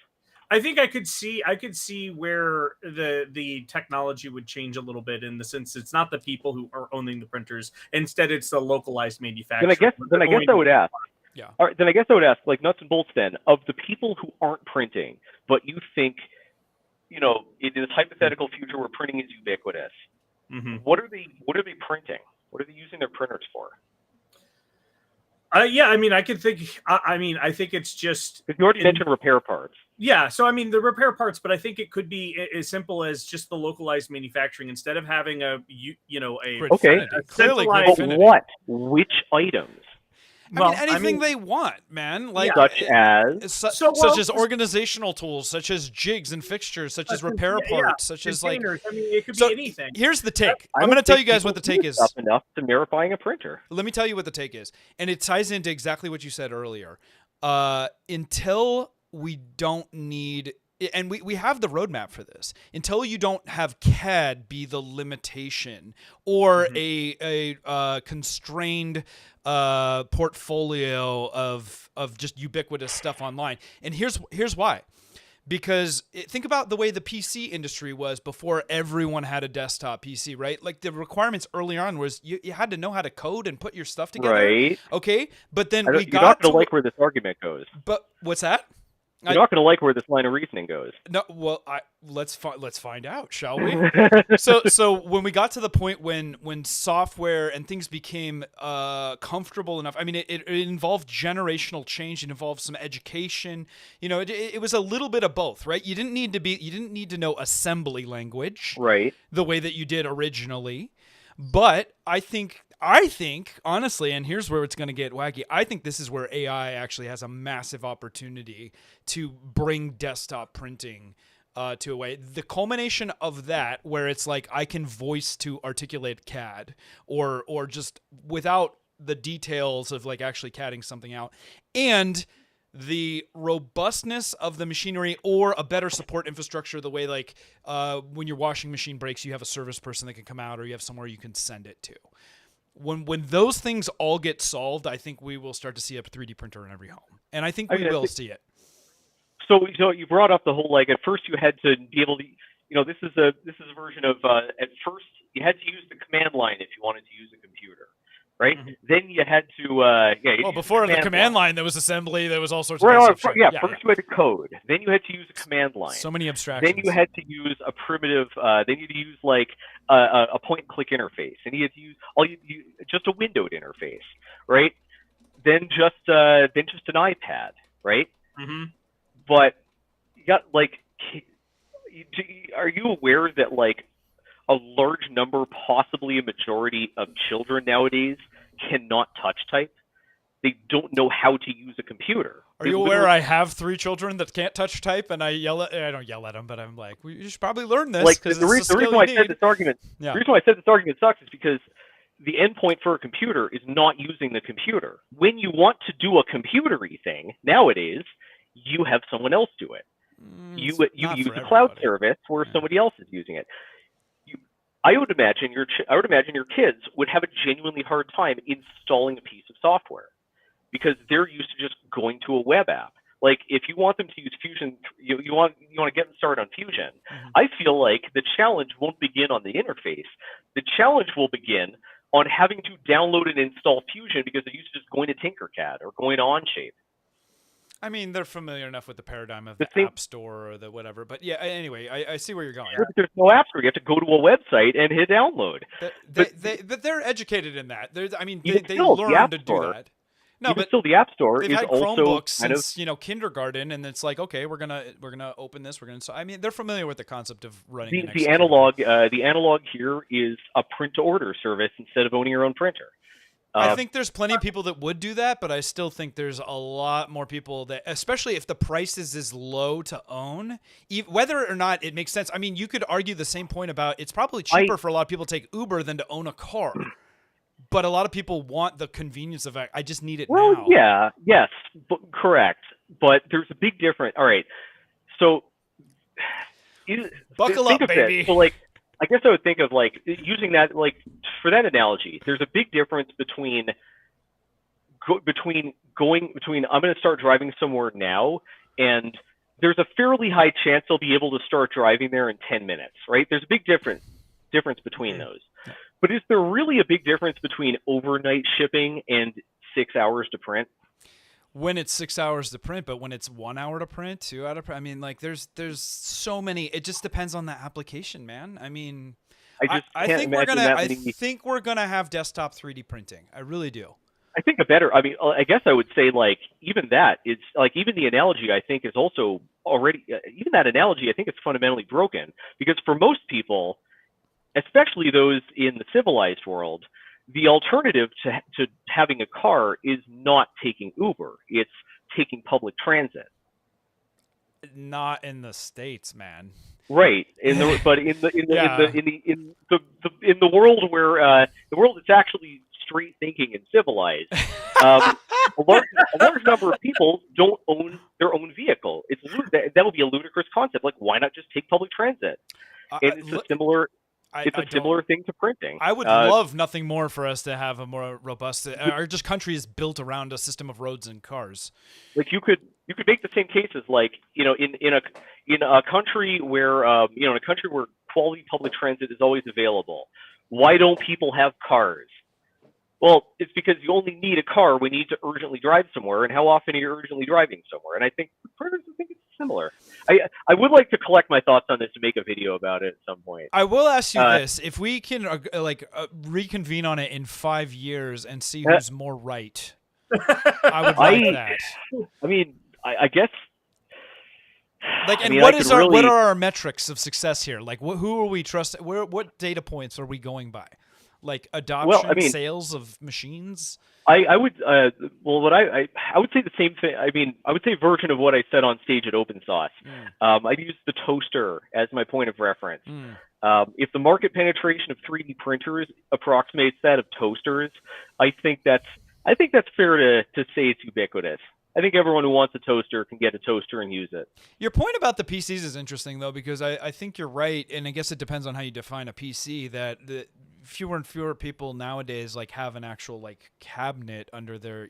I think I could see where the technology would change a little bit, in the sense it's not the people who are owning the printers. Instead, it's the localized manufacturer. Then I guess I would ask. Yeah. All right, then I guess I would ask, like, nuts and bolts then, of the people who aren't printing, but you think, in this hypothetical future where printing is ubiquitous, what are they printing? What are they using their printers for? Yeah, I mean, I could think. I think it's just. Because you already mentioned repair parts. Yeah, so I mean the repair parts, but I think it could be as simple as just the localized manufacturing instead of having clearly but what? Which items? I mean, anything they want, man. Like such as organizational tools, such as jigs and fixtures, such as repair parts, such as like. I mean, it could be anything. Here's the take. I'm going to tell you guys what the take is. Enough to merit buying a printer. Let me tell you what the take is, and it ties into exactly what you said earlier. Until we don't need. And we have the roadmap for this. Until you don't have CAD be the limitation or a constrained portfolio of just ubiquitous stuff online. And here's why. Because think about the way the PC industry was before everyone had a desktop PC, right? Like the requirements early on was you had to know how to code and put your stuff together. Right. Okay. But then you're not going to like where this argument goes. But what's that? You're not going to like where this line of reasoning goes. No, well, let's find out, shall we? so when we got to the point when software and things became comfortable enough, I mean, it involved generational change. It involved some education. It was a little bit of both, right? You didn't need to know assembly language, right? The way that you did originally, but I think honestly, and here's where it's going to get wacky. I think this is where AI actually has a massive opportunity to bring desktop printing to a way. The culmination of that, where it's like I can voice to articulate CAD, or just without the details of like actually CADing something out, and the robustness of the machinery or a better support infrastructure, the way like when your washing machine breaks, you have a service person that can come out, or you have somewhere you can send it to. When those things all get solved, I think we will start to see a 3D printer in every home, and I think we will see it. So you brought up the whole, like, at first you had to be able to, this is a version of at first you had to use the command line if you wanted to use a computer, right? Then you had to before the command line there was assembly, there was all sorts of stuff. First you had to code, then you had to use a command line. So many abstractions. Then you had to use a primitive. Then you had to use like a point and click interface, and you had to use just a windowed interface, right? Then just an iPad, right? But got like, are you aware that like a large number, possibly a majority of children nowadays cannot touch type? They don't know how to use a computer. Are you aware I have 3 children that can't touch type, and I don't yell at them, but I'm like, you should probably learn this. Like the reason why I said this argument, yeah. the reason why I said this argument sucks is because the endpoint for a computer is not using the computer. When you want to do a computery thing nowadays, you have someone else do it. You use a cloud service where somebody else is using it. I would imagine your kids would have a genuinely hard time installing a piece of software because they're used to just going to a web app. Like if you want them to use Fusion, you want to get them started on Fusion. I feel like the challenge won't begin on the interface. The challenge will begin on having to download and install Fusion because they're used to just going to Tinkercad or going to Onshape. I mean, they're familiar enough with the paradigm of the App Store or the whatever. But yeah, anyway, I see where you're going. Sure, but there's no App Store. You have to go to a website and hit download. But they're educated in that. They learn to do that. No, but still, the App Store they've is had also Chromebooks since kindergarten, and it's like, okay, we're gonna open this. I mean, they're familiar with the concept of running the analog. The analog here is a print to order service instead of owning your own printer. I think there's plenty of people that would do that, but I still think there's a lot more people that, especially if the price is as low to own, whether or not it makes sense. I mean, you could argue the same point about it's probably cheaper for a lot of people to take Uber than to own a car. But a lot of people want the convenience of it. I just need it now. Well, yeah, yes, correct. But there's a big difference. All right, so buckle up, baby. So, like, I guess I would think of like using that, like, for that analogy. There's a big difference between I'm going to start driving somewhere now, and there's a fairly high chance I'll be able to start driving there in 10 minutes. Right? There's a big difference between those. But is there really a big difference between overnight shipping and 6 hours to print? When it's 6 hours to print, but when it's 1 hour to print, 2 hour to print, I mean, like there's so many. It just depends on the application, man. I mean, I think we're gonna have desktop 3D printing. I really do. I think I guess I would say like even that it's like even the analogy I think is also already even that analogy I think it's fundamentally broken because for most people, especially those in the civilized world, the alternative to having a car is not taking Uber. It's taking public transit. Not in the States, man. Right. But in the world where the world that's actually straight thinking and civilized, a large number of people don't own their own vehicle. That would be a ludicrous concept. Like, why not just take public transit? And it's a similar. It's a similar thing to printing. I would love nothing more for us to have a more robust. Our country is built around a system of roads and cars. Like you could make the same cases. Like in a country where in a country where quality public transit is always available. Why don't people have cars? Well, it's because you only need a car when you need to urgently drive somewhere, and how often are you urgently driving somewhere? And I think printers, I think it's similar. I would like to collect my thoughts on this and make a video about it at some point. I will ask you this: if we can reconvene on it in 5 years and see who's more right, I would like that. I mean, I guess. What are our metrics of success here? Like, who are we trusting? What data points are we going by? Like adoption, sales of machines. I would I would say the same thing. I mean, I would say version of what I said on stage at Open Sauce. I'd use the toaster as my point of reference. If the market penetration of 3D printers approximates that of toasters, I think that's fair to say it's ubiquitous. I think everyone who wants a toaster can get a toaster and use it. Your point about the PCs is interesting, though, because I think you're right, and I guess it depends on how you define a PC, that fewer and fewer people nowadays have an actual cabinet under their,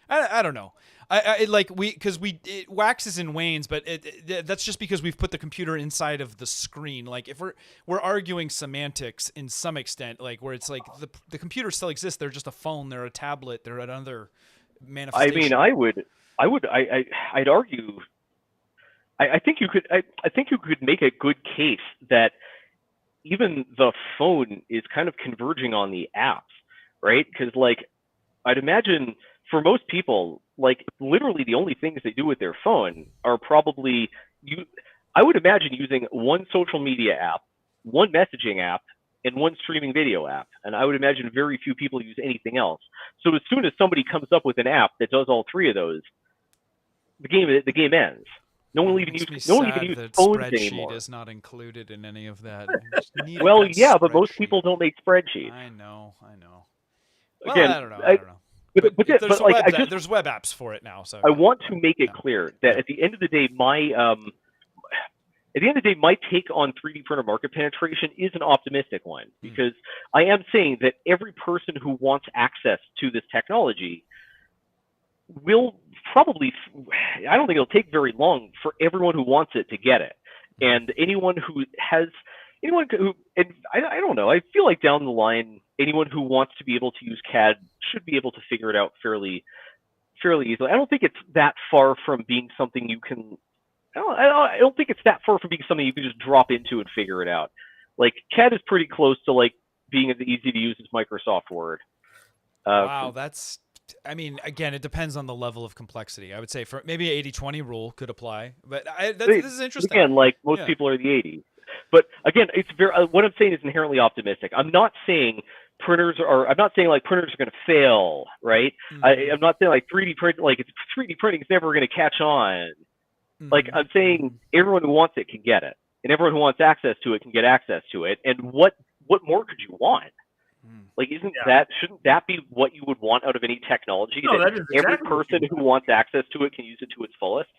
I don't know. It waxes and wanes, but that's just because we've put the computer inside of the screen. Like if we're arguing semantics in some extent, where it's like the computer still exists, they're just a phone, they're a tablet, they're another manifestation. I mean, I'd argue. I think you could make a good case that even the phone is kind of converging on the apps, right? Because I'd imagine for most people, literally the only things they do with their phone are probably I would imagine using one social media app, one messaging app, and one streaming video app. And I would imagine very few people use anything else. So as soon as somebody comes up with an app that does all three of those, the game ends. No one even uses phone spreadsheet anymore. Is not included in any of that. Well, yeah, but most people don't make spreadsheets. I know. Well, again, I don't know. But there's web apps for it now. So I want to make it clear that at the end of the day, my take on 3D printer market penetration is an optimistic one, because I am saying that every person who wants access to this technology will probably, I don't think it'll take very long for everyone who wants it to get it. And anyone who, and I don't know, I feel like down the line, anyone who wants to be able to use CAD should be able to figure it out fairly easily. I don't think it's that far from being something you can, I don't think it's that far from being something you can just drop into and figure it out. Like, CAD is pretty close to like being as easy to use as Microsoft Word. Wow, I mean, again, it depends on the level of complexity. I would say for maybe 80-20 rule could apply, but this is interesting. Again, like most people are the 80s. But again, it's what I'm saying is inherently optimistic. I'm not saying printers are going to fail, right? I'm not saying like 3D printing is never going to catch on. Like, I'm saying everyone who wants it can get it, and everyone who wants access to it can get access to it. And what more could you want? Like, shouldn't that be what you would want out of any technology? No, that is exactly every person who wants access to it can use it to its fullest.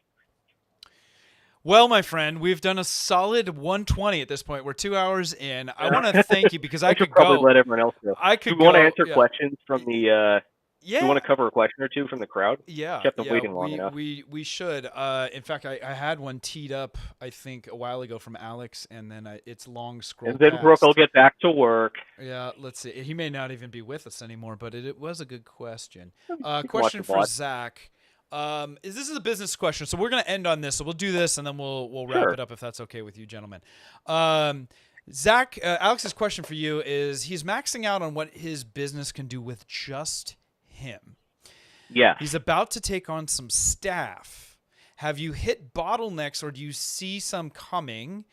Well, my friend, we've done a solid 120 at this point. We're 2 hours in. I want to thank you because I could probably go. Let everyone else go. I could. Do you want to answer questions from the? Yeah. Do you want to cover a question or two from the crowd? Yeah. Kept them waiting long enough. We should. In fact, I had one teed up, I think, a while ago from Alex, and then it's long scrolled. And then past. Brooke will get back to work. Yeah, let's see. He may not even be with us anymore, but it was a good question. Question for Zack. This is a business question, so we're going to end on this. So we'll do this, and then we'll wrap it up if that's okay with you, gentlemen. Zack, Alex's question for you is: he's maxing out on what his business can do with just him. Yeah. He's about to take on some staff. Have you hit bottlenecks, or do you see some coming?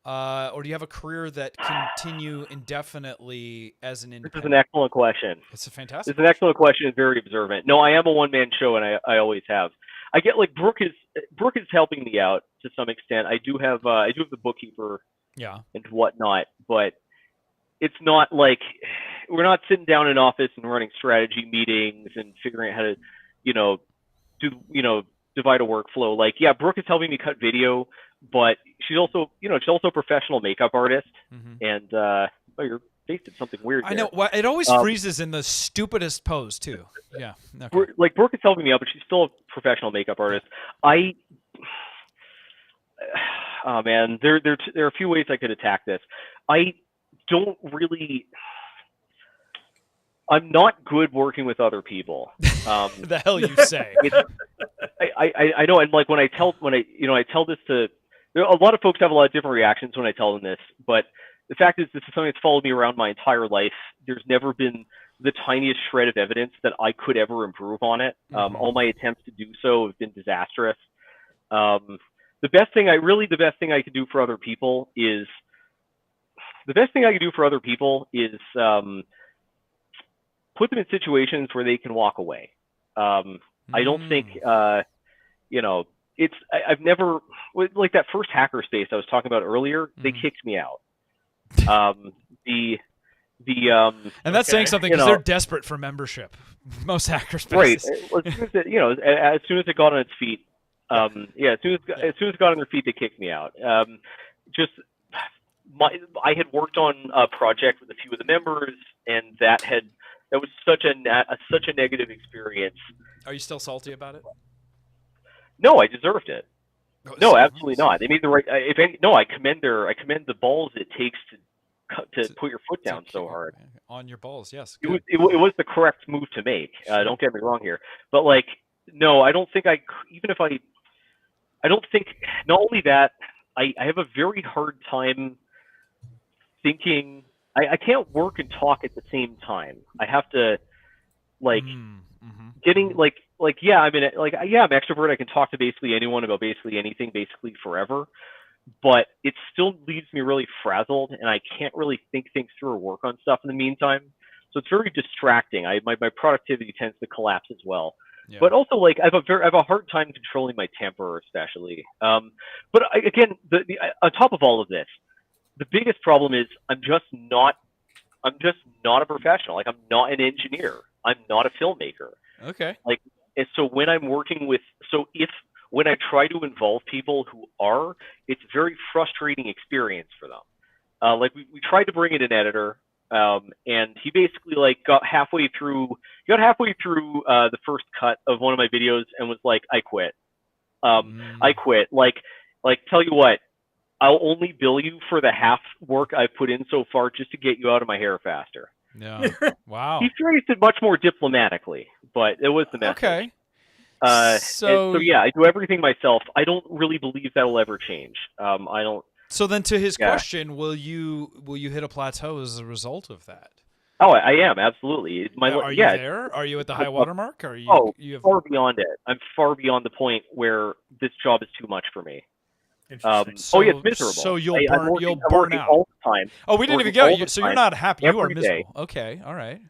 Or do you have a career that continue indefinitely as an independent? This is an excellent question. It's a fantastic. It's an excellent question and very observant. No, I am a one-man show, and I always have. I get like Brooke is helping me out to some extent. I do have the bookkeeper, and whatnot, but it's not like we're not sitting down in an office and running strategy meetings and figuring out how to divide a workflow. Like, yeah, Brooke is helping me cut video, but she's also a professional makeup artist. And your face did something weird there. I know. Well, it always freezes in the stupidest pose too. Yeah. Okay. Like, Brooke is helping me out, but she's still a professional makeup artist. Oh man, there are a few ways I could attack this. I'm not good working with other people. The hell you say? I know, and like when I tell this to, a lot of folks have a lot of different reactions when I tell them this, but the fact is, this is something that's followed me around my entire life. There's never been the tiniest shred of evidence that I could ever improve on it. All my attempts to do so have been disastrous. The best thing I could do for other people is put them in situations where they can walk away. I don't think, I've never, like that first hackerspace I was talking about earlier, they kicked me out. And that's saying something, because they're desperate for membership. Most hackerspaces. Right. As soon as it got on its feet, as soon as it got on their feet, they kicked me out. I had worked on a project with a few of the members, and that was such a negative experience. Are you still salty about it? No, I deserved it. No, absolutely not. They made the right. I commend the balls it takes to put your foot down so hard. On your balls, yes. It was the correct move to make. Don't get me wrong here, but like, no, I don't think I don't think. Not only that, I have a very hard time thinking. I can't work and talk at the same time. I have to, like, getting, like, like, yeah, I mean, like, yeah, I'm extrovert. I can talk to basically anyone about basically anything, basically forever. But it still leaves me really frazzled, and I can't really think things through or work on stuff in the meantime. So it's very distracting. My productivity tends to collapse as well. Yeah. But also, like, I have a hard time controlling my temper, especially. But again, on top of all of this, the biggest problem is I'm just not a professional. Like, I'm not an engineer. I'm not a filmmaker. Okay. Like, and so when I'm working with, when I try to involve people who are, it's a very frustrating experience for them. Like, we tried to bring in an editor, and he basically like got halfway through the first cut of one of my videos and was like, I quit. I quit. Like, tell you what, I'll only bill you for the half work I've put in so far just to get you out of my hair faster. Yeah. Wow. He phrased it much more diplomatically, but it was the message. Okay. So yeah, I do everything myself. I don't really believe that'll ever change. I don't. So then, to his question, will you hit a plateau as a result of that? Oh, I am absolutely. Are you there? Are you at the high water mark? Are you? Oh, you have... far beyond it. I'm far beyond the point where this job is too much for me. So, yeah, it's miserable. So you'll I'm burn out all the time. Oh, we didn't even go. So you're not happy. You are miserable. Day. Okay, all right.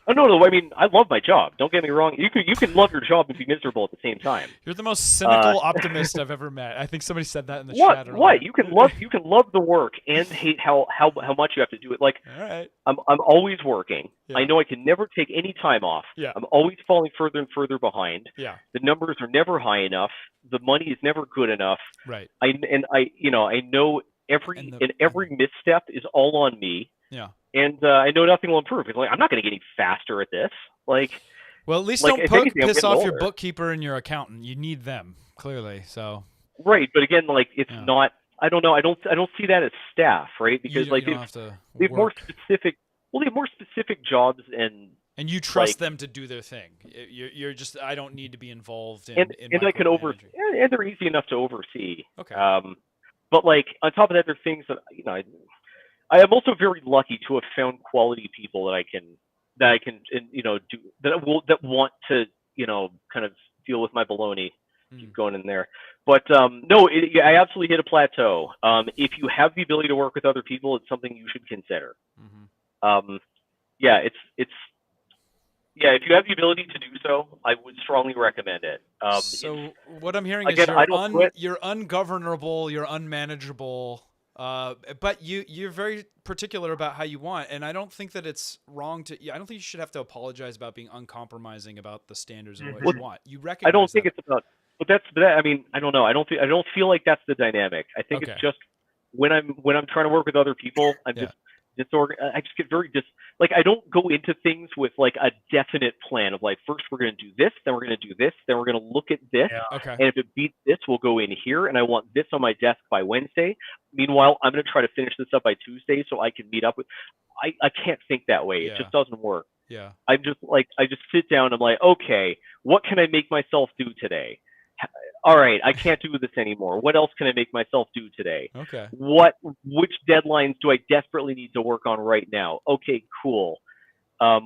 Oh no! I mean, I love my job. Don't get me wrong. You can love your job and be miserable at the same time. You're the most cynical optimist I've ever met. I think somebody said that in the chat. What? You can love the work and hate how much you have to do it. Like, all right. I'm always working. Yeah. I know I can never take any time off. Yeah. I'm always falling further and further behind. Yeah. The numbers are never high enough. The money is never good enough. Right. I know every misstep is all on me. Yeah. And I know nothing will improve. It's like, I'm not going to get any faster at this. Like, well, at least like, don't piss off your bookkeeper and your accountant. You need them, clearly. So. Right, but again, like, it's not. I don't know. I don't see that as staff, right? Because like they have more specific. Well, they have more specific jobs and you trust them to do their thing. You're just, I don't need to be involved in. And I can and they're easy enough to oversee. Okay. But like on top of that, there are things that I am also very lucky to have found quality people that I can do that want to kind of deal with my baloney. Keep going in there, but no, I absolutely hit a plateau. If you have the ability to work with other people, it's something you should consider. Mm-hmm. If you have the ability to do so, I would strongly recommend it. So what I'm hearing again, is you're ungovernable, you're unmanageable, but you're very particular about how you want, and I don't think that it's wrong to. I don't think you should have to apologize about being uncompromising about the standards and what you want. You recognize. I don't think it's about. But I mean, I don't know. I don't feel like that's the dynamic. I think it's just when I'm trying to work with other people, I'm just I just get very like I don't go into things with like a definite plan of like first we're going to do this, then we're going to do this, then we're going to look at this, and if it beats this, we'll go in here, and I want this on my desk by Wednesday. Meanwhile, I'm going to try to finish this up by Tuesday so I can meet up with. I can't think that way. It just doesn't work. Yeah. I'm just like I just sit down. I'm like, okay, what can I make myself do today? All right, I can't do this anymore. What else can I make myself do today? Okay. Which deadlines do I desperately need to work on right now? Okay, cool. I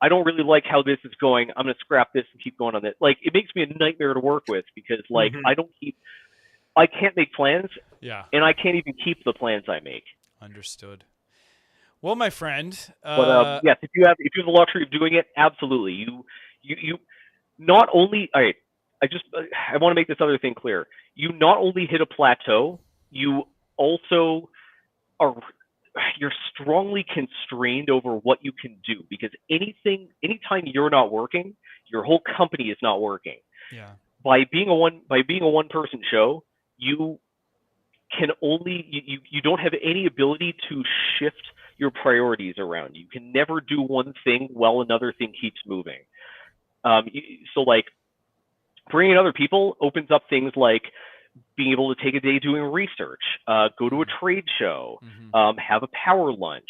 don't really like how this is going. I'm gonna scrap this and keep going on this. Like, it makes me a nightmare to work with because like I can't make plans. Yeah. And I can't even keep the plans I make. Understood. Well, my friend. But yes, if you have the luxury of doing it, absolutely. You not only all right. I want to make this other thing clear. You not only hit a plateau, you also you're strongly constrained over what you can do because anytime you're not working, your whole company is not working. Yeah. By being a one person show, you can only you don't have any ability to shift your priorities around. You can never do one thing while another thing keeps moving. So like bringing other people opens up things like being able to take a day doing research, go to a trade show, have a power lunch,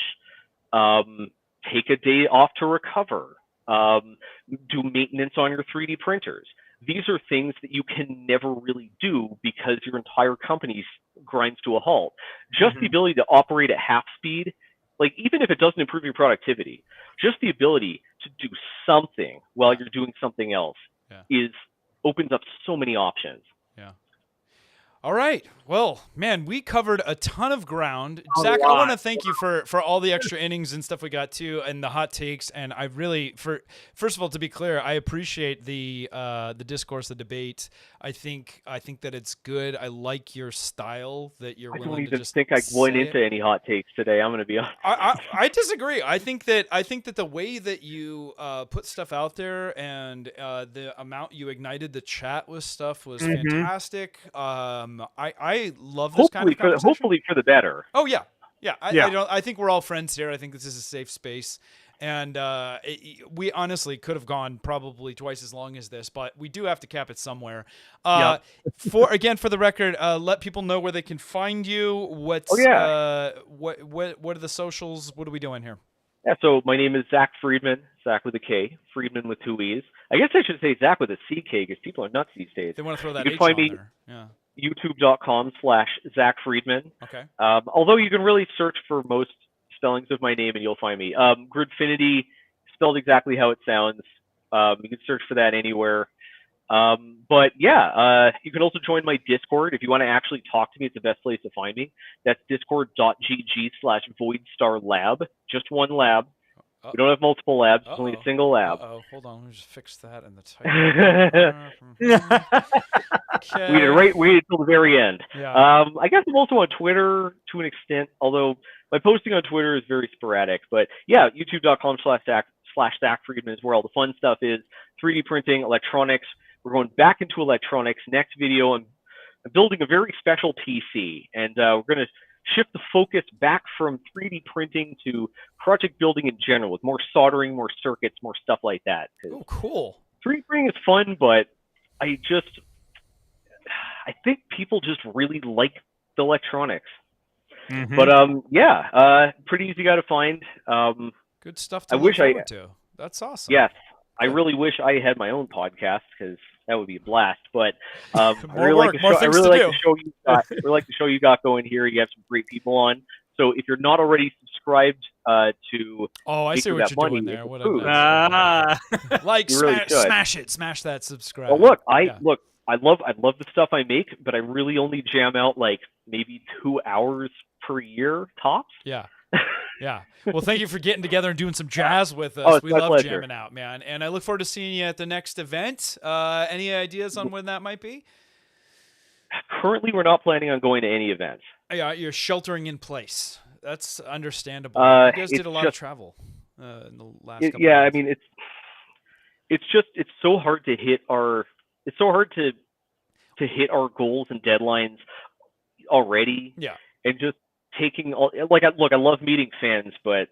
take a day off to recover, do maintenance on your 3D printers. These are things that you can never really do because your entire company grinds to a halt. Just the ability to operate at half speed, like even if it doesn't improve your productivity, just the ability to do something while you're doing something else opens up so many options. Yeah. All right. Well, man, we covered a ton of ground. A Zach, I want to lot. thank you for all the extra innings and stuff we got too, and the hot takes. And I really, first of all, to be clear, I appreciate the discourse, the debate. I think that it's good. I like your style that you're I willing don't to even just think I went say into any hot takes today. I'm going to be honest. I disagree. I think that the way that you put stuff out there and the amount you ignited the chat with stuff was fantastic. I love this kind of conversation. Hopefully for the better. Oh yeah. Yeah. I think we're all friends here. I think this is a safe space. And we honestly could have gone probably twice as long as this, but we do have to cap it somewhere. Yep. For the record, let people know where they can find you. What are the socials? What are we doing here? Yeah, so my name is Zack Freedman, Zack with a K, Freedman with 2 E's. I guess I should say Zack with a CK because people are nuts these days. They want to throw that you H can find on me there. Yeah. youtube.com/Zack Freedman. Okay. Although you can really search for most spellings of my name and you'll find me. Gridfinity, spelled exactly how it sounds. You can search for that anywhere. But yeah, you can also join my Discord. If you want to actually talk to me, it's the best place to find me. That's discord.gg/Voidstar lab. Just one lab. We don't have multiple labs. It's only a single lab. Hold on. Let me just fix that in the title. Okay. Wait until the very end. Yeah. I guess I'm also on Twitter to an extent, although my posting on Twitter is very sporadic. But yeah, youtube.com/Zack Freedman is where all the fun stuff is. 3D printing, electronics. We're going back into electronics. Next video, I'm building a very special PC, and we're going to shift the focus back from 3D printing to project building in general, with more soldering, more circuits, more stuff like that. Oh, cool. 3D printing is fun, but I think people just really like the electronics. But yeah, pretty easy guy to find. Good stuff to I look wish forward to. That's awesome. Yes. I really wish I had my own podcast because that would be a blast. But I really like the show you got. I really like the show you got going here. You have some great people on. So if you're not already subscribed to I see what you're doing there. What a like, really smash that subscribe. Well, I love the stuff I make, but I really only jam out like maybe 2 hours per year tops. Yeah. Yeah. Well, thank you for getting together and doing some jazz with us. We love jamming out, man. And I look forward to seeing you at the next event. Any ideas on when that might be? Currently, we're not planning on going to any events. Yeah, you're sheltering in place. That's understandable. You guys did a lot of travel in the last couple Yeah, months. I mean, it's so hard to hit our goals and deadlines already. Yeah. And just taking I love meeting fans, but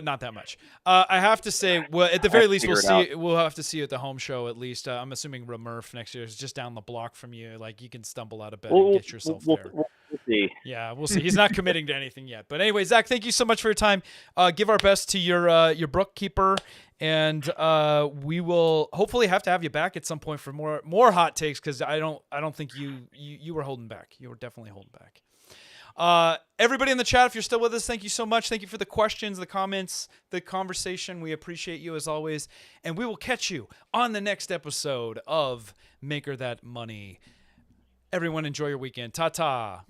not that much. I have to say, well, at the very least, we'll have to see you at the home show at least. I'm assuming Remurf next year is just down the block from you. Like, you can stumble out of bed and get yourself there. We'll see. Yeah, we'll see. He's not committing to anything yet. But anyway, Zack, thank you so much for your time. Give our best to your bookkeeper, and we will hopefully have to have you back at some point for more hot takes, because I don't think you were holding back. You were definitely holding back. Everybody in the chat, if you're still with us, thank you so much. Thank you for the questions, the comments, the conversation. We appreciate you as always. And we will catch you on the next episode of Maker That Money. Everyone enjoy your weekend. Ta-ta.